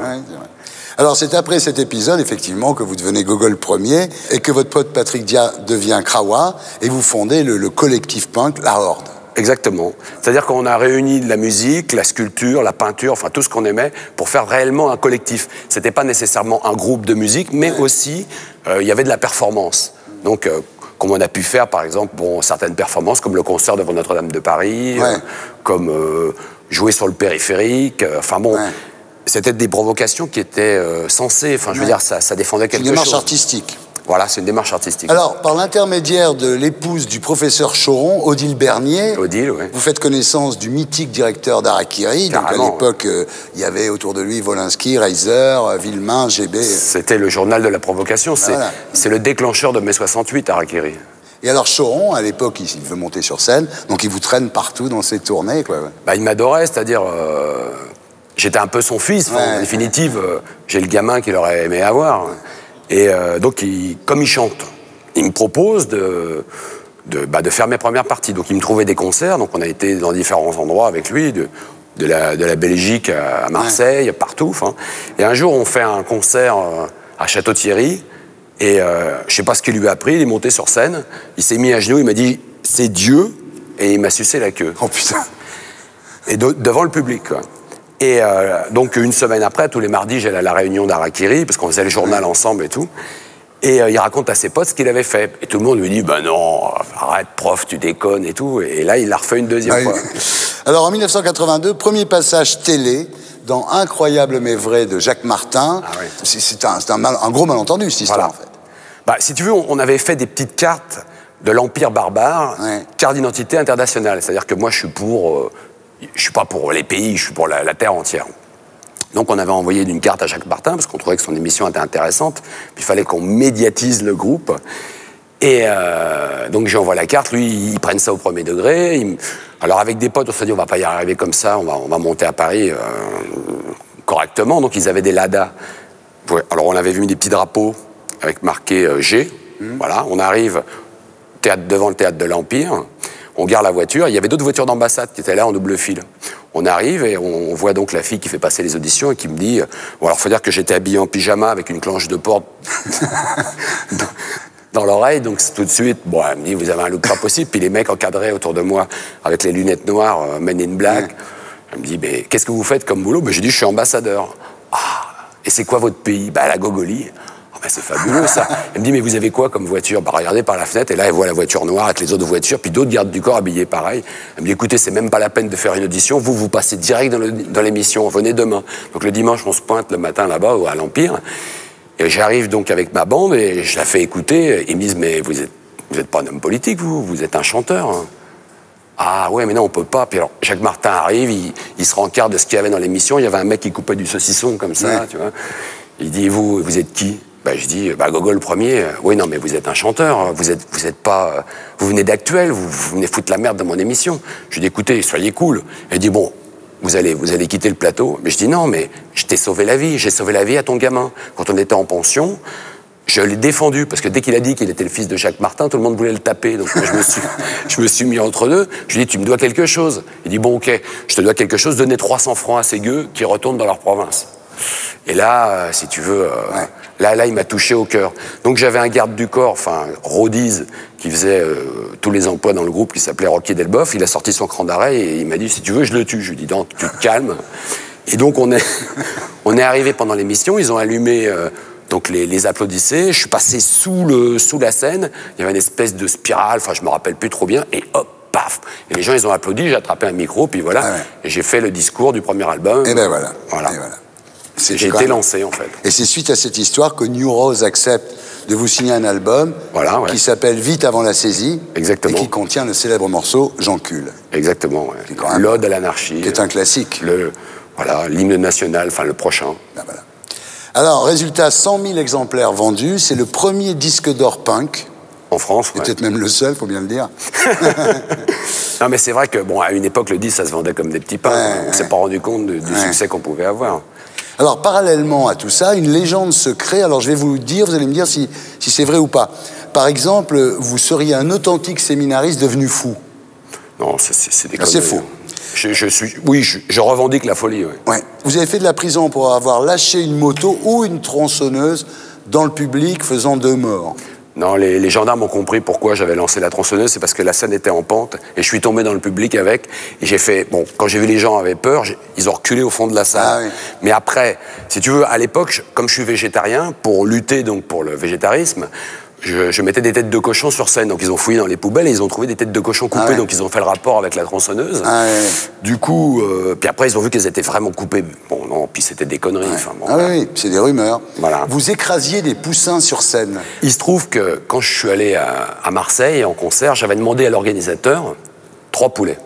Alors, c'est après cet épisode, effectivement, que vous devenez Gogol premier et que votre pote Patrick Dia devient Krawa et vous fondez le collectif punk La Horde. Exactement. C'est-à-dire qu'on a réuni la musique, la sculpture, la peinture, enfin tout ce qu'on aimait, pour faire réellement un collectif. C'était pas nécessairement un groupe de musique, mais aussi, il y avait de la performance. Donc, comme on a pu faire, par exemple, certaines performances, comme le concert devant Notre-Dame de Paris, comme jouer sur le périphérique, enfin bon... C'était des provocations qui étaient censées, enfin je veux dire, ça défendait quelque chose. Une démarche artistique. Voilà, c'est une démarche artistique. Alors, par l'intermédiaire de l'épouse du professeur Choron, Odile Bernier, vous faites connaissance du mythique directeur d'Harakiri. Donc à l'époque, il y avait autour de lui Volinsky, Reiser, Villemain, GB. C'était le journal de la provocation, c'est le déclencheur de mai 68, Harakiri. Et alors Choron, à l'époque, il veut monter sur scène, donc il vous traîne partout dans ses tournées, quoi. Bah, il m'adorait, c'est-à-dire... J'étais un peu son fils, en définitive, j'ai le gamin qu'il aurait aimé avoir. Et donc, comme il chante, il me propose de faire mes premières parties. Donc, il me trouvait des concerts, donc on a été dans différents endroits avec lui, de la Belgique à Marseille, partout. Et un jour, on fait un concert à Château-Thierry, et je sais pas ce qu'il lui a pris, il est monté sur scène, il s'est mis à genoux, il m'a dit « c'est Dieu », et il m'a sucé la queue. Oh putain. Et devant le public, quoi. Et donc, 1 semaine après, tous les mardis, j'allais à la réunion d'Harakiri, parce qu'on faisait le journal ensemble et tout. Et il raconte à ses potes ce qu'il avait fait. Et tout le monde lui dit, ben non, arrête, prof, tu déconnes et tout. Et là, il l'a refait une deuxième fois. Alors, en 1982, premier passage télé dans Incroyable mais vrai de Jacques Martin. C'est un gros malentendu, cette histoire, en fait. Bah, si tu veux, on avait fait des petites cartes de l'Empire barbare, carte d'identité internationale. C'est-à-dire que moi, je suis pas pour les pays, je suis pour la terre entière. Donc on avait envoyé une carte à Jacques Martin, parce qu'on trouvait que son émission était intéressante, puis il fallait qu'on médiatise le groupe. Et donc j'envoie la carte, lui, ils prennent ça au premier degré. Alors avec des potes, on s'est dit, on va pas y arriver comme ça, on va monter à Paris correctement. Donc ils avaient des Lada. Alors on avait vu des petits drapeaux avec marqué G. Voilà, on arrive devant le théâtre de l'Empire. On gare la voiture, il y avait d'autres voitures d'ambassade qui étaient là en double fil. On arrive et on voit donc la fille qui fait passer les auditions et qui me dit bon, alors faut dire que j'étais habillé en pyjama avec une clenche de porte dans l'oreille, donc tout de suite, bon, elle me dit vous avez un look pas possible. Puis les mecs encadrés autour de moi avec les lunettes noires, Men in Black. Elle me dit mais qu'est-ce que vous faites comme boulot? Ben, j'ai dit je suis ambassadeur. Ah, et c'est quoi votre pays? Ben, la Gogolie. Ben, c'est fabuleux ça. Elle me dit mais vous avez quoi comme voiture? Bah regardez par la fenêtre et là elle voit la voiture noire avec les autres voitures puis d'autres gardes du corps habillés pareil. Elle me dit écoutez c'est même pas la peine de faire une audition, vous passez direct dans l'émission, venez demain. Donc le dimanche on se pointe le matin là-bas à l'Empire et j'arrive donc avec ma bande et je la fais écouter. Ils me disent mais vous êtes pas un homme politique vous êtes un chanteur. Hein. Ah ouais mais non on peut pas. Puis alors Jacques Martin arrive, il se rend compte de ce qu'il y avait dans l'émission. Il y avait un mec qui coupait du saucisson comme ça, tu vois. Il dit vous êtes qui? Ben, je dis, Gogol le premier, oui, non, mais vous êtes un chanteur, vous êtes pas, vous venez d'Actuel, vous venez foutre la merde dans mon émission. Je lui dis, écoutez, soyez cool. Il dit, bon, vous allez quitter le plateau. Mais je dis, non, mais je t'ai sauvé la vie, j'ai sauvé la vie à ton gamin. Quand on était en pension, je l'ai défendu, parce que dès qu'il a dit qu'il était le fils de Jacques Martin, tout le monde voulait le taper. Donc moi, je me suis mis entre deux. Je lui ai dit, tu me dois quelque chose. Il dit, bon, ok, je te dois quelque chose, donnez 300 francs à ces gueux qui retournent dans leur province. Et là, si tu veux, là, il m'a touché au cœur. Donc j'avais un garde du corps, enfin, Rodiz, qui faisait tous les emplois dans le groupe, qui s'appelait Rocky Delboeuf. Il a sorti son cran d'arrêt et il m'a dit, si tu veux, je le tue. Je lui ai dit, non, tu te calmes. Et donc on est arrivé pendant l'émission, ils ont allumé, donc les applaudissaient. Je suis passé sous la scène, il y avait une espèce de spirale, enfin, je me rappelle plus trop bien, et hop, paf. Et les gens, ils ont applaudi, j'ai attrapé un micro, puis voilà. Ah ouais. Et j'ai fait le discours du premier album. Et ben voilà. Voilà. Et voilà. J'ai été lancé, en fait. Et c'est suite à cette histoire que New Rose accepte de vous signer un album qui s'appelle Vite avant la saisie. Exactement. Et qui contient le célèbre morceau J'encule. Exactement, ouais. L'Ode à l'anarchie. Qui est un classique. L'hymne national, enfin le prochain. Ben voilà. Alors, résultat, 100 000 exemplaires vendus. C'est le premier disque d'or punk. En France, ouais. Peut-être même le seul, faut bien le dire. Non, mais c'est vrai que, bon, à une époque, le disque, ça se vendait comme des petits pains. Ouais, on s'est pas rendu compte du succès qu'on pouvait avoir. Alors, parallèlement à tout ça, une légende se crée. Alors, je vais vous dire, vous allez me dire si c'est vrai ou pas. Par exemple, vous seriez un authentique séminariste devenu fou. Non, c'est des conneries. C'est faux. Je revendique la folie, oui. Ouais. Vous avez fait de la prison pour avoir lâché une moto ou une tronçonneuse dans le public, faisant 2 morts. Non, les gendarmes ont compris pourquoi j'avais lancé la tronçonneuse, c'est parce que la scène était en pente et je suis tombé dans le public avec. Et j'ai fait, bon, quand j'ai vu les gens avaient peur, ils ont reculé au fond de la salle. Ah, oui. Mais après, si tu veux, à l'époque, comme je suis végétarien, pour lutter donc pour le végétarisme, je mettais des têtes de cochon sur scène. Donc ils ont fouillé dans les poubelles et ils ont trouvé des têtes de cochon coupées. Donc ils ont fait le rapport avec la tronçonneuse. Du coup, puis après ils ont vu qu'elles étaient vraiment coupées. Bon, non, puis c'était des conneries. Enfin, bon, oui, c'est des rumeurs. Voilà. Vous écrasiez des poussins sur scène. Il se trouve que quand je suis allé à Marseille en concert, j'avais demandé à l'organisateur 3 poulets.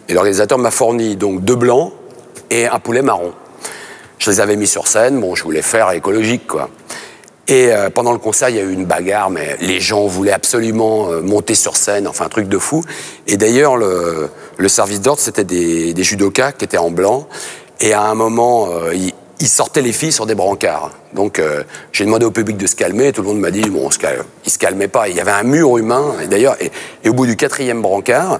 Et l'organisateur m'a fourni donc 2 blancs et un poulet marron. Je les avais mis sur scène. Bon, je voulais faire écologique, quoi. Et pendant le concert, il y a eu une bagarre, mais les gens voulaient absolument monter sur scène, enfin un truc de fou. Et d'ailleurs, le service d'ordre, c'était des judokas qui étaient en blanc. Et à un moment, ils sortaient les filles sur des brancards. Donc j'ai demandé au public de se calmer, et tout le monde m'a dit, bon, ils se calmaient pas. Il y avait un mur humain, et d'ailleurs, et au bout du 4e brancard,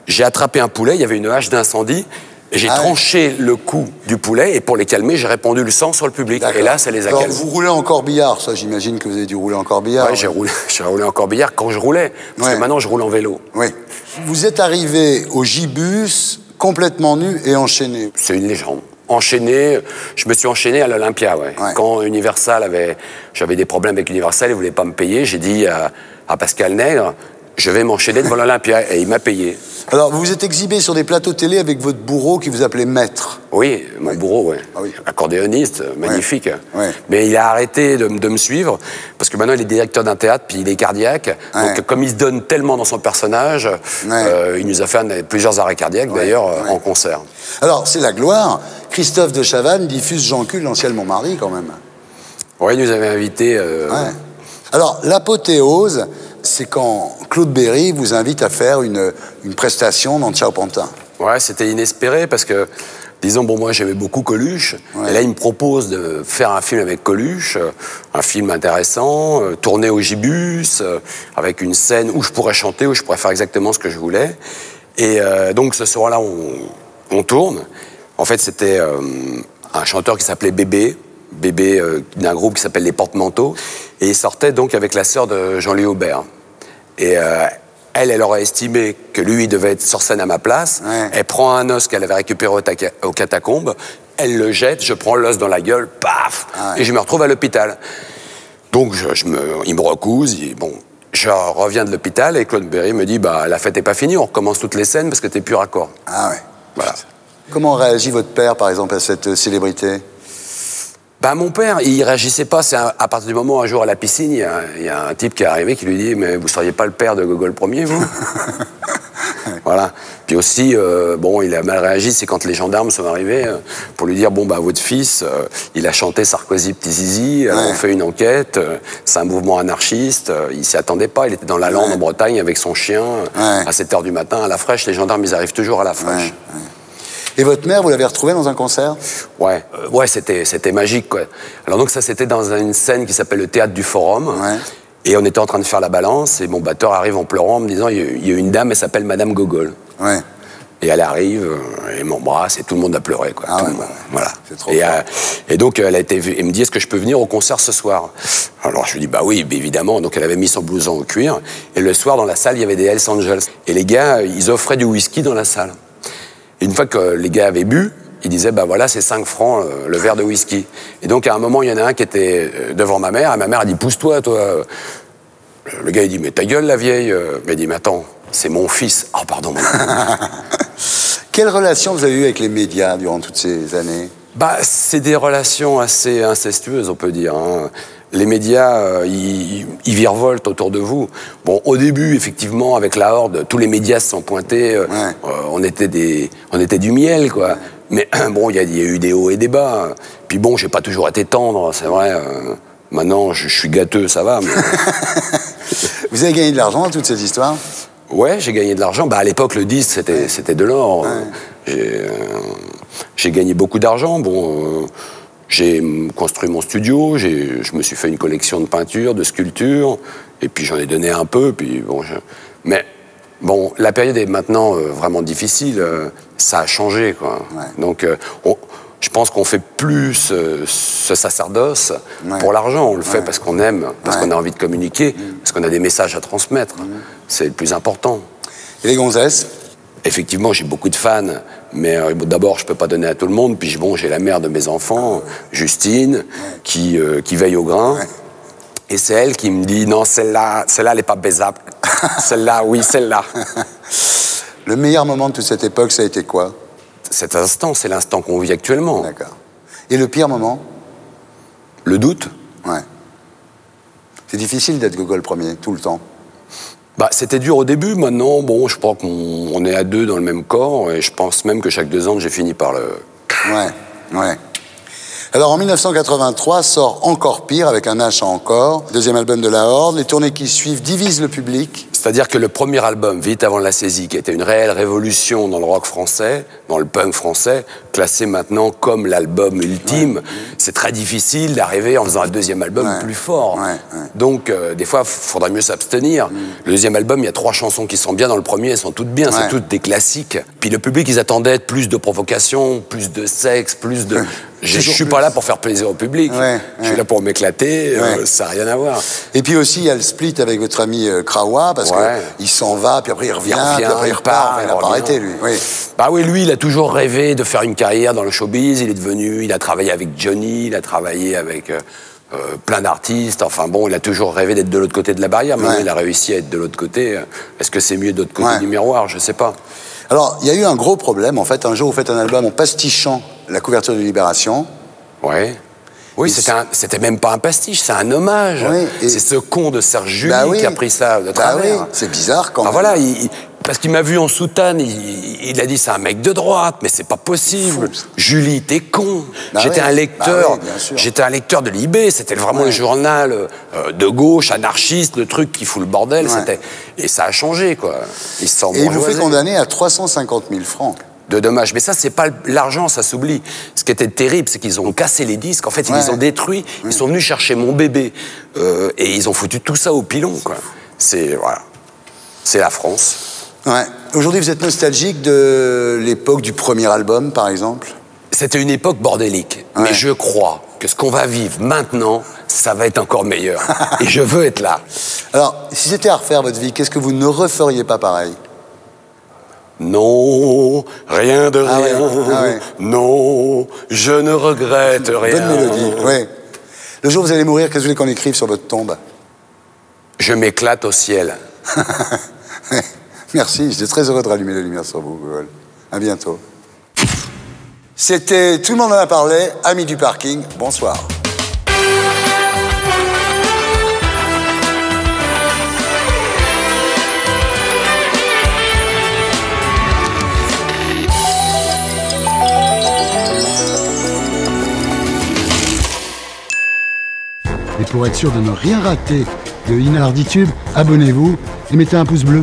j'ai attrapé un poulet, il y avait une hache d'incendie. J'ai tranché le cou du poulet et pour les calmer, j'ai répandu le sang sur le public. Et là, ça les a calmés. Vous roulez en corbillard, ça j'imagine que vous avez dû rouler en corbillard. Oui, j'ai roulé en corbillard quand je roulais. Parce que maintenant, je roule en vélo. Oui. Vous êtes arrivé au Gibus complètement nu et enchaîné. C'est une légende. Enchaîné, je me suis enchaîné à l'Olympia, ouais. Quand Universal j'avais des problèmes avec Universal, ils ne voulaient pas me payer, j'ai dit à Pascal Nègre, je vais m'enchaîner devant l'Olympia, et il m'a payé. Alors, vous vous êtes exhibé sur des plateaux télé avec votre bourreau qui vous appelait Maître. Oui, mon bourreau, oui. Ah oui. Accordéoniste, magnifique. Mais il a arrêté de me suivre, parce que maintenant il est directeur d'un théâtre, puis il est cardiaque. Donc, comme il se donne tellement dans son personnage, il nous a fait plusieurs arrêts cardiaques, d'ailleurs, en concert. Alors, c'est la gloire. Christophe de Chavannes diffuse J'encule, l'ancien mon mari, quand même. Oui, il nous avait invités. Alors, l'apothéose, c'est quand Claude Berry vous invite à faire une prestation dans Ciao Pantin. Ouais, c'était inespéré parce que, disons, bon, moi j'aimais beaucoup Coluche. Et là, il me propose de faire un film avec Coluche, un film intéressant, tourné au Gibus, avec une scène où je pourrais chanter, où je pourrais faire exactement ce que je voulais. Et donc, ce soir-là, on tourne. En fait, c'était un chanteur qui s'appelait Bébé d'un groupe qui s'appelle Les Porte-Manteaux. Et il sortait donc avec la sœur de Jean-Louis Aubert. Et elle aurait estimé que lui devait être sur scène à ma place. Elle prend un os qu'elle avait récupéré aux catacombes, elle le jette, je prends l'os dans la gueule, paf, et je me retrouve à l'hôpital. Donc il me recouse, bon, je reviens de l'hôpital et Claude Berry me dit bah la fête n'est pas finie, on recommence toutes les scènes parce que t'es plus raccord. Ah ouais. Voilà. Comment réagit votre père, par exemple, à cette célébrité? Bah mon père, il réagissait pas. C'est à partir du moment, un jour à la piscine, il y a un type qui est arrivé qui lui dit mais vous seriez pas le père de Gogol Ier, vous? Voilà. Puis aussi, bon, il a mal réagi, c'est quand les gendarmes sont arrivés pour lui dire bon bah votre fils, il a chanté Sarkozy Petit Zizi, on fait une enquête, c'est un mouvement anarchiste, il s'y attendait pas, il était dans la lande en Bretagne avec son chien à 7h du matin à la fraîche. Les gendarmes, ils arrivent toujours à la fraîche. Et votre mère, vous l'avez retrouvée dans un concert? Ouais, c'était magique, quoi. Alors donc ça, c'était dans une scène qui s'appelle le Théâtre du Forum. Et on était en train de faire la balance, et mon batteur arrive en pleurant en me disant il y a une dame, elle s'appelle Madame Gogol. Ouais. Et elle arrive, elle m'embrasse, et tout le monde a pleuré, quoi. Ah tout ouais, le monde. Voilà. Trop et donc, elle me dit est-ce que je peux venir au concert ce soir? Alors je lui dis bah oui, évidemment. Donc elle avait mis son blouson au cuir, et le soir, dans la salle, il y avait des Hells Angels. Et les gars, ils offraient du whisky dans la salle. Et une fois que les gars avaient bu, ils disaient, bah voilà, c'est 5 francs le verre de whisky. Et donc, à un moment, il y en a un qui était devant ma mère, et ma mère a dit, pousse-toi, toi. Le gars, il dit, mais ta gueule, la vieille. Mais il dit, mais attends, c'est mon fils. Ah, pardon, mon Quelle relation vous avez eue avec les médias durant toutes ces années? Bah, c'est des relations assez incestueuses, on peut dire, hein. Les médias, ils virevoltent autour de vous. Bon, au début, effectivement, avec la Horde, tous les médias se sont pointés. On était du miel, quoi. Mais bon, il y a eu des hauts et des bas. Puis bon, j'ai pas toujours été tendre, c'est vrai. Maintenant, je suis gâteux, ça va. Mais... Vous avez gagné de l'argent dans toute cette histoire? Ouais, j'ai gagné de l'argent. Bah, à l'époque, le disque, c'était de l'or. J'ai gagné beaucoup d'argent. Bon... J'ai construit mon studio, je me suis fait une collection de peintures, de sculptures, et puis j'en ai donné un peu, puis bon... Mais bon, la période est maintenant vraiment difficile, ça a changé, quoi. Donc, je pense qu'on fait plus ce sacerdoce pour l'argent, on le fait parce qu'on aime, parce qu'on a envie de communiquer, parce qu'on a des messages à transmettre. C'est le plus important. Et les gonzesses? Effectivement, j'ai beaucoup de fans, mais d'abord, je peux pas donner à tout le monde. Puis bon, j'ai la mère de mes enfants, Justine, qui veille au grain. Et c'est elle qui me dit, non, celle-là, elle n'est pas baisable. Celle-là, oui, celle-là. Le meilleur moment de toute cette époque, ça a été quoi? Cet instant, c'est l'instant qu'on vit actuellement. D'accord. Et le pire moment? Le doute. Ouais. C'est difficile d'être Gogol Ier, tout le temps. Bah, c'était dur au début, maintenant, bon, je crois qu'on est à 2 dans le même corps, et je pense même que chaque 2 ans, j'ai fini par le... Ouais. Alors, en 1983, sort Encore Pire, avec un H encore, deuxième album de la Horde. Les tournées qui suivent divisent le public. C'est-à-dire que le premier album, Vite avant la saisie, qui était une réelle révolution dans le rock français, dans le punk français, classé maintenant comme l'album ultime, c'est très difficile d'arriver en faisant un deuxième album plus fort. Donc, des fois, il faudrait mieux s'abstenir. Le deuxième album, il y a 3 chansons qui sont bien, dans le premier, elles sont toutes bien, c'est toutes des classiques. Puis le public, ils attendaient plus de provocation, plus de sexe, plus de... Je suis pas là pour faire plaisir au public, je suis là pour m'éclater, ça n'a rien à voir. Et puis aussi, il y a le split avec votre ami Krawa, parce qu'il s'en va, puis après il revient, puis après il repart, il n'a pas arrêté, lui. Bah oui, lui, il a toujours rêvé de faire une carrière dans le showbiz, il a travaillé avec Johnny, il a travaillé avec plein d'artistes, enfin bon, il a toujours rêvé d'être de l'autre côté de la barrière, maintenant il a réussi à être de l'autre côté. Est-ce que c'est mieux de l'autre côté du miroir? Je sais pas. Alors, il y a eu un gros problème, en fait. Un jour, vous faites un album en pastichant la couverture de Libération. Oui, c'était même pas un pastiche, c'est un hommage. C'est ce con de Serge Julie qui a pris ça de travers. C'est bizarre quand même. Voilà, parce qu'il m'a vu en soutane, il a dit c'est un mec de droite, mais c'est pas possible. Julie, t'es con. J'étais un lecteur, j'étais un lecteur de Libé, c'était vraiment le journal de gauche, anarchiste, le truc qui fout le bordel. Et ça a changé, quoi. Il se sent et il vous fait condamner à 350 000 francs. De dommages. Mais ça, c'est pas l'argent, ça s'oublie. Ce qui était terrible, c'est qu'ils ont cassé les disques. En fait, ils les ont détruits. Ils sont venus chercher mon bébé. Et ils ont foutu tout ça au pilon, quoi. C'est la France. Aujourd'hui, vous êtes nostalgique de l'époque du premier album, par exemple? C'était une époque bordélique. Mais je crois que ce qu'on va vivre maintenant, ça va être encore meilleur. Et je veux être là. Alors, si c'était à refaire votre vie, qu'est-ce que vous ne referiez pas pareil? Non, rien de rien. Non, je ne regrette rien. Bonne mélodie, Le jour où vous allez mourir, qu'est-ce que vous voulez qu'on écrive sur votre tombe? Je m'éclate au ciel. Merci, j'étais très heureux de rallumer la lumière sur vous, Gogol. À bientôt. C'était Tout le monde en a parlé, amis du parking, bonsoir. Et pour être sûr de ne rien rater de Inarditube, abonnez-vous et mettez un pouce bleu.